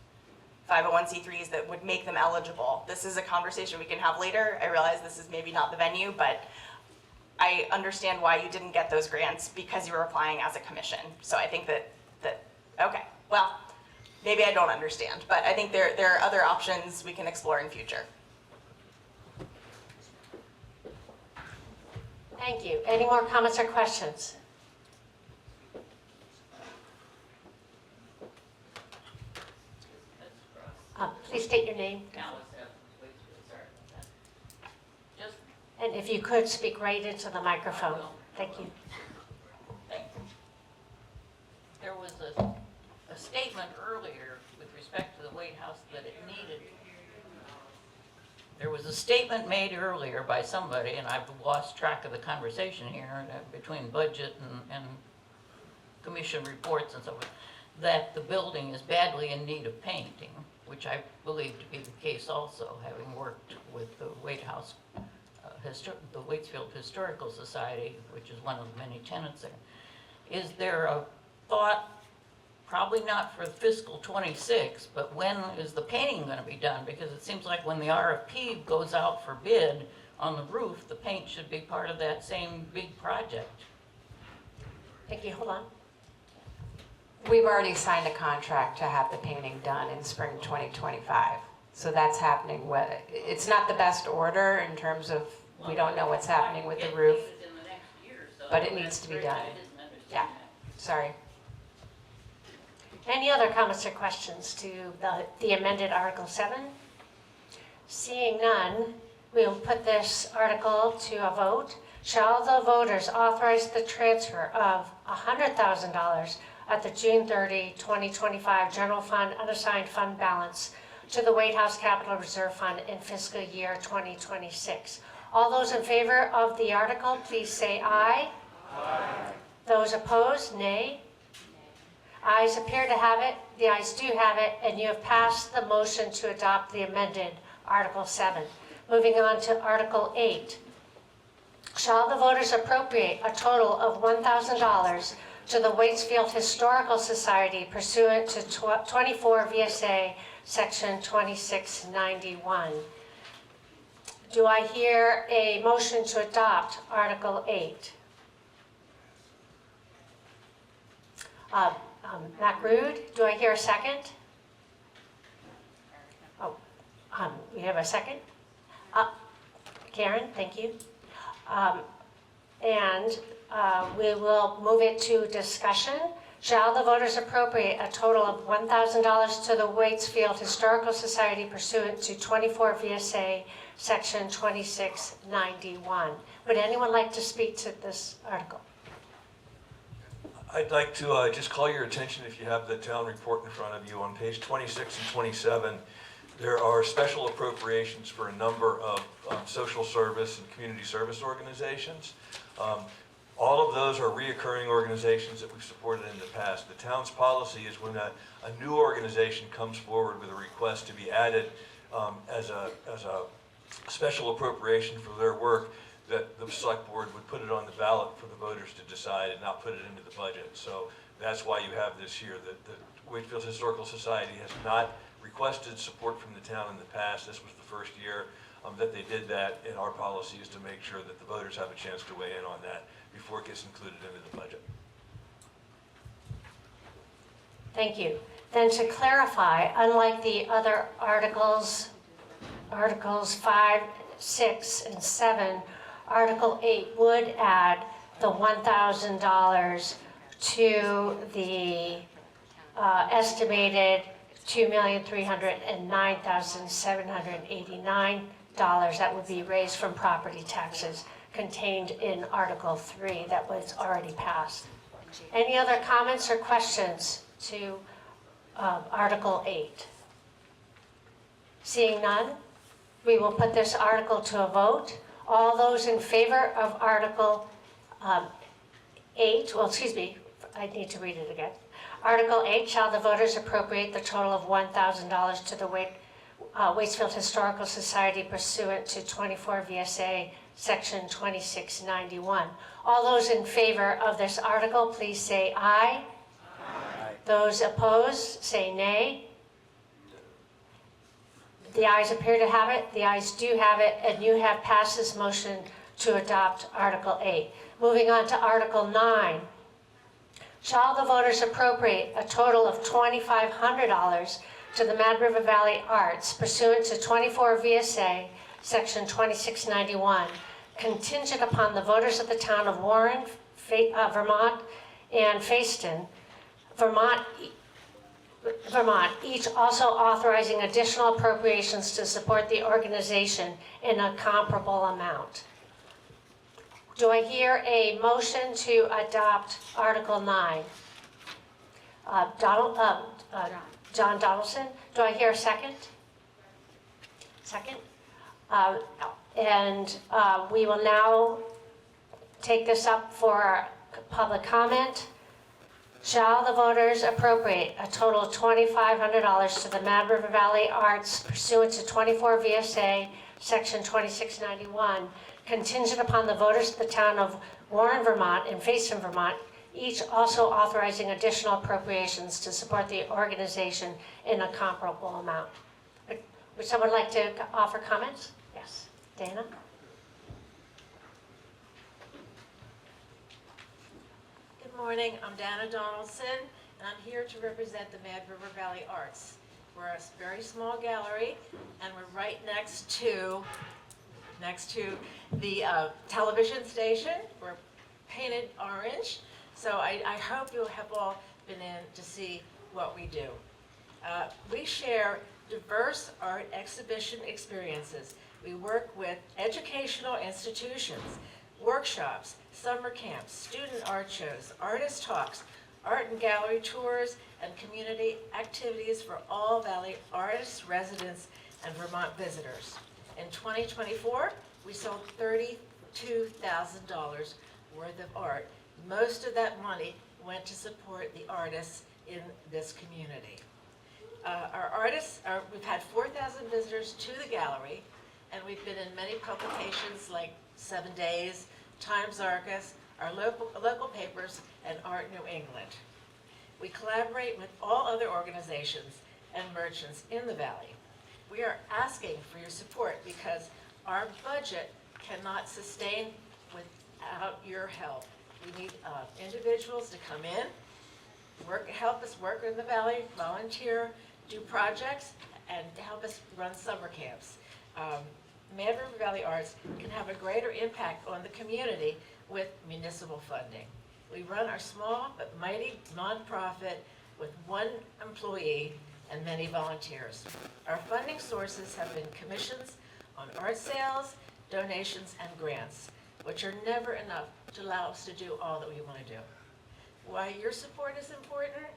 501c3s that would make them eligible. This is a conversation we can have later. I realize this is maybe not the venue, but I understand why you didn't get those grants because you were applying as a commission. So I think that okay, well, maybe I don't understand, but I think there are other options we can explore in future. Thank you. Any more comments or questions? Please state your name. And if you could, speak right into the microphone. Thank you. There was a statement earlier with respect to the White House that it needed. There was a statement made earlier by somebody, and I've lost track of the conversation here between budget and commission reports and so forth, that the building is badly in need of painting, which I believe to be the case also, having worked with the White House, the Waitsfield Historical Society, which is one of the many tenants there. Is there a thought, probably not for fiscal 26, but when is the painting going to be done? Because it seems like when the RFP goes out for bid on the roof, the paint should be part of that same big project. Thank you. Hold on. We've already signed a contract to have the painting done in spring 2025. So that's happening. It's not the best order in terms of, we don't know what's happening with the roof, but it needs to be done. Yeah, sorry. Any other comments or questions to the amended Article 7? Seeing none, we will put this article to a vote. Shall the voters authorize the transfer of $100,000 at the June 30, 2025 General Fund Unassigned Fund Balance to the White House Capital Reserve Fund in fiscal year 2026? All those in favor of the article, please say aye. Aye. Those opposed, nay. Ayes appear to have it, the ayes do have it, and you have passed the motion to adopt the amended Article 7. Moving on to Article 8. Shall the voters appropriate a total of $1,000 to the Waitsfield Historical Society pursuant to 24 VSA Section 2691? Do I hear a motion to adopt Article 8? Matt Rude, do I hear a second? Oh, we have a second? Karen, thank you. We will move it to discussion. Shall the voters appropriate a total of $1,000 to the Waitsfield Historical Society pursuant to 24 VSA Section 2691? Would anyone like to speak to this article? I'd like to just call your attention, if you have the town report in front of you, on page 26 and 27, there are special appropriations for a number of social service and community service organizations. All of those are reoccurring organizations that we've supported in the past. The town's policy is when a new organization comes forward with a request to be added as a special appropriation for their work, that the select board would put it on the ballot for the voters to decide and not put it into the budget. So that's why you have this here. The Waitsfield Historical Society has not requested support from the town in the past. This was the first year that they did that, and our policy is to make sure that the voters have a chance to weigh in on that before it gets included into the budget. Thank you. Then to clarify, unlike the other Articles 5, 6, and 7, Article 8 would add the $1,000 to the estimated $2,309,789 that would be raised from property taxes contained in Article 3 that was already passed. Any other comments or questions to Article 8? Seeing none, we will put this article to a vote. All those in favor of Article 8, well, excuse me, I need to read it again. Article 8, shall the voters appropriate the total of $1,000 to the Waitsfield Historical Society pursuant to 24 VSA Section 2691. All those in favor of this article, please say aye. Aye. Those opposed, say nay. The ayes appear to have it. The ayes do have it, and you have passed this motion to adopt Article 8. Moving on to Article 9. Shall the voters appropriate a total of $2,500 to the Mad River Valley Arts pursuant to 24 VSA Section 2691, contingent upon the voters of the town of Warren, Vermont, and Fayston, Vermont, each also authorizing additional appropriations to support the organization in a comparable amount. Do I hear a motion to adopt Article 9? John Donaldson, do I hear a second? Second? We will now take this up for public comment. Shall the voters appropriate a total of $2,500 to the Mad River Valley Arts pursuant to 24 VSA Section 2691, contingent upon the voters of the town of Warren, Vermont and Fayston, Vermont, each also authorizing additional appropriations to support the organization in a comparable amount? Would someone like to offer comments? Yes. Dana? Good morning, I'm Dana Donaldson, and I'm here to represent the Mad River Valley Arts. We're a very small gallery, and we're right next to the television station. We're painted orange, so I hope you have all been in to see what we do. We share diverse art exhibition experiences. We work with educational institutions, workshops, summer camps, student art shows, artist talks, art and gallery tours, and community activities for all Valley artists, residents, and Vermont visitors. In 2024, we sold $32,000 worth of art. Most of that money went to support the artists in this community. Our artists, we've had 4,000 visitors to the gallery, and we've been in many publications like 7 Days, Times Argus, our local papers, and Art New England. We collaborate with all other organizations and merchants in the Valley. We are asking for your support because our budget cannot sustain without your help. We need individuals to come in, help us work in the Valley, volunteer, do projects, and help us run summer camps. Mad River Valley Arts can have a greater impact on the community with municipal funding. We run our small but mighty nonprofit with 1 employee and many volunteers. Our funding sources have been commissions on art sales, donations, and grants, which are never enough to allow us to do all that we want to do. Why your support is important?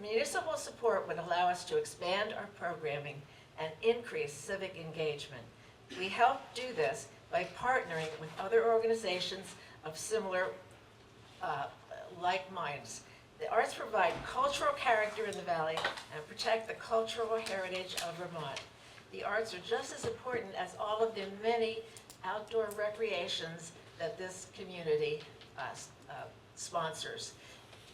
Municipal support would allow us to expand our programming and increase civic engagement. We help do this by partnering with other organizations of similar like minds. The arts provide cultural character in the Valley and protect the cultural heritage of Vermont. The arts are just as important as all of the many outdoor recreations that this community sponsors.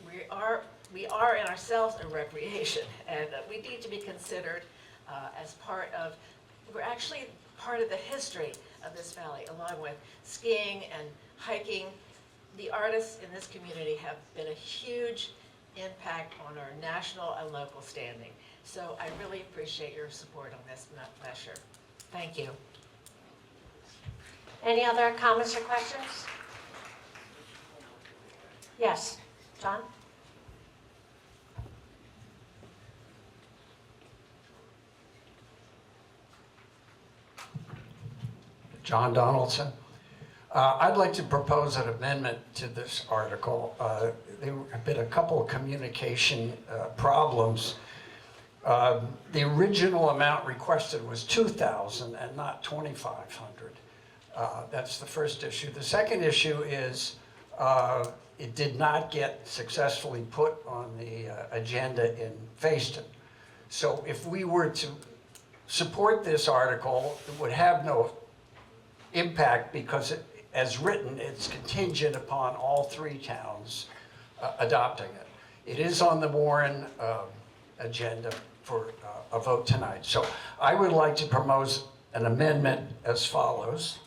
We are in ourselves a recreation, and we need to be considered as part of, we're actually part of the history of this valley, along with skiing and hiking. The artists in this community have been a huge impact on our national and local standing. So I really appreciate your support on this measure. Thank you. Any other comments or questions? Yes, John? John Donaldson. I'd like to propose an amendment to this article. There have been a couple of communication problems. The original amount requested was $2,000 and not $2,500. That's the first issue. The second issue is it did not get successfully put on the agenda in Facein. So if we were to support this article, it would have no impact because as written, it's contingent upon all three towns adopting it. It is on the Warren agenda for a vote tonight. So I would like to propose an amendment as follows.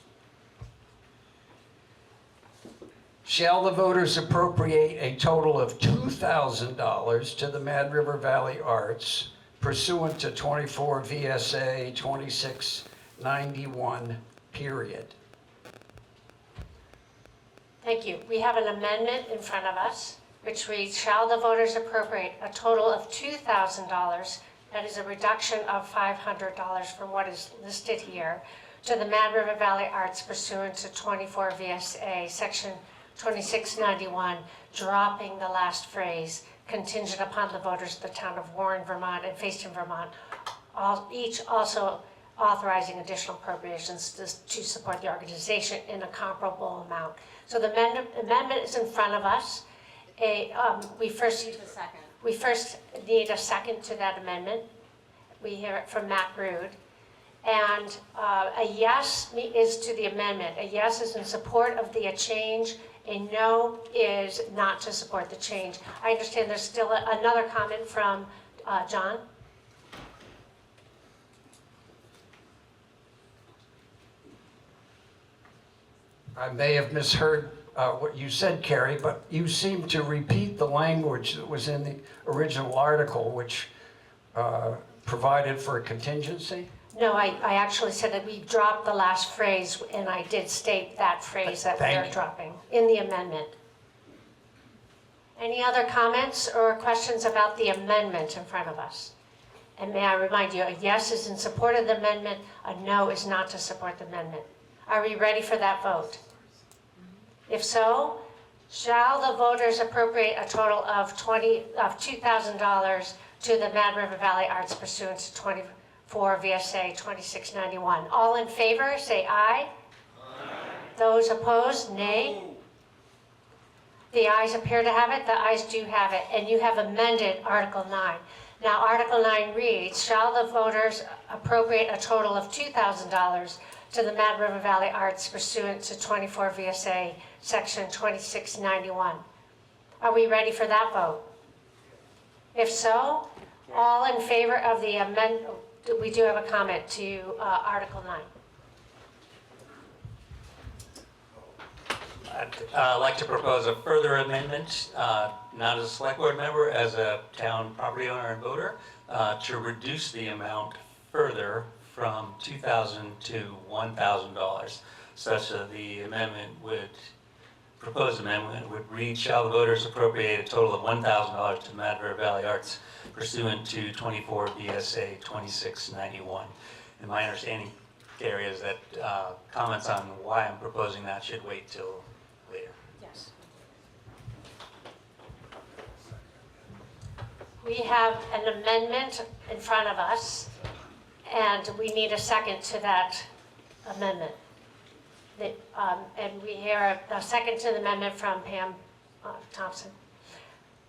Shall the voters appropriate a total of $2,000 to the Mad River Valley Arts pursuant to 24 VSA 2691, period? Thank you. We have an amendment in front of us, which reads, shall the voters appropriate a total of $2,000, that is a reduction of $500 from what is listed here, to the Mad River Valley Arts pursuant to 24 VSA Section 2691, dropping the last phrase, contingent upon the voters of the town of Warren, Vermont, and Facein, Vermont, each also authorizing additional appropriations to support the organization in a comparable amount. So the amendment is in front of us. We first need a second to that amendment. We hear it from Matt Rude. And a yes is to the amendment. A yes is in support of the change. A no is not to support the change. I understand there's still another comment from John. I may have misheard what you said, Carrie, but you seem to repeat the language that was in the original article, which provided for a contingency. No, I actually said that we dropped the last phrase, and I did state that phrase that we are dropping in the amendment. Any other comments or questions about the amendment in front of us? And may I remind you, a yes is in support of the amendment, a no is not to support the amendment. Are we ready for that vote? If so, shall the voters appropriate a total of $2,000 to the Mad River Valley Arts pursuant to 24 VSA 2691? All in favor, say aye. Aye. Those opposed, nay. The ayes appear to have it. The ayes do have it. And you have amended Article 9. Now, Article 9 reads, shall the voters appropriate a total of $2,000 to the Mad River Valley Arts pursuant to 24 VSA Section 2691. Are we ready for that vote? If so, all in favor of the amendment, we do have a comment to Article 9. I'd like to propose a further amendment, not as a select board member, as a town property owner and voter, to reduce the amount further from $2,000 to $1,000, such that the proposed amendment would read, shall the voters appropriate a total of $1,000 to Mad River Valley Arts pursuant to 24 VSA 2691. And my understanding, Gary, is that comments on why I'm proposing that should wait till later. Yes. We have an amendment in front of us, and we need a second to that amendment. And we hear a second to the amendment from Pam Thompson.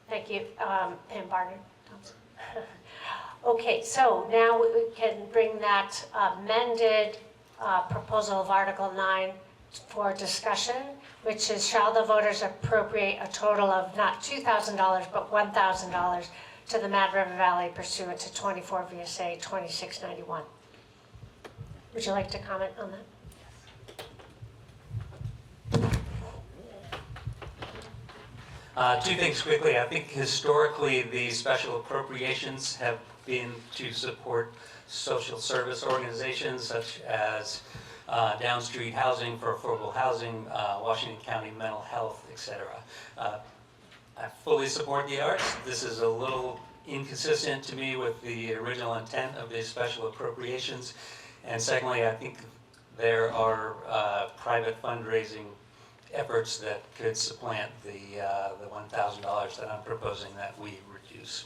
Thank you, Pam Barnard-Thompson. Okay, so now we can bring that amended proposal of Article 9 for discussion, which is, shall the voters appropriate a total of not $2,000 but $1,000 to the Mad River Valley pursuant to 24 VSA 2691. Would you like to comment on that? Two things quickly. I think historically the special appropriations have been to support social service organizations such as Down Street Housing for Affordable Housing, Washington County Mental Health, etc. I fully support the arts. This is a little inconsistent to me with the original intent of these special appropriations. And secondly, I think there are private fundraising efforts that could supplant the $1,000 that I'm proposing that we reduce.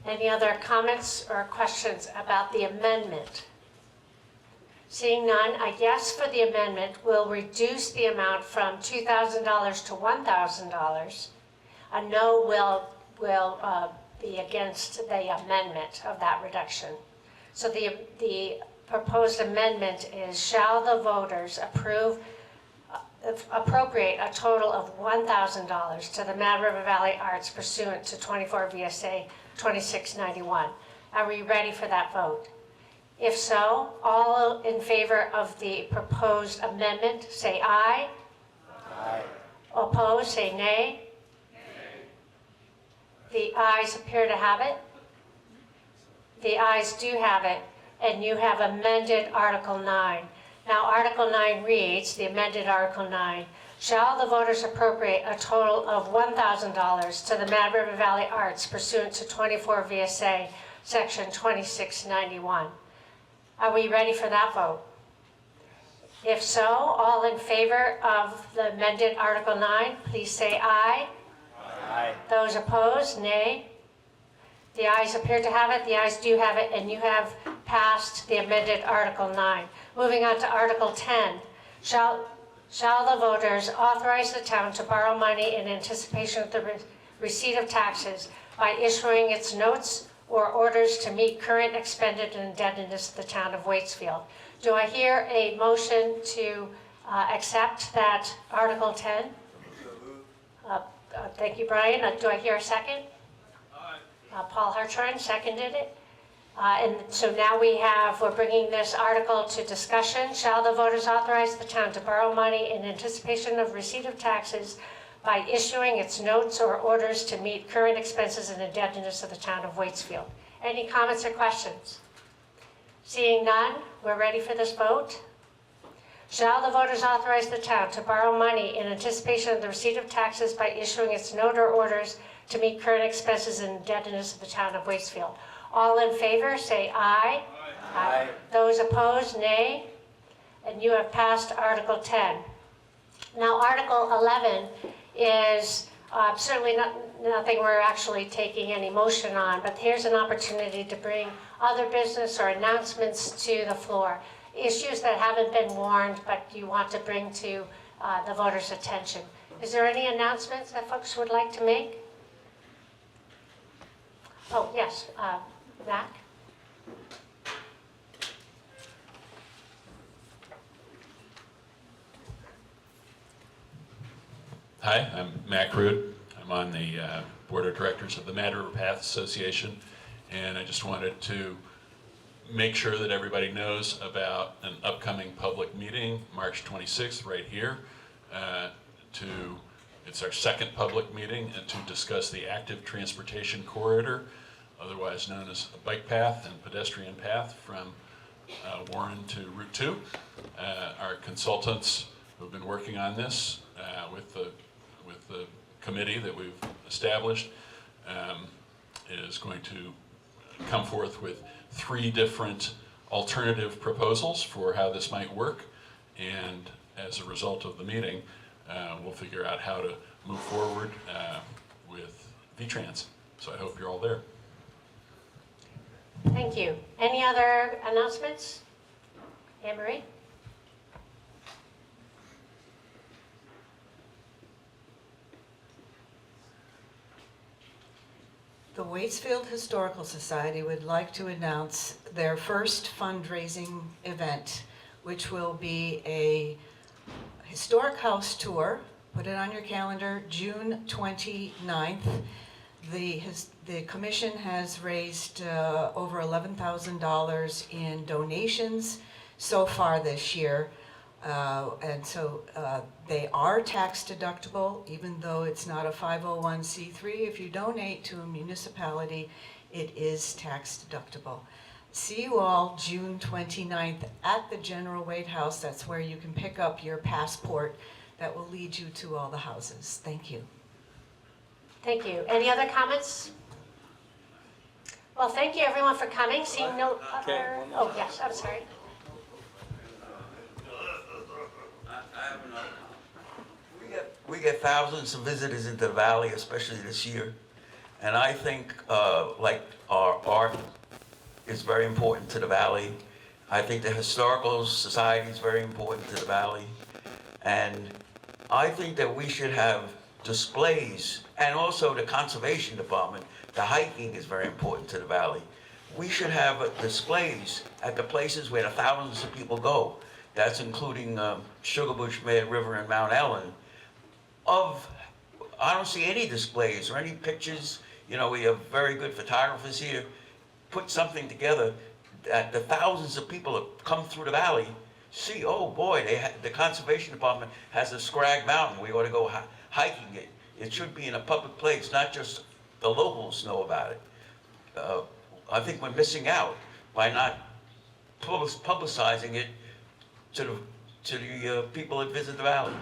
Any other comments or questions about the amendment? Seeing none, a yes for the amendment will reduce the amount from $2,000 to $1,000. A no will be against the amendment of that reduction. So the proposed amendment is, shall the voters appropriate a total of $1,000 to the Mad River Valley Arts pursuant to 24 VSA 2691. Are we ready for that vote? If so, all in favor of the proposed amendment, say aye. Aye. Opposed, say nay. The ayes appear to have it. The ayes do have it, and you have amended Article 9. Now, Article 9 reads, the amended Article 9, shall the voters appropriate a total of $1,000 to the Mad River Valley Arts pursuant to 24 VSA Section 2691. Are we ready for that vote? If so, all in favor of the amended Article 9, please say aye. Aye. Those opposed, nay. The ayes appear to have it, the ayes do have it, and you have passed the amended Article 9. Moving on to Article 10. Shall the voters authorize the town to borrow money in anticipation of the receipt of taxes by issuing its notes or orders to meet current expended indebtedness of the town of Waitsfield? Do I hear a motion to accept that Article 10? Thank you, Brian. Do I hear a second? Paul Hartshorn seconded it. And so now we're bringing this article to discussion. Shall the voters authorize the town to borrow money in anticipation of receipt of taxes by issuing its notes or orders to meet current expenses and indebtedness of the town of Waitsfield? Any comments or questions? Seeing none, we're ready for this vote. Shall the voters authorize the town to borrow money in anticipation of the receipt of taxes by issuing its note or orders to meet current expenses and indebtedness of the town of Waitsfield? All in favor, say aye. Aye. Those opposed, nay. And you have passed Article 10. Now, Article 11 is certainly nothing we're actually taking any motion on, but here's an opportunity to bring other business or announcements to the floor. Issues that haven't been warned, but you want to bring to the voters' attention. Is there any announcements that folks would like to make? Oh, yes, Mac? Hi, I'm Mac Root. I'm on the Board of Directors of the Mad River Path Association, and I just wanted to make sure that everybody knows about an upcoming public meeting, March 26th, right here. It's our second public meeting, and to discuss the active transportation corridor, otherwise known as a bike path and pedestrian path from Warren to Route 2. Our consultants who've been working on this with the committee that we've established is going to come forth with 3 different alternative proposals for how this might work, and as a result of the meeting, we'll figure out how to move forward with VTrans. So I hope you're all there. Thank you. Any other announcements? Anne Marie? The Waitsfield Historical Society would like to announce their first fundraising event, which will be a historic house tour. Put it on your calendar, June 29th. The commission has raised over $11,000 in donations so far this year. And so they are tax deductible, even though it's not a 501c3. If you donate to a municipality, it is tax deductible. See you all June 29th at the General Wade House. That's where you can pick up your passport that will lead you to all the houses. Thank you. Thank you. Any other comments? Well, thank you everyone for coming. Seeing no other, oh yes, I'm sorry. I have another comment. We get thousands of visitors into the valley, especially this year. And I think, like, our art is very important to the valley. I think the Historical Society is very important to the valley. And I think that we should have displays, and also the Conservation Department. The hiking is very important to the valley. We should have displays at the places where the thousands of people go. That's including Sugarbush, Mad River, and Mount Ellen. I don't see any displays or any pictures. You know, we have very good photographers here. Put something together that the thousands of people that come through the valley see, oh boy, the Conservation Department has a Scrag Mountain. We ought to go hiking it. It should be in a public place, not just the locals know about it. I think we're missing out by not publicizing it to the people that visit the valley.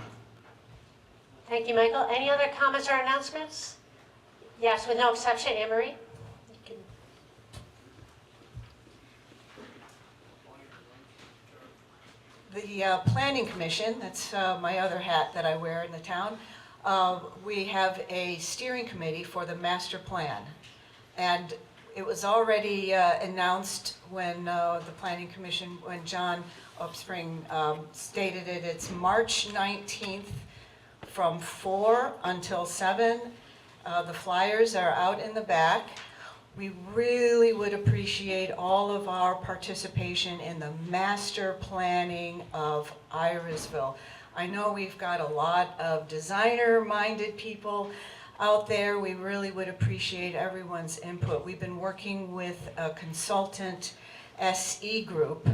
Thank you, Michael. Any other comments or announcements? Yes, with no exception, Anne Marie? The Planning Commission, that's my other hat that I wear in the town, we have a steering committee for the master plan. And it was already announced when the Planning Commission, when John Upspring stated it, it's March 19th from 4 until 7. The flyers are out in the back. We really would appreciate all of our participation in the master planning of Irisville. I know we've got a lot of designer-minded people out there. We really would appreciate everyone's input. We've been working with a consultant, SE Group.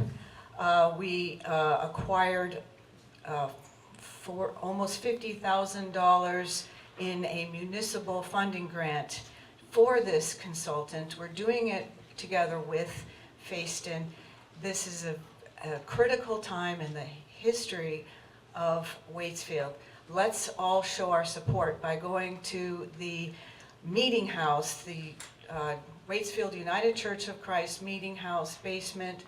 We acquired for almost $50,000 in a municipal funding grant for this consultant. We're doing it together with Fayston. This is a critical time in the history of Waitsfield. Let's all show our support by going to the meeting house, the Waitsfield United Church of Christ meeting house basement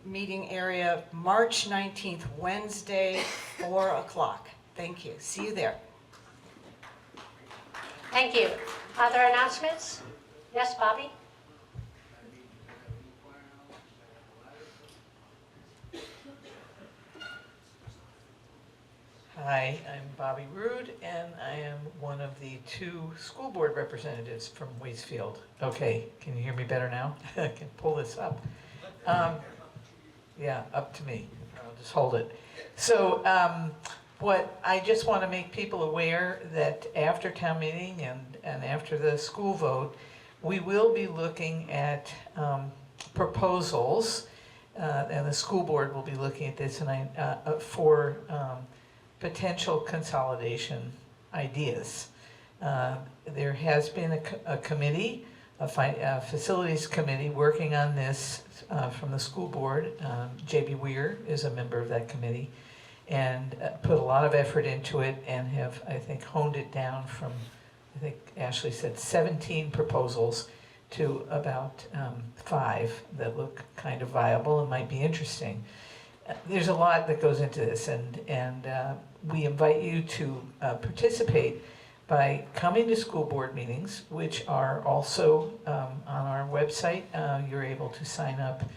meeting area, March 19th, Wednesday, 4 o'clock. Thank you. See you there. Thank you. Other announcements? Yes, Bobby? Hi, I'm Bobby Rood, and I am one of the 2 school board representatives from Waitsfield. Okay, can you hear me better now? I can pull this up. Yeah, up to me. I'll just hold it. So what I just want to make people aware that after town meeting and after the school vote, we will be looking at proposals, and the school board will be looking at this for potential consolidation ideas. There has been a committee, a facilities committee working on this from the school board. J.B. Weir is a member of that committee and put a lot of effort into it and have, I think, honed it down from, I think Ashley said 17 proposals to about 5 that look kind of viable and might be interesting. There's a lot that goes into this, and we invite you to participate by coming to school board meetings, which are also on our website. You're able to sign up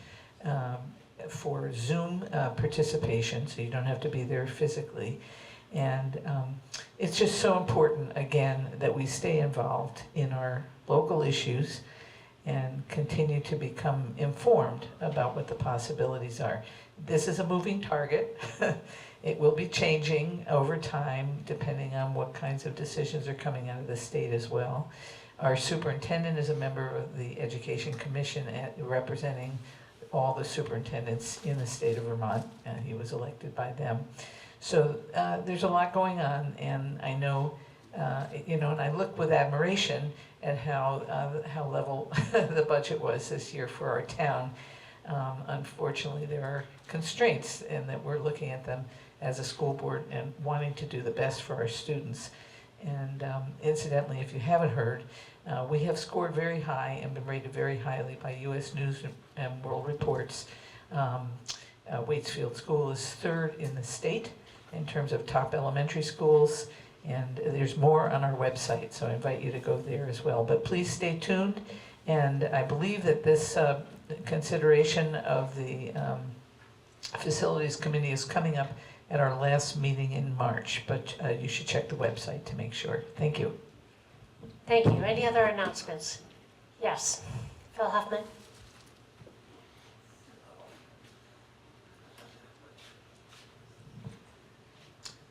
for Zoom participation, so you don't have to be there physically. And it's just so important, again, that we stay involved in our local issues and continue to become informed about what the possibilities are. This is a moving target. It will be changing over time depending on what kinds of decisions are coming out of the state as well. Our superintendent is a member of the Education Commission representing all the superintendents in the state of Vermont, and he was elected by them. So there's a lot going on, and I know, and I look with admiration at how level the budget was this year for our town. Unfortunately, there are constraints, and that we're looking at them as a school board and wanting to do the best for our students. And incidentally, if you haven't heard, we have scored very high and been rated very highly by U.S. News and World Reports. Waitsfield School is 3rd in the state in terms of top elementary schools, And there's more on our website, so I invite you to go there as well. But please stay tuned, and I believe that this consideration of the Facilities Committee is coming up at our last meeting in March, but you should check the website to make sure. Thank you. Thank you. Any other announcements? Yes. Phil Huffman?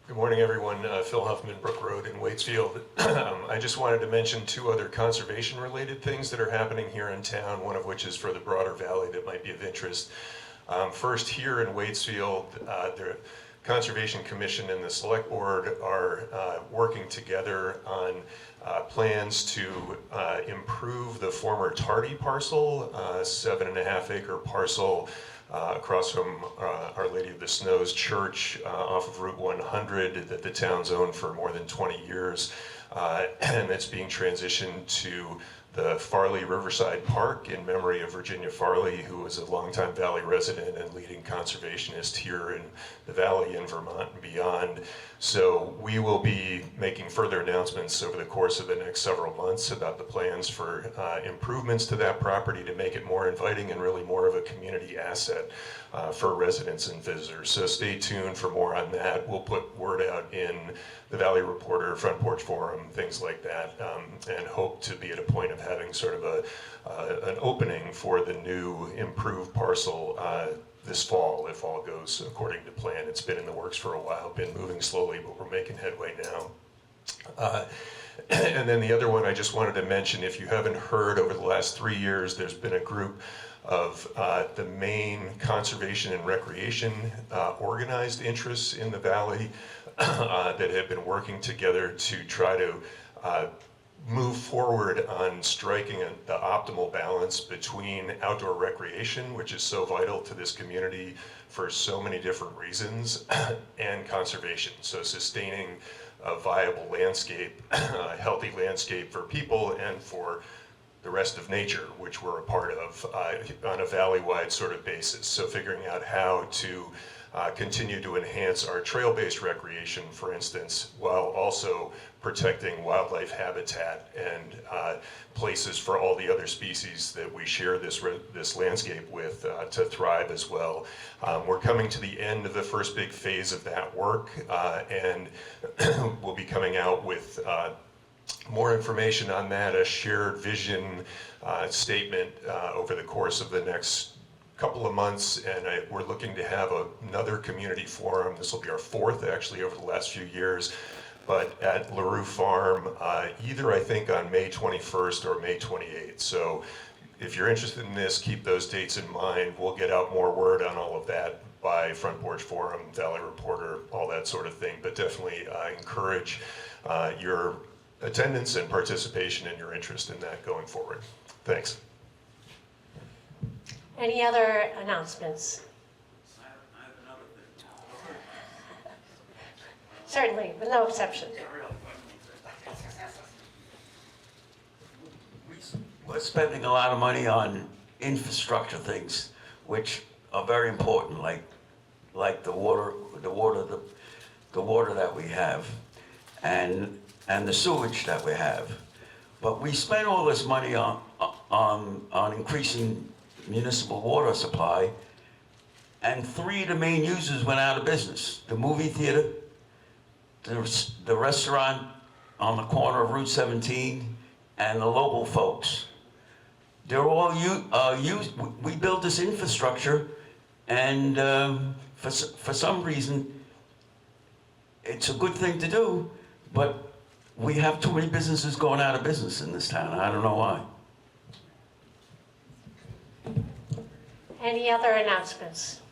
Good morning, everyone. Phil Huffman, Brook Road in Waitsfield. I just wanted to mention two other conservation-related things that are happening here in town, one of which is for the broader valley that might be of interest. First, here in Waitsfield, the Conservation Commission and the Select Board are working together on plans to improve the former Tardy parcel, 7.5 acre parcel across from Our Lady of the Snows Church off of Route 100 that the town's owned for more than 20 years. And it's being transitioned to the Farley Riverside Park in memory of Virginia Farley, who was a longtime Valley resident and leading conservationist here in the Valley in Vermont and beyond. So we will be making further announcements over the course of the next several months about the plans for improvements to that property to make it more inviting and really more of a community asset for residents and visitors. So stay tuned for more on that. We'll put word out in the Valley Reporter, Front Porch Forum, things like that, and hope to be at a point of having sort of an opening for the new improved parcel this fall, if all goes according to plan. It's been in the works for a while, been moving slowly, but we're making headway now. And then the other one I just wanted to mention, if you haven't heard, over the last 3 years, there's been a group of the main conservation and recreation organized interests in the Valley that have been working together to try to move forward on striking the optimal balance between outdoor recreation, which is so vital to this community for so many different reasons, and conservation. So sustaining a viable landscape, a healthy landscape for people and for the rest of nature, which we're a part of on a valley-wide sort of basis. So figuring out how to continue to enhance our trail-based recreation, for instance, while also protecting wildlife habitat and places for all the other species that we share this landscape with to thrive as well. We're coming to the end of the first big phase of that work, and we'll be coming out with more information on that, a shared vision statement over the course of the next couple of months, and we're looking to have another community forum. This will be our fourth, actually, over the last few years, but at LaRue Farm, either I think on May 21st or May 28th. So if you're interested in this, keep those dates in mind. We'll get out more word on all of that by Front Porch Forum, Valley Reporter, all that sort of thing, but definitely encourage your attendance and participation and your interest in that going forward. Thanks. Any other announcements? Certainly, with no exception. We're spending a lot of money on infrastructure things, which are very important, like the water that we have, and the sewage that we have. But we spend all this money on increasing municipal water supply, and 3 of the main users went out of business: the movie theater, the restaurant on the corner of Route 17, and the local folks. They're all used. We built this infrastructure, and for some reason, it's a good thing to do, but we have too many businesses going out of business in this town. I don't know why. Any other announcements?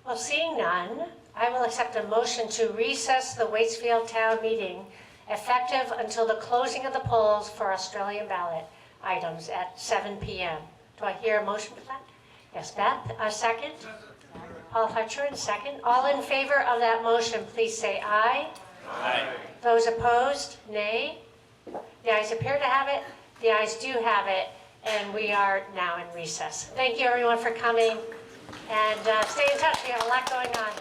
Well, seeing none, I will accept a motion to recess the Waitsfield Town Meeting effective until the closing of the polls for Australian ballot items at 7 p.m. Do I hear a motion for that? Yes, Beth, a second? Paul Hutcherin, second. All in favor of that motion, please say aye. Aye. Those opposed, nay. The ayes appear to have it. The ayes do have it. And we are now in recess. Thank you, everyone, for coming. And stay in touch. We have a lot going on.